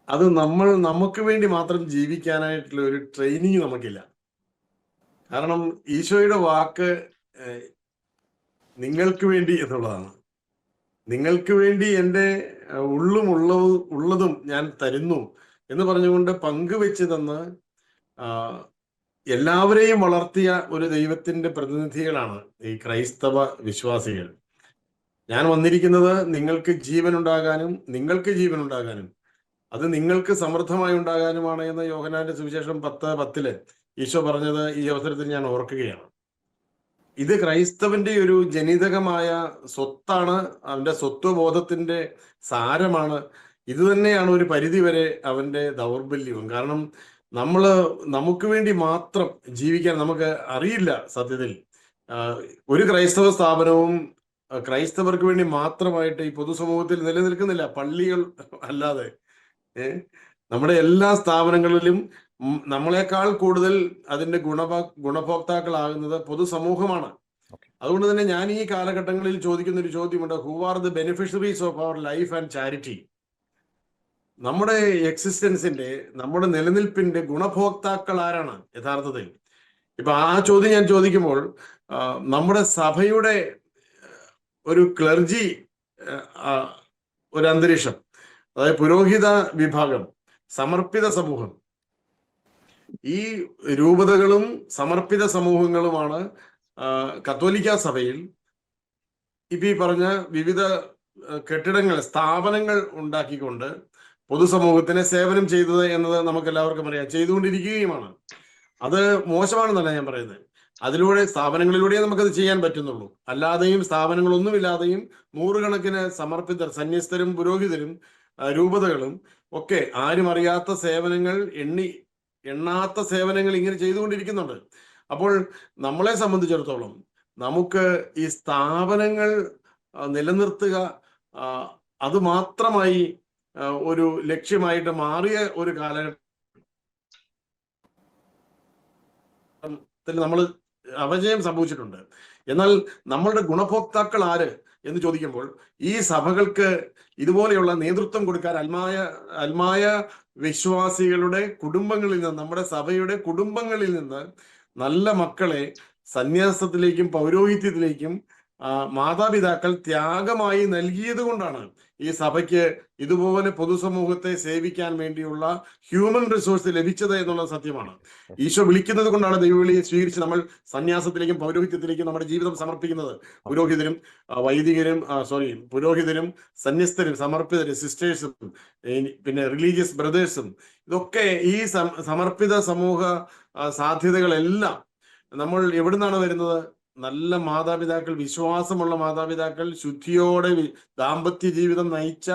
അത് നമുക്ക് വേണ്ടി മാത്രം ജീവിക്കാനായിട്ടുള്ള ഒരു ട്രെയിനിങ് നമുക്കില്ല. കാരണം ഈശോയുടെ വാക്ക് നിങ്ങൾക്ക് വേണ്ടി എന്നുള്ളതാണ്. നിങ്ങൾക്ക് വേണ്ടി എൻ്റെ ഉള്ളതും ഞാൻ തരുന്നു എന്ന് പറഞ്ഞുകൊണ്ട് പങ്കുവെച്ച് തന്ന് എല്ലാവരെയും വളർത്തിയ ഒരു ദൈവത്തിന്റെ പ്രതിനിധികളാണ് ഈ ക്രൈസ്തവ വിശ്വാസികൾ. ഞാൻ വന്നിരിക്കുന്നത് നിങ്ങൾക്ക് ജീവൻ ഉണ്ടാകാനും അത് നിങ്ങൾക്ക് സമൃദ്ധമായി ഉണ്ടാകാനുമാണ് എന്ന് യോഹന്നാന്റെ സുവിശേഷം 10:10 ഈശോ പറഞ്ഞത് ഈ അവസരത്തിൽ ഞാൻ ഓർക്കുകയാണ്. ഇത് ക്രൈസ്തവന്റെ ഒരു ജനിതകമായ സ്വത്താണ്, അവന്റെ സ്വത്വബോധത്തിന്റെ സാരമാണ്. ഇത് തന്നെയാണ് ഒരു പരിധിവരെ അവന്റെ ദൗർബല്യവും. കാരണം നമുക്ക് വേണ്ടി മാത്രം ജീവിക്കാൻ നമുക്ക് അറിയില്ല. സത്യത്തിൽ ഒരു ക്രൈസ്തവ സ്ഥാപനവും ക്രൈസ്തവർക്ക് വേണ്ടി മാത്രമായിട്ട് ഈ പൊതുസമൂഹത്തിൽ നിലനിൽക്കുന്നില്ല, പള്ളികൾ അല്ലാതെ. നമ്മുടെ എല്ലാ സ്ഥാപനങ്ങളിലും നമ്മളെക്കാൾ കൂടുതൽ അതിന്റെ ഗുണഭോക്താക്കളാകുന്നത് പൊതുസമൂഹമാണ്. അതുകൊണ്ട് തന്നെ ഞാൻ ഈ കാലഘട്ടങ്ങളിൽ ചോദിക്കുന്ന ഒരു ചോദ്യമുണ്ട്: who are the beneficiaries of our life and charity? നമ്മുടെ എക്സിസ്റ്റൻസിന്റെ, നമ്മുടെ നിലനിൽപ്പിന്റെ ഗുണഭോക്താക്കൾ ആരാണ് യഥാർത്ഥത്തിൽ? ആ ചോദ്യം ഞാൻ ചോദിക്കുമ്പോൾ നമ്മുടെ സഭയുടെ ഒരു ക്ലർജി ഒരു അന്തരീക്ഷം, അതായത് പുരോഹിത വിഭാഗം, സമർപ്പിത സമൂഹം, ഈ രൂപതകളും സമർപ്പിത സമൂഹങ്ങളുമാണ് കത്തോലിക്ക സഭയിൽ ഈ പറഞ്ഞ വിവിധ കെട്ടിടങ്ങൾ, സ്ഥാപനങ്ങൾ ഉണ്ടാക്കിക്കൊണ്ട് പൊതുസമൂഹത്തിന് സേവനം ചെയ്തത് എന്നത് നമുക്ക് എല്ലാവർക്കും അറിയാം, ചെയ്തുകൊണ്ടിരിക്കുകയുമാണ്. അത് മോശമാണെന്നല്ല ഞാൻ പറയുന്നത്. അതിലൂടെ സ്ഥാപനങ്ങളിലൂടെ നമുക്കത് ചെയ്യാൻ പറ്റുന്നുള്ളൂ. അല്ലാതെയും സ്ഥാപനങ്ങളൊന്നുമില്ലാതെയും നൂറുകണക്കിന് സമർപ്പിതർ, സന്യസ്തരും പുരോഹിതരും രൂപതകളും ഒക്കെ ആരും അറിയാത്ത സേവനങ്ങൾ, എണ്ണാത്ത സേവനങ്ങൾ ഇങ്ങനെ ചെയ്തുകൊണ്ടിരിക്കുന്നുണ്ട്. അപ്പോൾ നമ്മളെ സംബന്ധിച്ചിടത്തോളം നമുക്ക് ഈ സ്ഥാപനങ്ങൾ നിലനിർത്തുക അത് മാത്രമായി ഒരു ലക്ഷ്യമായിട്ട് മാറിയ ഒരു കാലഘട്ടത്തിൽ നമ്മൾ അപജയം സംഭവിച്ചിട്ടുണ്ട്. എന്നാൽ നമ്മളുടെ ഗുണഭോക്താക്കൾ ആര് എന്ന് ചോദിക്കുമ്പോൾ ഈ സഭകൾക്ക് ഇതുപോലെയുള്ള നേതൃത്വം കൊടുക്കാൻ അൽമായ വിശ്വാസികളുടെ കുടുംബങ്ങളിൽ നിന്ന്, നമ്മുടെ സഭയുടെ കുടുംബങ്ങളിൽ നിന്ന് നല്ല മക്കളെ സന്യാസത്തിലേക്കും പൗരോഹിത്യത്തിലേക്കും മാതാപിതാക്കൾ ത്യാഗമായി നൽകിയത് കൊണ്ടാണ് ഈ സഭയ്ക്ക് ഇതുപോലെ പൊതുസമൂഹത്തെ സേവിക്കാൻ വേണ്ടിയുള്ള ഹ്യൂമൻ റിസോഴ്സ് ലഭിച്ചത് എന്നുള്ള സത്യമാണ്. ഈശോ വിളിക്കുന്നത് കൊണ്ടാണ് ദൈവവിളിയെ സ്വീകരിച്ച് നമ്മൾ സന്യാസത്തിലേക്കും പൗരോഹിത്യത്തിലേക്കും നമ്മുടെ ജീവിതം സമർപ്പിക്കുന്നത്. പുരോഹിതരും സന്യസ്തരും സമർപ്പിതരും സിസ്റ്റേഴ്സും പിന്നെ റിലീജിയസ് ബ്രദേഴ്സും, ഇതൊക്കെ ഈ സമർപ്പിത സമൂഹ സാധ്യതകളെല്ലാം നമ്മൾ എവിടുന്നാണ് വരുന്നത്? നല്ല മാതാപിതാക്കൾ, വിശ്വാസമുള്ള മാതാപിതാക്കൾ, ശുദ്ധിയോടെ ദാമ്പത്യ ജീവിതം നയിച്ച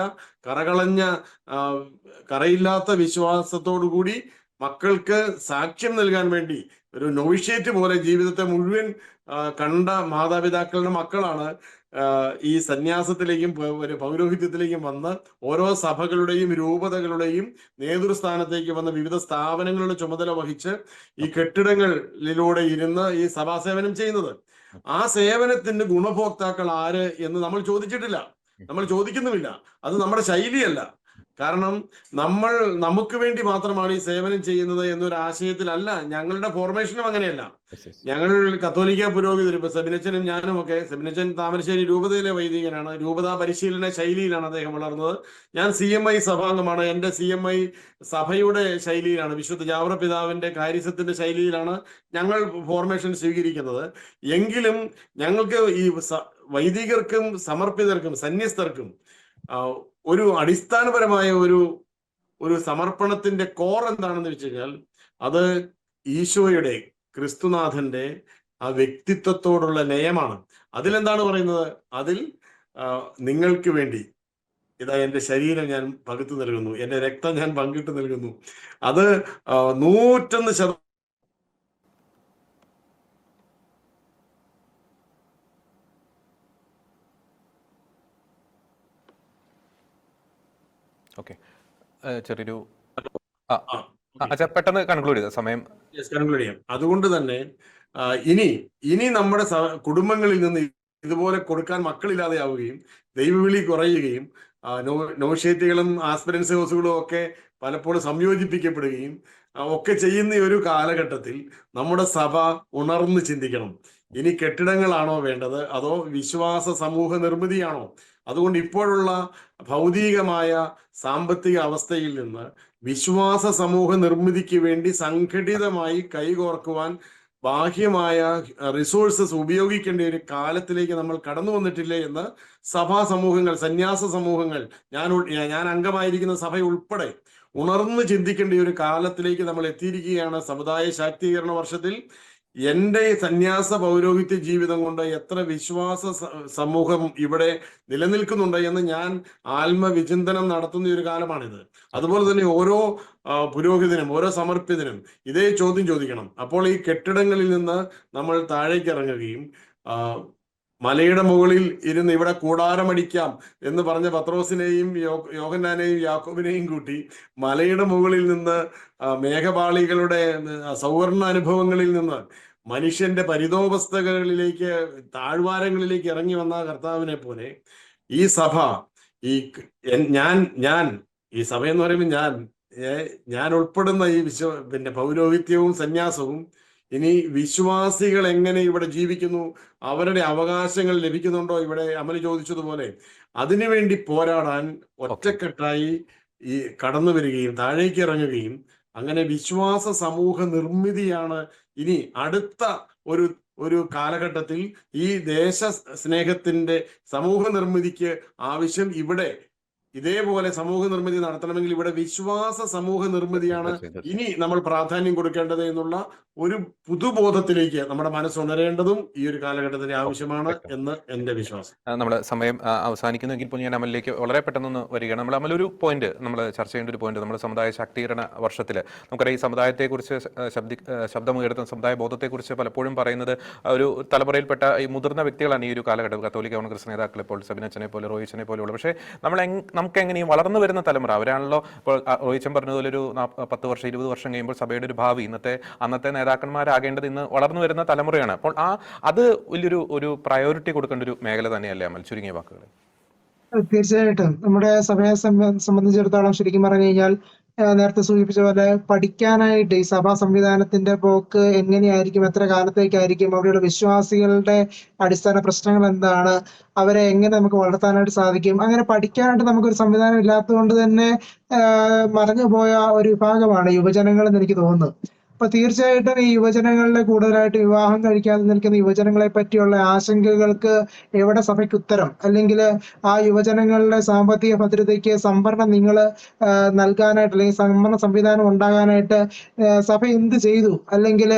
കറയില്ലാത്ത വിശ്വാസത്തോടുകൂടി മക്കൾക്ക് സാക്ഷ്യം നൽകാൻ വേണ്ടി ഒരു നോവിഷ്യേറ്റ് പോലെ ജീവിതത്തെ മുഴുവൻ കണ്ട മാതാപിതാക്കളുടെ മക്കളാണ് ഈ സന്യാസത്തിലേക്കും പൗരോഹിത്യത്തിലേക്കും വന്ന് ഓരോ സഭകളുടെയും രൂപതകളുടെയും നേതൃസ്ഥാനത്തേക്ക് വന്ന് വിവിധ സ്ഥാപനങ്ങളുടെ ചുമതല വഹിച്ച് ഈ കെട്ടിടങ്ങളിലൂടെ ഇരുന്ന് ഈ സഭാസേവനം ചെയ്യുന്നത്. ആ സേവനത്തിന്റെ ഗുണഭോക്താക്കൾ ആര് എന്ന് നമ്മൾ ചോദിച്ചിട്ടില്ല, നമ്മൾ ചോദിക്കുന്നുമില്ല. അത് നമ്മുടെ ശൈലിയല്ല. കാരണം നമ്മൾ നമുക്ക് വേണ്ടി മാത്രമാണ് ഈ സേവനം ചെയ്യുന്നത് എന്നൊരു ആശയത്തിലല്ല. ഞങ്ങളുടെ ഫോർമേഷനും അങ്ങനെയല്ല. ഞങ്ങൾ കത്തോലിക്ക പുരോഹിതർ, ഇപ്പൊ സെബിനച്ചനും ഞാനും ഒക്കെ, സെബിനച്ചൻ താമരശ്ശേരി രൂപതയിലെ വൈദികനാണ്, രൂപതാ പരിശീലന ശൈലിയിലാണ് അദ്ദേഹം വളർന്നത്. ഞാൻ CMI സഭാംഗമാണ്. എൻ്റെ CMI സഭയുടെ ശൈലിയിലാണ്, വിശുദ്ധ ജാവറ പിതാവിന്റെ കാര്യസത്തിന്റെ ശൈലിയിലാണ് ഞങ്ങൾ ഫോർമേഷൻ സ്വീകരിക്കുന്നത്. എങ്കിലും ഞങ്ങൾക്ക് ഈ വൈദികർക്കും സമർപ്പിതർക്കും സന്യസ്തർക്കും ഒരു അടിസ്ഥാനപരമായ ഒരു സമർപ്പണത്തിന്റെ കോർ എന്താണെന്ന് വെച്ച് കഴിഞ്ഞാൽ അത് ഈശോയുടെ, ക്രിസ്തുനാഥന്റെ ആ വ്യക്തിത്വത്തോടുള്ള ലയമാണ്. അതിലെന്താണ് പറയുന്നത്? അതിൽ നിങ്ങൾക്ക് വേണ്ടി ഇതാ എൻ്റെ ശരീരം ഞാൻ പകുത്തു നൽകുന്നു, എൻ്റെ രക്തം ഞാൻ പങ്കിട്ട് നൽകുന്നു. അത് 101% ഓക്കെ, ചെറിയൊരു പെട്ടെന്ന് കൺക്ലൂഡ് ചെയ്ത സമയം കൺക്ലൂഡ് ചെയ്യാം. അതുകൊണ്ട് തന്നെ ഇനി നമ്മുടെ കുടുംബങ്ങളിൽ നിന്ന് ഇതുപോലെ കൊടുക്കാൻ മക്കളില്ലാതെ ആവുകയും ദൈവവിളി കുറയുകയും നോഷേറ്റുകളും ആസ്പിരൻസ് ഹൗസുകളും ഒക്കെ പലപ്പോഴും സംയോജിപ്പിക്കപ്പെടുകയും ഒക്കെ ചെയ്യുന്ന ഒരു കാലഘട്ടത്തിൽ നമ്മുടെ സഭ ഉണർന്ന് ചിന്തിക്കണം. ഇനി കെട്ടിടങ്ങളാണോ വേണ്ടത്, അതോ വിശ്വാസ സമൂഹ നിർമ്മിതിയാണോ? അതുകൊണ്ട് ഇപ്പോഴുള്ള ഭൗതികമായ സാമ്പത്തിക അവസ്ഥയിൽ നിന്ന് വിശ്വാസ സമൂഹ നിർമ്മിതിക്ക് വേണ്ടി സംഘടിതമായി കൈകോർക്കുവാൻ ബാഹ്യമായ റിസോഴ്സസ് ഉപയോഗിക്കേണ്ട ഒരു കാലത്തിലേക്ക് നമ്മൾ കടന്നു വന്നിട്ടില്ലേ എന്ന് സഭാ സമൂഹങ്ങൾ, സന്യാസ സമൂഹങ്ങൾ, ഞാൻ അംഗമായിരിക്കുന്ന സഭ ഉൾപ്പെടെ ഉണർന്ന് ചിന്തിക്കേണ്ട ഒരു കാലത്തിലേക്ക് നമ്മൾ എത്തിയിരിക്കുകയാണ്. സമുദായ ശാക്തീകരണ വർഷത്തിൽ എൻ്റെ സന്യാസ പൗരോഹിത്യ ജീവിതം കൊണ്ട് എത്ര വിശ്വാസ സമൂഹം ഇവിടെ നിലനിൽക്കുന്നുണ്ട് എന്ന് ഞാൻ ആത്മവിചിന്തനം നടത്തുന്ന ഒരു കാലമാണിത്. അതുപോലെ തന്നെ ഓരോ പുരോഹിതനും ഓരോ സമർപ്പിതനും ഇതേ ചോദ്യം ചോദിക്കണം. അപ്പോൾ ഈ കെട്ടിടങ്ങളിൽ നിന്ന് നമ്മൾ താഴേക്ക് ഇറങ്ങുകയും മലയുടെ മുകളിൽ ഇരുന്ന് ഇവിടെ കൂടാരമടിക്കാം എന്ന് പറഞ്ഞ പത്രോസിനെയും യോഹന്നാനെയും യാക്കോബിനെയും കൂട്ടി മലയുടെ മുകളിൽ നിന്ന് മേഘപാളികളുടെ സൗവർണ അനുഭവങ്ങളിൽ നിന്ന് മനുഷ്യന്റെ പരിതോവസ്ഥകളിലേക്ക്, താഴ്വാരങ്ങളിലേക്ക് ഇറങ്ങി വന്ന കർത്താവിനെ പോലെ ഈ സഭ, ഈ സഭ എന്ന് പറയുമ്പോൾ ഞാൻ ഉൾപ്പെടുന്ന ഈ പൗരോഹിത്യവും സന്യാസവും ഇനി വിശ്വാസികൾ എങ്ങനെ ഇവിടെ ജീവിക്കുന്നു, അവരുടെ അവകാശങ്ങൾ ലഭിക്കുന്നുണ്ടോ, ഇവിടെ അമല് ചോദിച്ചതുപോലെ അതിനുവേണ്ടി പോരാടാൻ ഒറ്റക്കെട്ടായി ഈ കടന്നു വരികയും താഴേക്ക് ഇറങ്ങുകയും അങ്ങനെ വിശ്വാസ സമൂഹ നിർമ്മിതിയാണ് ഇനി അടുത്ത ഒരു കാലഘട്ടത്തിൽ ഈ ദേശ സ്നേഹത്തിന്റെ സമൂഹ നിർമ്മിതിക്ക് ആവശ്യം. ഇവിടെ ഇതേപോലെ സമൂഹ നിർമ്മിതി നടത്തണമെങ്കിൽ ഇവിടെ വിശ്വാസ സമൂഹ നിർമ്മിതിയാണ് തീർച്ചയായും. ഇനി നമ്മൾ പ്രാധാന്യം കൊടുക്കേണ്ടത് എന്നുള്ള ഒരു പുതുബോധത്തിലേക്ക് നമ്മുടെ മനസ്സുണരേണ്ടതും ഈ ഒരു കാലഘട്ടത്തിന് ആവശ്യമാണ് എന്ന് എന്റെ വിശ്വാസം. നമ്മൾ സമയം അവസാനിക്കുന്നെങ്കിൽ പോലും ഞാൻ അമലിലേക്ക് വളരെ പെട്ടെന്നൊന്ന് വരികയാണ്. നമ്മൾ അമലൊരു പോയിന്റ് നമ്മൾ ചർച്ച ചെയ്യേണ്ട ഒരു പോയിന്റ്, നമ്മുടെ സമുദായ ശാക്തീകരണ വർഷത്തിൽ നമുക്കറിയാം ഈ സമുദായത്തെക്കുറിച്ച് ശബ്ദമുയർത്തുന്ന സമുദായ ബോധത്തെക്കുറിച്ച് പലപ്പോഴും പറയുന്നത് ഒരു തലമുറയിൽപ്പെട്ട ഈ മുതിർന്ന വ്യക്തികളാണ് ഈ ഒരു കാലഘട്ടം, കത്തോലിക്ക കോൺഗ്രസ് നേതാക്കളെ പോലെ, സബിനച്ചനെ പോലെ, റോയിച്ചനെ പോലെയുള്ള. പക്ഷേ നമുക്ക് എങ്ങനെയും വളർന്നു വരുന്ന തലമുറ അവരാണല്ലോ. ഇപ്പോൾ റോയിച്ചൻ പറഞ്ഞതുപോലെ ഒരു 10 വർഷം 20 വർഷം കഴിയുമ്പോൾ സഭയുടെ ഒരു ഭാവി അന്നത്തെ നേതാക്കന്മാരാകേണ്ടത് ഇന്ന് വളർന്നു വരുന്ന തലമുറയാണ്. അപ്പോൾ അത് വലിയൊരു പ്രയോറിറ്റി കൊടുക്കേണ്ട ഒരു മേഖല തന്നെയല്ലേ അമൽ, ചുരുങ്ങിയ വാക്കുകൾ? തീർച്ചയായിട്ടും നമ്മുടെ സഭയെ സംബന്ധിച്ചിടത്തോളം ശരിക്കും പറഞ്ഞു കഴിഞ്ഞാൽ നേരത്തെ സൂചിപ്പിച്ച പോലെ പഠിക്കാനായിട്ട് ഈ സഭാ സംവിധാനത്തിന്റെ പോക്ക് എങ്ങനെയായിരിക്കും, എത്ര കാലത്തേക്കായിരിക്കും, അവിടെയുള്ള വിശ്വാസികളുടെ അടിസ്ഥാന പ്രശ്നങ്ങൾ എന്താണ്, അവരെ എങ്ങനെ നമുക്ക് വളർത്താനായിട്ട് സാധിക്കും, അങ്ങനെ പഠിക്കാനായിട്ട് നമുക്കൊരു സംവിധാനം ഇല്ലാത്തതുകൊണ്ട് തന്നെ മറഞ്ഞു പോയ ഒരു വിഭാഗമാണ് യുവജനങ്ങൾ എന്ന് എനിക്ക് തോന്നുന്നു. അപ്പൊ തീർച്ചയായിട്ടും ഈ യുവജനങ്ങളിലെ കൂടുതലായിട്ട് വിവാഹം കഴിക്കാതെ നിൽക്കുന്ന യുവജനങ്ങളെ പറ്റിയുള്ള ആശങ്കകൾക്ക് എവിടെ സഭയ്ക്ക് ഉത്തരം, അല്ലെങ്കിൽ ആ യുവജനങ്ങളുടെ സാമ്പത്തിക ഭദ്രതയ്ക്ക് സംവരണം നിങ്ങൾ നൽകാനായിട്ട്, അല്ലെങ്കിൽ സംവരണ സംവിധാനം ഉണ്ടാകാനായിട്ട് സഭ എന്ത് ചെയ്തു, അല്ലെങ്കിൽ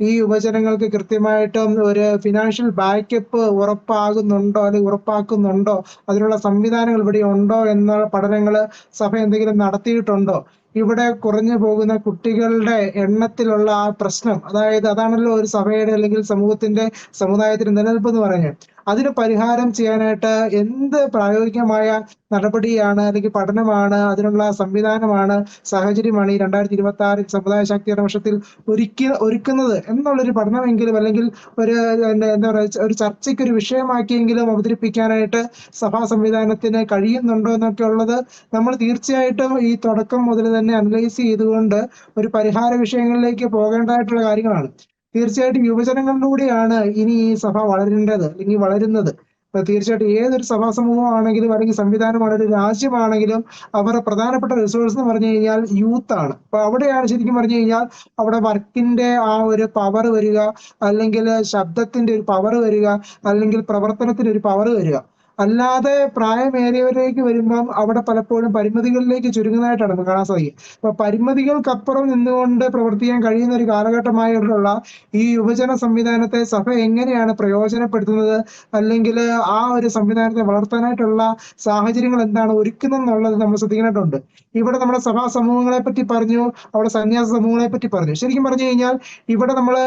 ഈ യുവജനങ്ങൾക്ക് കൃത്യമായിട്ടും ഒരു ഫിനാൻഷ്യൽ ബാക്കപ്പ് ഉറപ്പാകുന്നുണ്ടോ അല്ലെങ്കിൽ ഉറപ്പാക്കുന്നുണ്ടോ, അതിനുള്ള സംവിധാനങ്ങൾ ഇവിടെ ഉണ്ടോ എന്ന പഠനങ്ങൾ സഭ എന്തെങ്കിലും നടത്തിയിട്ടുണ്ടോ? ഇവിടെ കുറഞ്ഞു പോകുന്ന കുട്ടികളുടെ എണ്ണത്തിലുള്ള ആ പ്രശ്നം, അതായത് അതാണല്ലോ ഒരു സഭയുടെ അല്ലെങ്കിൽ സമുദായത്തിന്റെ നിലനിൽപ്പ് എന്ന് പറയുന്നത്. അതിന് പരിഹാരം ചെയ്യാനായിട്ട് എന്ത് പ്രായോഗികമായ നടപടിയാണ് അല്ലെങ്കിൽ പഠനമാണ്, അതിനുള്ള സംവിധാനമാണ്, സാഹചര്യമാണ് ഈ 2026 സമുദായ ശാക്തീകരണ വർഷത്തിൽ ഒരുക്കുന്നത് എന്നുള്ളൊരു പഠനമെങ്കിലും അല്ലെങ്കിൽ ഒരു എന്താ പറയുക ഒരു ചർച്ചയ്ക്ക് ഒരു വിഷയമാക്കിയെങ്കിലും അവതരിപ്പിക്കാനായിട്ട് സഭാ സംവിധാനത്തിന് കഴിയുന്നുണ്ടോ എന്നൊക്കെ ഉള്ളത് നമ്മൾ തീർച്ചയായിട്ടും ഈ തുടക്കം മുതൽ തന്നെ അനലൈസ് ചെയ്തുകൊണ്ട് ഒരു പരിഹാര വിഷയങ്ങളിലേക്ക് പോകേണ്ടതായിട്ടുള്ള കാര്യങ്ങളാണ്. തീർച്ചയായിട്ടും യുവജനങ്ങളിലൂടെയാണ് ഇനി ഈ സഭ വളരേണ്ടത് അല്ലെങ്കിൽ വളരുന്നത്. തീർച്ചയായിട്ടും ഏതൊരു സഭാ സമൂഹമാണെങ്കിലും അല്ലെങ്കിൽ സംവിധാനമാണെങ്കിലും ഒരു രാജ്യമാണെങ്കിലും അവരുടെ പ്രധാനപ്പെട്ട റിസോഴ്സ് എന്ന് പറഞ്ഞു കഴിഞ്ഞാൽ യൂത്ത് ആണ്. അപ്പൊ അവിടെയാണ് ശരിക്കും പറഞ്ഞു കഴിഞ്ഞാൽ അവിടെ വർക്കിന്റെ ആ ഒരു പവർ വരിക, അല്ലെങ്കിൽ ശബ്ദത്തിന്റെ ഒരു പവർ വരിക, അല്ലെങ്കിൽ പ്രവർത്തനത്തിന്റെ ഒരു പവർ വരിക. അല്ലാതെ പ്രായമേറിയവരിലേക്ക് വരുമ്പം അവിടെ പലപ്പോഴും പരിമിതികളിലേക്ക് ചുരുങ്ങുന്നതായിട്ടാണ് നമുക്ക് കാണാൻ സാധിക്കും. അപ്പൊ പരിമിതികൾക്കപ്പുറം നിന്നുകൊണ്ട് പ്രവർത്തിക്കാൻ കഴിയുന്ന ഒരു കാലഘട്ടമായിട്ടുള്ള ഈ യുവജന സംവിധാനത്തെ സഭ എങ്ങനെയാണ് പ്രയോജനപ്പെടുത്തുന്നത്, അല്ലെങ്കിൽ ആ ഒരു സംവിധാനത്തെ വളർത്താനായിട്ടുള്ള സാഹചര്യങ്ങൾ എന്താണ് ഒരുക്കുന്നതെന്നുള്ളത് നമ്മൾ ശ്രദ്ധിക്കാനായിട്ടുണ്ട്. ഇവിടെ നമ്മുടെ സഭാ സമൂഹങ്ങളെ പറ്റി പറഞ്ഞു, അവിടെ സന്യാസ സമൂഹങ്ങളെ പറ്റി പറഞ്ഞു. ശരിക്കും പറഞ്ഞു കഴിഞ്ഞാൽ ഇവിടെ നമ്മള്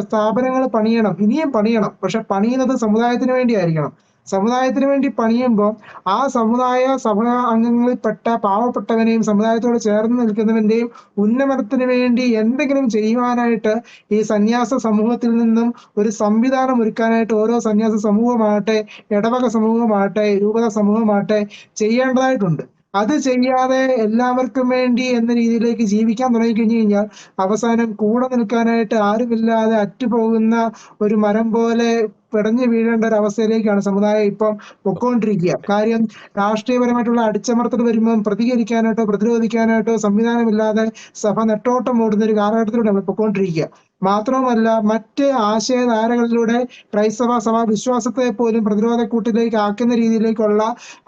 സ്ഥാപനങ്ങൾ പണിയണം, ഇനിയും പണിയണം, പക്ഷെ പണിയുന്നത് സമുദായത്തിന് വേണ്ടി ആയിരിക്കണം. സമുദായത്തിന് വേണ്ടി പണിയുമ്പോൾ ആ സഭ അംഗങ്ങളിൽപ്പെട്ട പാവപ്പെട്ടവനെയും സമുദായത്തോട് ചേർന്ന് നിൽക്കുന്നവന്റെയും ഉന്നമനത്തിന് വേണ്ടി എന്തെങ്കിലും ചെയ്യുവാനായിട്ട് ഈ സന്യാസ സമൂഹത്തിൽ നിന്നും ഒരു സംവിധാനം ഒരുക്കാനായിട്ട് ഓരോ സന്യാസ സമൂഹമാകട്ടെ, ഇടവക സമൂഹമാകട്ടെ, രൂപത സമൂഹമാകട്ടെ ചെയ്യേണ്ടതായിട്ടുണ്ട്. അത് ചെയ്യാതെ എല്ലാവർക്കും വേണ്ടി എന്ന രീതിയിലേക്ക് ജീവിക്കാൻ തുടങ്ങിക്കഴിഞ്ഞു കഴിഞ്ഞാൽ അവസാനം കൂടെ നിൽക്കാനായിട്ട് ആരുമില്ലാതെ അറ്റുപോകുന്ന ഒരു മരം പോലെ പിടഞ്ഞു വീഴേണ്ട ഒരു അവസ്ഥയിലേക്കാണ് സമുദായം ഇപ്പം പൊക്കോണ്ടിരിക്കുക. കാര്യം രാഷ്ട്രീയപരമായിട്ടുള്ള അടിച്ചമർത്തൽ വരുമ്പം പ്രതികരിക്കാനായിട്ടോ പ്രതിരോധിക്കാനായിട്ടോ സംവിധാനമില്ലാതെ സഭ നെട്ടോട്ടം ഓടുന്ന ഒരു കാലഘട്ടത്തിലൂടെ നമ്മൾ പൊക്കോണ്ടിരിക്കുക. മാത്രവുമല്ല മറ്റ് ആശയധാരകളിലൂടെ ക്രൈസ്തവ സഭാ വിശ്വാസത്തെ പോലും പ്രതിരോധക്കൂട്ടിലേക്ക് ആക്കുന്ന രീതിയിലേക്കുള്ള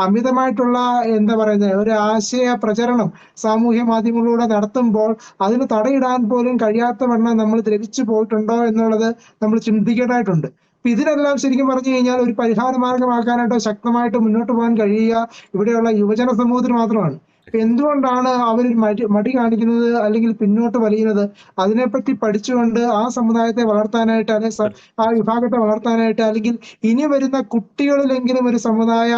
അമിതമായിട്ടുള്ള എന്താ പറയുന്നത് ഒരു ആശയ പ്രചരണം സാമൂഹ്യ മാധ്യമങ്ങളിലൂടെ നടത്തുമ്പോൾ അതിന് തടയിടാൻ പോലും കഴിയാത്തവണ്ണം നമ്മൾ ദ്രവിച്ചു പോയിട്ടുണ്ടോ എന്നുള്ളത് നമ്മൾ ചിന്തിക്കേണ്ടതായിട്ടുണ്ട്. അപ്പൊ ഇതിനെല്ലാം ശരിക്കും പറഞ്ഞു കഴിഞ്ഞാൽ ഒരു പരിഹാര മാർഗമാക്കാനായിട്ടോ ശക്തമായിട്ട് മുന്നോട്ട് പോകാൻ കഴിയുക ഇവിടെയുള്ള യുവജന സമൂഹത്തിന് മാത്രമാണ്. അപ്പൊ എന്തുകൊണ്ടാണ് അവർ മടി കാണിക്കുന്നത് അല്ലെങ്കിൽ പിന്നോട്ട് വലിയുന്നത്? അതിനെപ്പറ്റി പഠിച്ചുകൊണ്ട് ആ സമുദായത്തെ വളർത്താനായിട്ട് അല്ലെങ്കിൽ ആ വിഭാഗത്തെ വളർത്താനായിട്ട് അല്ലെങ്കിൽ ഇനി വരുന്ന കുട്ടികളിലെങ്കിലും ഒരു സമുദായ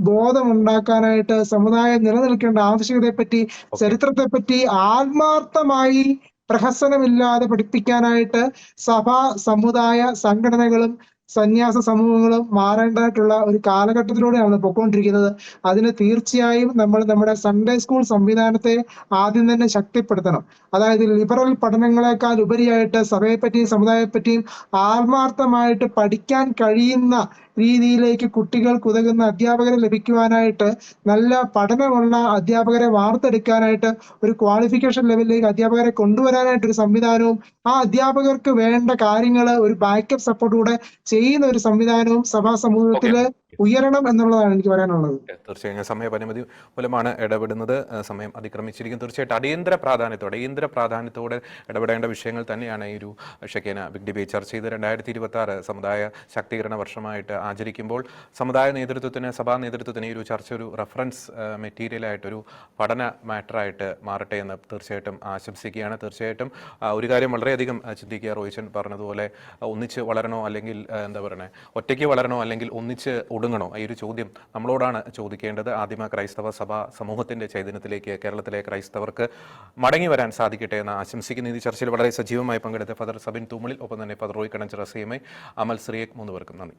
ബോധം ഉണ്ടാക്കാനായിട്ട്, സമുദായം നിലനിൽക്കേണ്ട ആവശ്യകതയെപ്പറ്റി, ചരിത്രത്തെപ്പറ്റി ആത്മാർത്ഥമായി പ്രഹസനമില്ലാതെ പഠിപ്പിക്കാനായിട്ട് സഭ, സമുദായ സംഘടനകളും സന്യാസ സമൂഹങ്ങളും മാറേണ്ടതായിട്ടുള്ള ഒരു കാലഘട്ടത്തിലൂടെയാണ് പൊക്കോണ്ടിരിക്കുന്നത്. അതിന് തീർച്ചയായും നമ്മൾ നമ്മുടെ സൺഡേ സ്കൂൾ സംവിധാനത്തെ ആദ്യം തന്നെ ശക്തിപ്പെടുത്തണം. അതായത് ലിബറൽ പഠനങ്ങളെക്കാൾ ഉപരിയായിട്ട് സഭയെപ്പറ്റിയും സമുദായത്തെപ്പറ്റിയും ആത്മാർത്ഥമായിട്ട് പഠിക്കാൻ കഴിയുന്ന രീതിയിലേക്ക് കുട്ടികൾക്ക് ഉതകുന്ന അധ്യാപകരെ ലഭിക്കുവാനായിട്ട്, നല്ല പഠനമുള്ള അധ്യാപകരെ വാർത്തെടുക്കാനായിട്ട്, ഒരു ക്വാളിഫിക്കേഷൻ ലെവലിലേക്ക് അധ്യാപകരെ കൊണ്ടുവരാനായിട്ട് ഒരു സംവിധാനവും ആ അധ്യാപകർക്ക് വേണ്ട കാര്യങ്ങൾ ഒരു ബാക്കപ്പ് സപ്പോർട്ട് കൂടെ ചെയ്യുന്ന ഒരു സംവിധാനവും സഭാ സമൂഹത്തില് ഉയരണം എന്നുള്ളതാണ് എനിക്ക് പറയാനുള്ളത്. തീർച്ചയായും സമയപരിമിതി മൂലമാണ് ഇടപെടുന്നത്. സമയം അതിക്രമിച്ചിരിക്കും. തീർച്ചയായിട്ടും അടിയന്തര പ്രാധാന്യത്തോടെ ഇടപെടേണ്ട വിഷയങ്ങൾ തന്നെയാണ് ഈ ഒരു ഷെക്കേന ബിഗ് ഡിബേറ്റ് ചർച്ച ചെയ്ത് 2026 സമുദായ ശാക്തീകരണ വർഷമായിട്ട് ആചരിക്കുമ്പോൾ സമുദായ നേതൃത്വത്തിന്, സഭാ നേതൃത്വത്തിന് ഈ ഒരു ചർച്ച ഒരു റെഫറൻസ് മെറ്റീരിയലായിട്ടൊരു പഠന മാറ്ററായിട്ട് മാറട്ടെ എന്ന് തീർച്ചയായിട്ടും ആശംസിക്കുകയാണ്. തീർച്ചയായിട്ടും ഒരു കാര്യം വളരെയധികം ചിന്തിക്കുക, റോയിച്ചൻ പറഞ്ഞതുപോലെ ഒന്നിച്ച് വളരണോ അല്ലെങ്കിൽ എന്താ പറയുക ഒറ്റയ്ക്ക് വളരണോ അല്ലെങ്കിൽ ഒന്നിച്ച് ഒടുങ്ങണോ, ഈ ഒരു ചോദ്യം നമ്മളോടാണ് ചോദിക്കേണ്ടത്. ആദിമ ക്രൈസ്തവ സഭ സമൂഹത്തിന്റെ ചൈതന്യത്തിലേക്ക് കേരളത്തിലെ ക്രൈസ്തവർക്ക് മടങ്ങി വരാൻ സാധിക്കട്ടെ എന്ന് ആശംസിക്കുന്ന ഈ ചർച്ചയിൽ വളരെ സജീവമായി പങ്കെടുത്ത ഫാദർ സബിൻ തൂമളിൽ, ഒപ്പം തന്നെ ഫാദർ റോയ് കണഞ്ചിറ CMA, അമൽ ശ്രീയക്, 3 പേർക്കും നന്ദി.